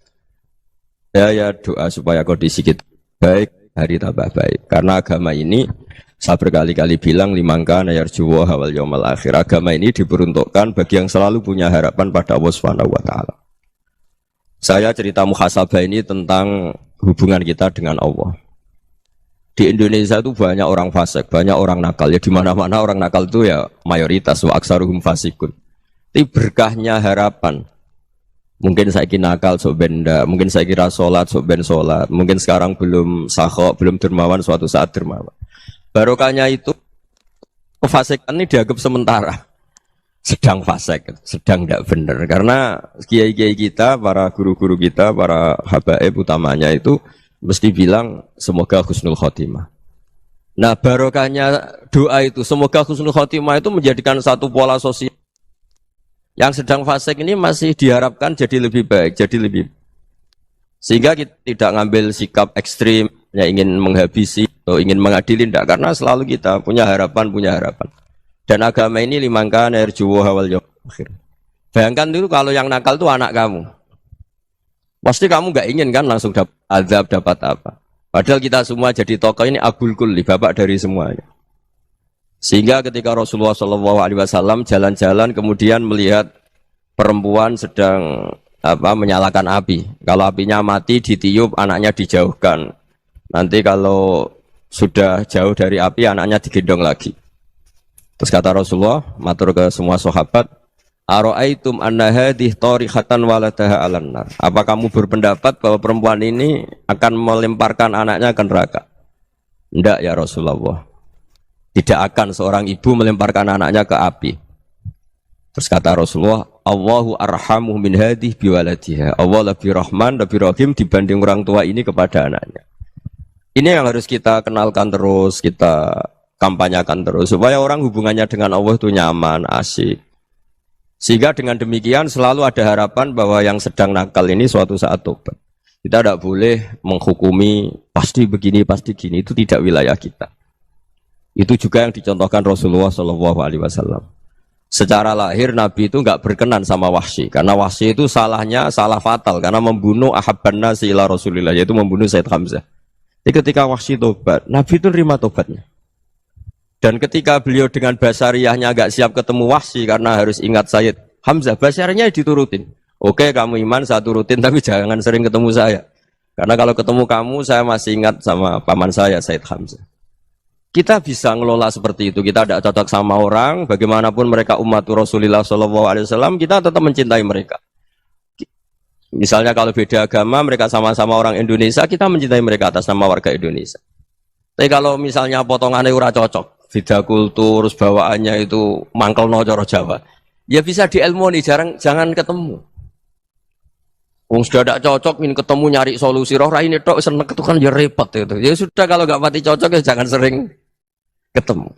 Ya doa supaya kondisi kita baik, hari tambah baik. Karena agama ini saya berkali-kali bilang limangka nayarjuwa hawal yaumal akhir. Agama ini diperuntukkan bagi yang selalu punya harapan pada Allah Subhanahu wa taala. Saya cerita muhasabah ini tentang hubungan kita dengan Allah. Di Indonesia itu banyak orang fasik, banyak orang nakal. Ya di mana-mana orang nakal itu ya mayoritas wa aksaruhum fasikun. Tapi berkahnya harapan. Mungkin saya kira nakal sok benda, mungkin saya kira sholat sok ben sholat, mungkin sekarang belum sakhok, belum dermawan, suatu saat dermawan. Barokahnya itu kefasikan ini dianggap sementara. Sedang fasik, sedang tidak benar. Karena kiai-kiai kita, para guru-guru kita, para habaib utamanya itu mesti bilang semoga husnul khotimah. Nah barokahnya doa itu semoga husnul khotimah itu menjadikan satu pola sosial. Yang sedang fasik ini masih diharapkan jadi lebih baik, jadi lebih. Sehingga kita tidak ngambil sikap ekstrim, ya ingin menghabisi atau ingin mengadili, tidak. Karena selalu kita punya harapan. Dan agama ini limangka nerjuwa hawal yaumil akhir. Bayangkan dulu kalau yang nakal itu anak kamu. Pasti kamu nggak ingin kan langsung dapat azab, dapat apa. Padahal kita semua jadi tokoh ini abul kulli, bapak dari semuanya. Sehingga ketika Rasulullah SAW jalan-jalan kemudian melihat perempuan sedang menyalakan api. Kalau apinya mati ditiup, anaknya dijauhkan. Nanti kalau sudah jauh dari api, anaknya digendong lagi. Terus kata Rasulullah, matur ke semua sahabat, Aro'aitum anna hadih tarihatan waladaha alan nar. Apa kamu berpendapat bahwa perempuan ini akan melemparkan anaknya ke neraka? Tidak ya Rasulullah. Tidak akan seorang ibu melemparkan anaknya ke api. Terus kata Rasulullah, Allahu arhamu min hadih biwaladiha. Allah lebih rahman, lebih rahim dibanding orang tua ini kepada anaknya. Ini yang harus kita kenalkan terus, kita kampanyakan terus. Supaya orang hubungannya dengan Allah itu nyaman, asik. Sehingga dengan demikian selalu ada harapan bahwa yang sedang nakal ini suatu saat tobat. Kita tidak boleh menghukumi pasti begini, pasti gini. Itu tidak wilayah kita. Itu juga yang dicontohkan Rasulullah SAW. Secara lahir Nabi itu nggak berkenan sama Wahsy. Karena Wahsy itu salahnya salah fatal. Karena membunuh ahabban nasi ila Rasulillah. Yaitu membunuh Sayyid Hamzah. Jadi ketika Wahsy tobat, Nabi itu nerima tobatnya. Dan ketika beliau dengan basariyahnya agak siap ketemu Wahsy karena harus ingat Sayyid Hamzah, basariyahnya diturutin. Oke, kamu iman, saya turutin, tapi jangan sering ketemu saya. Karena kalau ketemu kamu, saya masih ingat sama paman saya, Sayyid Hamzah. Kita bisa ngelola seperti itu. Kita tidak cocok sama orang, bagaimanapun mereka umat Rasulullah SAW, kita tetap mencintai mereka. Misalnya kalau beda agama, mereka sama-sama orang Indonesia, kita mencintai mereka atas nama warga Indonesia. Tapi kalau misalnya potongannya ora cocok, beda kultur, bawaannya itu mangkel no coro Jawa, ya bisa diilmoni, jangan ketemu. Wong sudah tidak cocok, ingin ketemu nyari solusi. Roh ini tok seneng itu kan ya repot itu. Ya sudah kalau nggak pati cocok ya jangan sering ketemu.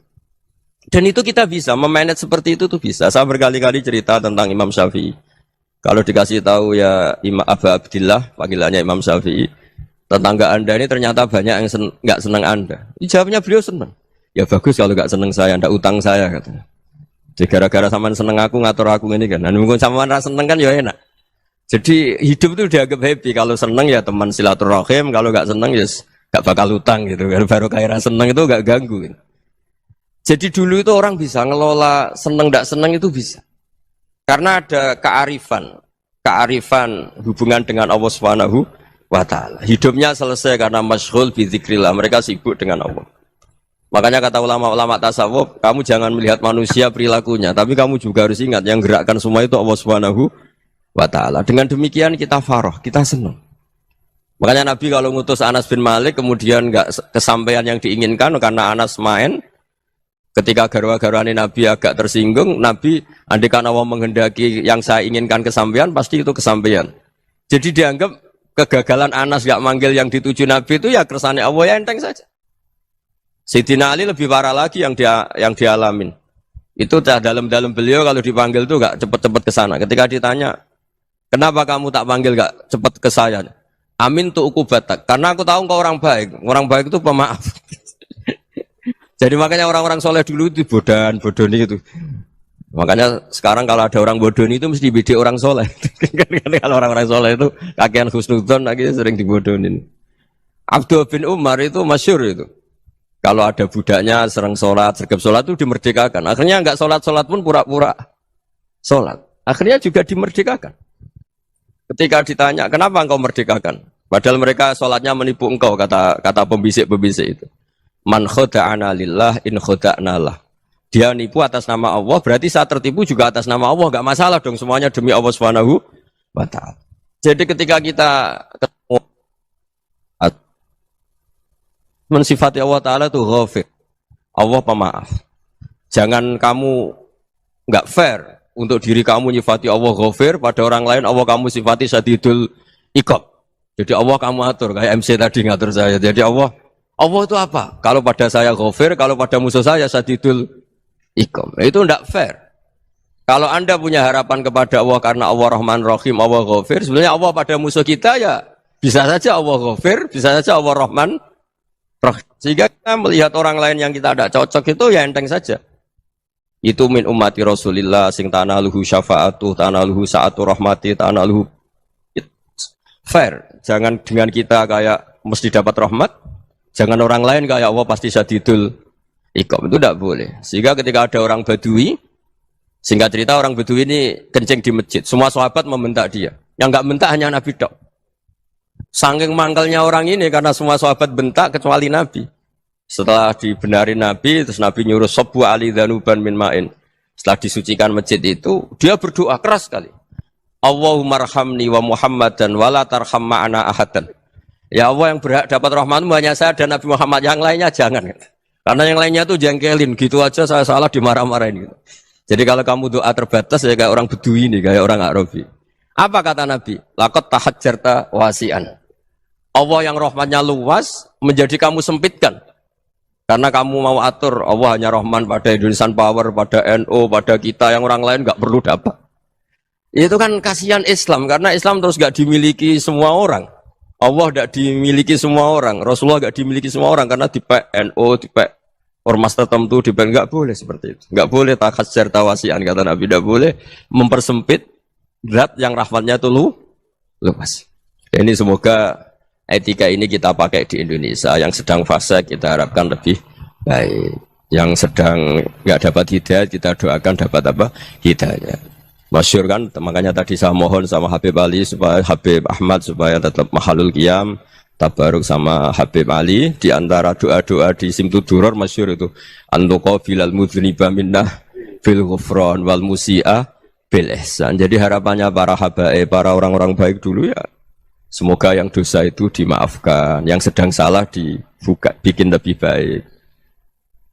Dan itu kita bisa memanage seperti itu tuh bisa. Saya berkali-kali cerita tentang Imam Syafi'i. Kalau dikasih tahu ya Imam Aba Abdillah, panggilannya Imam Syafi'i, tetangga Anda ini ternyata banyak yang nggak senang Anda. Jawabnya beliau senang. Ya bagus kalau nggak senang saya, ndak utang saya katanya. Jadi gara-gara sampean seneng aku ngatur aku ini kan. Dan mungkin sampean ra seneng kan ya enak. Jadi hidup itu dianggap happy. Kalau seneng ya teman silaturahim, kalau nggak seneng ya nggak bakal utang gitu. Baru kayak seneng itu nggak ganggu. Gitu. Jadi dulu itu orang bisa ngelola seneng ndak seneng itu bisa. Karena ada kearifan hubungan dengan Allah Subhanahu wa Ta'ala. Hidupnya selesai karena masyghul bi dzikrillah, mereka sibuk dengan Allah. Makanya kata ulama-ulama tasawuf, kamu jangan melihat manusia perilakunya, tapi kamu juga harus ingat yang gerakkan semua itu Allah Subhanahu wa Ta'ala. Dengan demikian kita farah, kita senang. Makanya Nabi kalau ngutus Anas bin Malik kemudian enggak kesampaian yang diinginkan karena Anas main. Ketika garwa-garwane Nabi agak tersinggung, Nabi andikan Allah menghendaki yang saya inginkan kesampaian, pasti itu kesampaian. Jadi dianggap kegagalan Anas gak manggil yang dituju Nabi itu ya kersane Allah ya enteng saja. Sayyidina Ali lebih parah lagi yang dialamin. Itu dalam beliau kalau dipanggil itu gak cepet-cepet ke sana. Ketika ditanya, kenapa kamu tak panggil gak cepet ke saya? Amin tuh ukubatak. Karena aku tahu engkau orang baik. Orang baik itu pemaaf. Jadi makanya orang-orang soleh dulu itu bodoni itu. Makanya sekarang kalau ada orang bodoni itu mesti beda orang soleh. Kalau orang-orang soleh itu kakean husnudzon lagi sering dibodonin. Abdul bin Umar itu masyhur itu. Kalau ada budaknya sering sholat, sergap sholat itu dimerdekakan. Akhirnya nggak sholat pun pura-pura sholat. Akhirnya juga dimerdekakan. Ketika ditanya kenapa engkau merdekakan? Padahal mereka sholatnya menipu engkau kata pembisik-pembisik itu. Man khoda'ana lillah in khoda'na lah. Dia nipu atas nama Allah, berarti saat tertipu juga atas nama Allah. Gak masalah dong, semuanya demi Allah Subhanahu wa Ta'ala. Jadi ketika kita ketemu mensifati Allah Ta'ala itu ghafir. Allah pemaaf. Jangan kamu gak fair untuk diri kamu nyifati Allah ghafir, pada orang lain Allah kamu sifati syadidul iqab. Jadi Allah kamu atur, kayak MC tadi ngatur saya. Jadi Allah itu apa? Kalau pada saya ghafir, kalau pada musuh saya sadidul iqam. Itu tidak fair. Kalau Anda punya harapan kepada Allah karena Allah Rahman Rahim, Allah ghafir, sebenarnya Allah pada musuh kita ya bisa saja Allah ghafir, bisa saja Allah Rahman Rahim. Sehingga kita melihat orang lain yang kita tidak cocok itu ya enteng saja. Itu min ummati Rasulillah sing tanaluhu syafa'atu, tanaluhu sa'atu rahmati, tanaluhu fair. Jangan dengan kita kayak mesti dapat rahmat. Jangan orang lain kayak Allah pasti syadidul iqab, itu tidak boleh. Sehingga ketika ada orang Badui, singkat cerita orang Badui ini kencing di masjid, semua sahabat membentak dia. Yang enggak bentak hanya Nabi tok. Saking mangkalnya orang ini karena semua sahabat bentak kecuali Nabi. Setelah dibenarin Nabi, terus Nabi nyuruh sabbu ali dhanuban min ma'in. Setelah disucikan masjid itu, dia berdoa keras sekali. Allahumma arhamni wa Muhammadan wa la tarham ma'ana ahadan. Ya Allah yang berhak dapat rahmatmu hanya saya dan Nabi Muhammad, yang lainnya jangan. Karena yang lainnya tuh jengkelin, gitu aja saya salah dimarah-marahin. Gitu. Jadi kalau kamu doa terbatas ya kayak orang Bedui ini, kayak orang Arabi. Apa kata Nabi? Laqad tahajjarta wasi'an. Allah yang rahmatnya luas menjadi kamu sempitkan. Karena kamu mau atur Allah hanya rahman pada Indonesian Power, pada NU, pada kita yang orang lain nggak perlu dapat. Itu kan kasihan Islam, karena Islam terus nggak dimiliki semua orang. Allah tidak dimiliki semua orang, Rasulullah tidak dimiliki semua orang karena dipek NU, dipek ormas tertentu, dipek nggak boleh seperti itu, nggak boleh takhasyar tawasian kata Nabi, tidak boleh mempersempit zat yang rahmatnya itu luas. Ini semoga etika ini kita pakai di Indonesia, yang sedang fase kita harapkan lebih baik, yang sedang nggak dapat hidayah kita doakan dapat apa hidayah. Masyhur kan, makanya tadi saya mohon sama Habib Ali supaya Habib Ahmad supaya tetap mahalul qiyam tabaruk sama Habib Ali di antara doa-doa di Simtuduror masyhur itu antuqa bilal mudhniba minnah fil ghufran wal musi'ah bil ihsan. Jadi harapannya para habaib, para orang-orang baik dulu ya, semoga yang dosa itu dimaafkan, yang sedang salah dibuka, bikin lebih baik.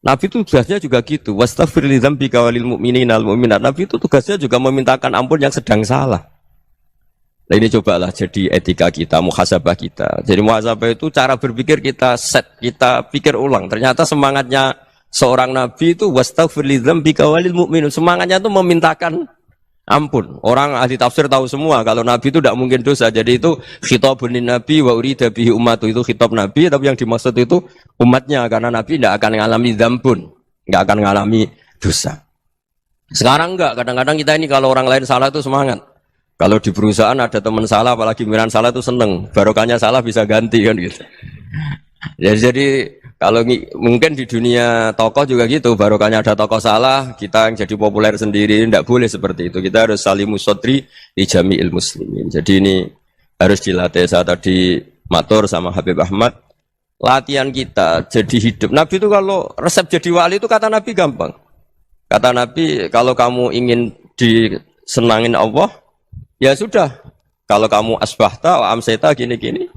Nabi itu tugasnya juga gitu. Wastaghfir li dzambika walil mu'minina wal mu'minat. Nabi itu tugasnya juga memintakan ampun yang sedang salah. Nah ini cobalah jadi etika kita, muhasabah kita. Jadi muhasabah itu cara berpikir kita set, kita pikir ulang. Ternyata semangatnya seorang nabi itu wastaghfir li dzambika walil mu'minun. Semangatnya itu memintakan ampun. Orang ahli tafsir tahu semua kalau nabi itu tidak mungkin dosa. Jadi itu khitabun nabi wa urida bihi ummatu, itu khitab nabi, tapi yang dimaksud itu umatnya, karena nabi tidak akan mengalami dzambun, tidak akan mengalami dosa. Sekarang enggak, kadang-kadang kita ini kalau orang lain salah itu semangat. Kalau di perusahaan ada teman salah, apalagi miran salah itu seneng. Barokahnya salah bisa ganti kan gitu. Jadi kalau mungkin di dunia tokoh juga gitu, barokahnya ada tokoh salah, kita yang jadi populer sendiri, tidak boleh seperti itu. Kita harus salimus sodri di jami'il muslimin. Jadi ini harus dilatih. Saya tadi matur sama Habib Ahmad, latihan kita jadi hidup. Nabi itu kalau resep jadi wali itu kata Nabi gampang. Kata Nabi, kalau kamu ingin disenangin Allah, ya sudah, kalau kamu asbahta wa amseta gini-gini,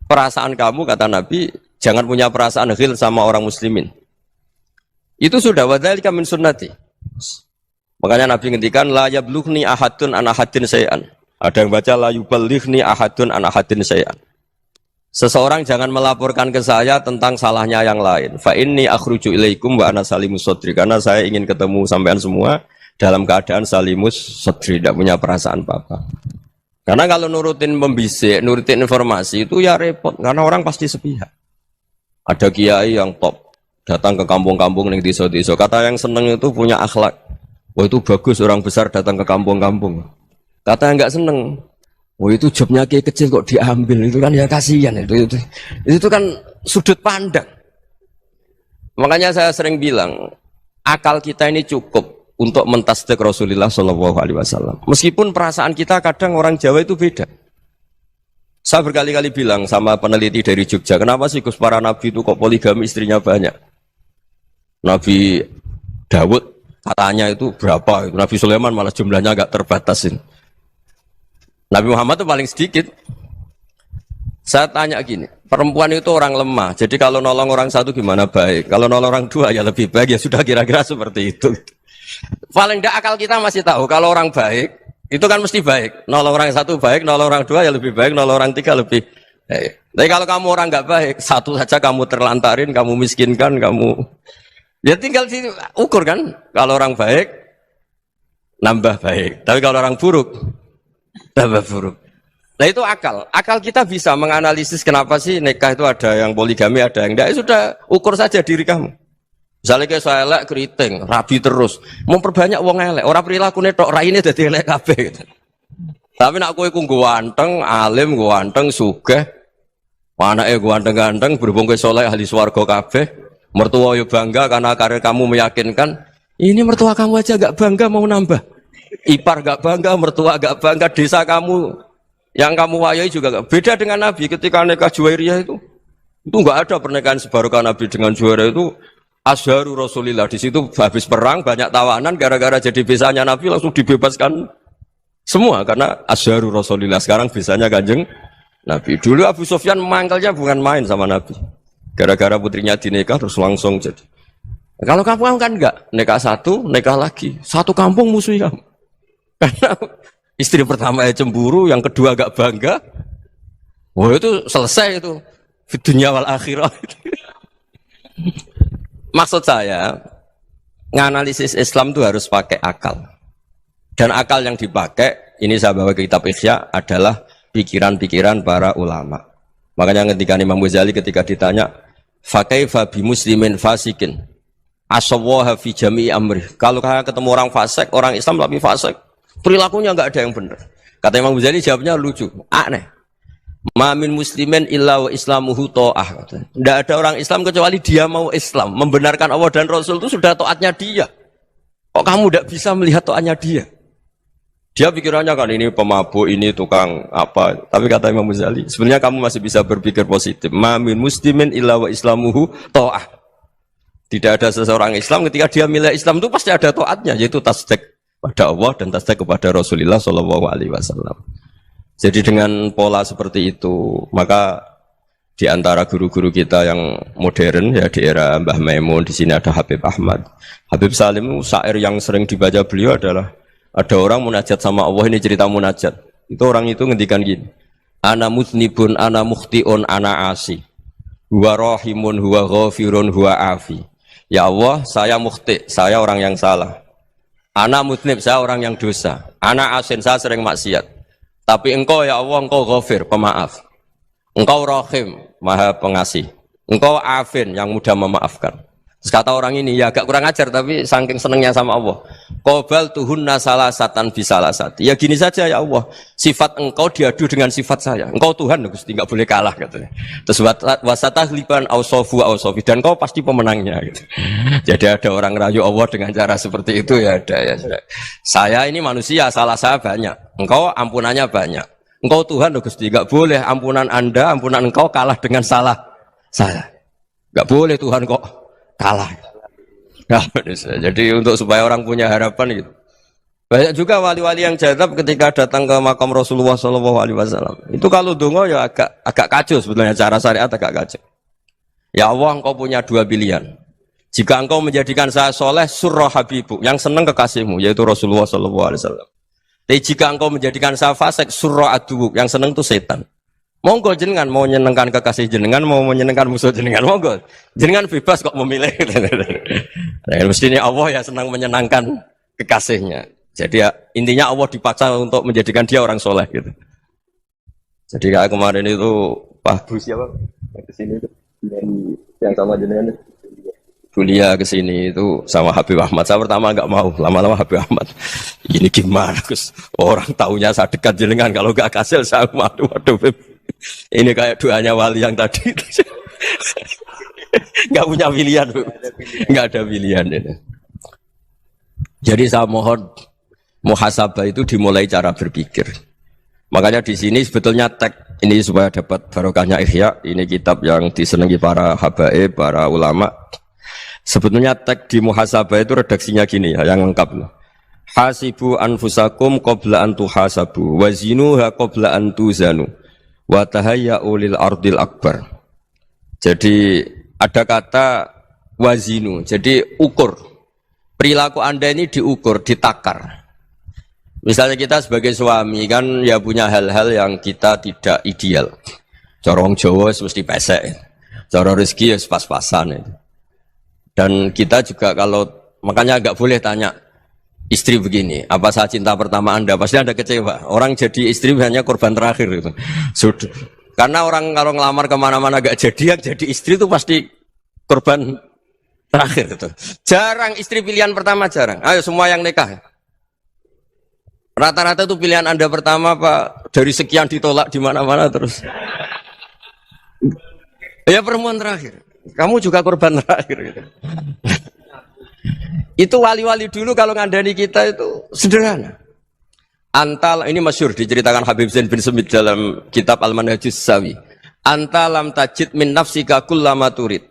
perasaan kamu, kata Nabi, jangan punya perasaan ghil sama orang muslimin. Itu sudah, wadzalika min sunnati. Makanya Nabi ngendikan la yablughni ahadun an ahadin syai'an. Ada yang baca la yuballighni ahadun an ahadin syai'an. Seseorang jangan melaporkan ke saya tentang salahnya yang lain. Fa inni akhruju ilaikum wa ana salimus sodri. Karena saya ingin ketemu sampean semua dalam keadaan salimus sodri, tidak punya perasaan apa-apa. Karena kalau nurutin membisik, nurutin informasi itu ya repot, karena orang pasti sepihak. Ada kiai yang top, datang ke kampung-kampung yang desa-desa, kata yang seneng itu punya akhlak. Wah itu bagus, orang besar datang ke kampung-kampung. Kata yang nggak seneng, wah itu jobnya kiai kecil kok diambil, itu kan ya kasihan. Itu kan sudut pandang. Makanya saya sering bilang, akal kita ini cukup untuk mentasdik Rasulullah Shallallahu Alaihi Wasallam. Meskipun perasaan kita kadang orang Jawa itu beda. Saya berkali-kali bilang sama peneliti dari Jogja, kenapa sih Gus para nabi itu kok poligami istrinya banyak? Nabi Dawud katanya itu berapa? Nabi Sulaiman malah jumlahnya agak terbatasin. Nabi Muhammad itu paling sedikit. Saya tanya gini, perempuan itu orang lemah, jadi kalau nolong orang satu gimana baik? Kalau nolong orang dua ya lebih baik, ya sudah kira-kira seperti itu. Paling tidak akal kita masih tahu kalau orang baik itu kan mesti baik. Nolong orang satu baik, nolong orang dua ya lebih baik, nolong orang tiga lebih baik. Tapi kalau kamu orang nggak baik, satu saja kamu terlantarin, kamu miskinkan, kamu ya tinggal diukur kan. Kalau orang baik nambah baik, tapi kalau orang buruk tambah buruk. Nah itu akal. Akal kita bisa menganalisis kenapa sih nikah itu ada yang poligami, ada yang enggak. Ya sudah, ukur saja diri kamu. Misalnya kayak saya elek keriting, rabi terus, memperbanyak wong elek, orang perilaku netok raine dadi elek kabeh gitu. Tapi nak kowe ku ganteng, alim, ganteng, sugih, anake ganteng-ganteng, berhubung kowe saleh ahli swarga kabeh, mertua yo bangga karena karir kamu meyakinkan. Ini mertua kamu aja gak bangga mau nambah. Ipar gak bangga, mertua gak bangga, desa kamu yang kamu wayai juga gak. Beda dengan Nabi ketika nikah Juwairiyah itu gak ada pernikahan sebarokah Nabi dengan Juwairiyah itu. Azharu Rasulillah, di situ habis perang banyak tawanan, gara-gara jadi besanya Nabi langsung dibebaskan semua karena Azharu Rasulillah. Sekarang besanya Kanjeng Nabi. Dulu Abu Sufyan mangkalnya bukan main sama Nabi, gara-gara putrinya dinikah terus langsung jadi. Kalau kamu kan enggak, nikah satu, nikah lagi, satu kampung musuhi kamu. Karena istri pertama ya cemburu, yang kedua agak bangga. Wah itu selesai itu, dunia wal akhirah. Maksud saya, nganalisis Islam itu harus pakai akal. Dan akal yang dipakai, ini saya bawa ke kitab Ihya, adalah pikiran-pikiran para ulama. Makanya ketika Imam Ghazali ketika ditanya, fakaifa bi muslimin fasikin asawwaha fi jami'i amri. Kalau ketemu orang fasik, orang Islam tapi fasik, perilakunya enggak ada yang benar. Kata Imam Ghazali jawabnya lucu, aneh. Ma min muslimin illa wa islamuhu ta'ah. Tidak ada orang Islam kecuali dia mau Islam, membenarkan Allah dan Rasul itu sudah taatnya dia. Kok kamu tidak bisa melihat taatnya dia? Dia pikirannya kan ini pemabuk, ini tukang apa. Tapi kata Imam Ghazali, sebenarnya kamu masih bisa berpikir positif. Ma min muslimin illa wa islamuhu ta'ah. Tidak ada seseorang Islam ketika dia milih Islam itu pasti ada taatnya, yaitu tasdik pada Allah dan tasdik kepada Rasulullah Shallallahu Alaihi Wasallam. Jadi dengan pola seperti itu, maka di antara guru-guru kita yang modern ya di era Mbah Maimun, di sini ada Habib Ahmad, Habib Salim, syair yang sering dibaca beliau adalah ada orang munajat sama Allah, ini cerita munajat. Itu orang itu ngendikan gini, ana muznibun, ana mukhtiun, ana asi, huwa rahimun, huwa ghafirun, huwa afi. Ya Allah, saya mukhti, saya orang yang salah. Ana muznib, saya orang yang dosa. Ana asin, saya sering maksiat. Tapi engkau ya Allah, engkau ghafir, pemaaf. Engkau rahim, maha pengasih. Engkau afin, yang mudah memaafkan. Terus kata orang ini, ya agak kurang ajar, tapi saking senengnya sama Allah. Qobal tuhunna salasatan bisalasati. Ya gini saja ya Allah, sifat engkau diadu dengan sifat saya. Engkau Tuhan, Gusti, nggak boleh kalah katanya. Terus wasatahliban ausofu ausofi, dan engkau pasti pemenangnya. Gitu. Jadi ada orang rayu Allah dengan cara seperti itu ya ada ya. Saya ini manusia, salah saya banyak. Engkau ampunannya banyak. Engkau Tuhan, Gusti, nggak boleh ampunan Anda, ampunan engkau kalah dengan salah saya. Nggak boleh Tuhan kok kalah. Nah, jadi untuk supaya orang punya harapan gitu. Banyak juga wali-wali yang jadab ketika datang ke makam Rasulullah SAW. Itu kalau dongo ya agak kacau sebetulnya, cara syariat agak kacau. Ya Allah, engkau punya dua pilihan. Jika engkau menjadikan saya soleh, surah habibu, yang senang kekasihmu, yaitu Rasulullah SAW. Tapi jika engkau menjadikan saya fasik, surah adubuk, yang senang itu setan. Monggo jenengan mau menyenangkan kekasih jenengan, mau menyenangkan musuh jenengan, monggo. Jenengan bebas kok memilih. Nah, mestinya Allah ya senang menyenangkan kekasihnya. Jadi ya, intinya Allah dipaksa untuk menjadikan dia orang soleh gitu. Jadi kayak kemarin itu Pak Bu siapa? Yang kesini itu yang sama jenengan itu. Kuliah kesini itu sama Habib Ahmad. Saya pertama nggak mau, lama-lama Habib Ahmad. Ini gimana, Gus? Orang taunya saya dekat jenengan, kalau nggak kasil saya waduh. Ini kayak doanya wali yang tadi. Nggak punya pilihan, nggak ada pilihan ini. Jadi saya mohon muhasabah itu dimulai cara berpikir. Makanya di sini sebetulnya tag ini supaya dapat barokahnya Ihya. Ini kitab yang disenangi para habaib, para ulama. Sebetulnya tag di muhasabah itu redaksinya gini ya, yang lengkap. Hasibu anfusakum qabla an tuhasabu wa zinuha qabla an tuzanu wa tahayya'u lil ardil akbar. Jadi ada kata wazinu, jadi ukur. Perilaku Anda ini diukur, ditakar. Misalnya kita sebagai suami kan ya punya hal-hal yang kita tidak ideal. Corong Jawa mesti pesek. Cara rezeki ya pas-pasan itu. Dan kita juga kalau, makanya nggak boleh tanya istri begini, apa saya cinta pertama Anda? Pasti Anda kecewa. Orang jadi istri hanya korban terakhir gitu. Sudah. Karena orang kalau ngelamar kemana-mana nggak jadi, yang jadi istri itu pasti korban terakhir gitu. Jarang istri pilihan pertama, jarang. Ayo semua yang nikah. Rata-rata itu pilihan Anda pertama Pak, dari sekian ditolak di mana-mana terus. Ya perempuan terakhir. Kamu juga korban terakhir gitu. Itu wali-wali dulu kalau ngandani kita itu sederhana. Antal, ini masyhur diceritakan Habib Zain bin Semit dalam kitab Al-Manhajus Sawi. Anta lam tajid min nafsika kullama turid.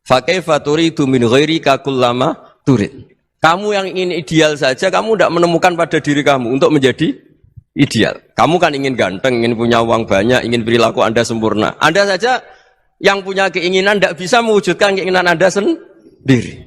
Fa kaifa turidu min ghairika kullama turid. Kamu yang ingin ideal saja, kamu tidak menemukan pada diri kamu untuk menjadi ideal. Kamu kan ingin ganteng, ingin punya uang banyak, ingin perilaku Anda sempurna. Anda saja yang punya keinginan tidak bisa mewujudkan keinginan Anda sendiri.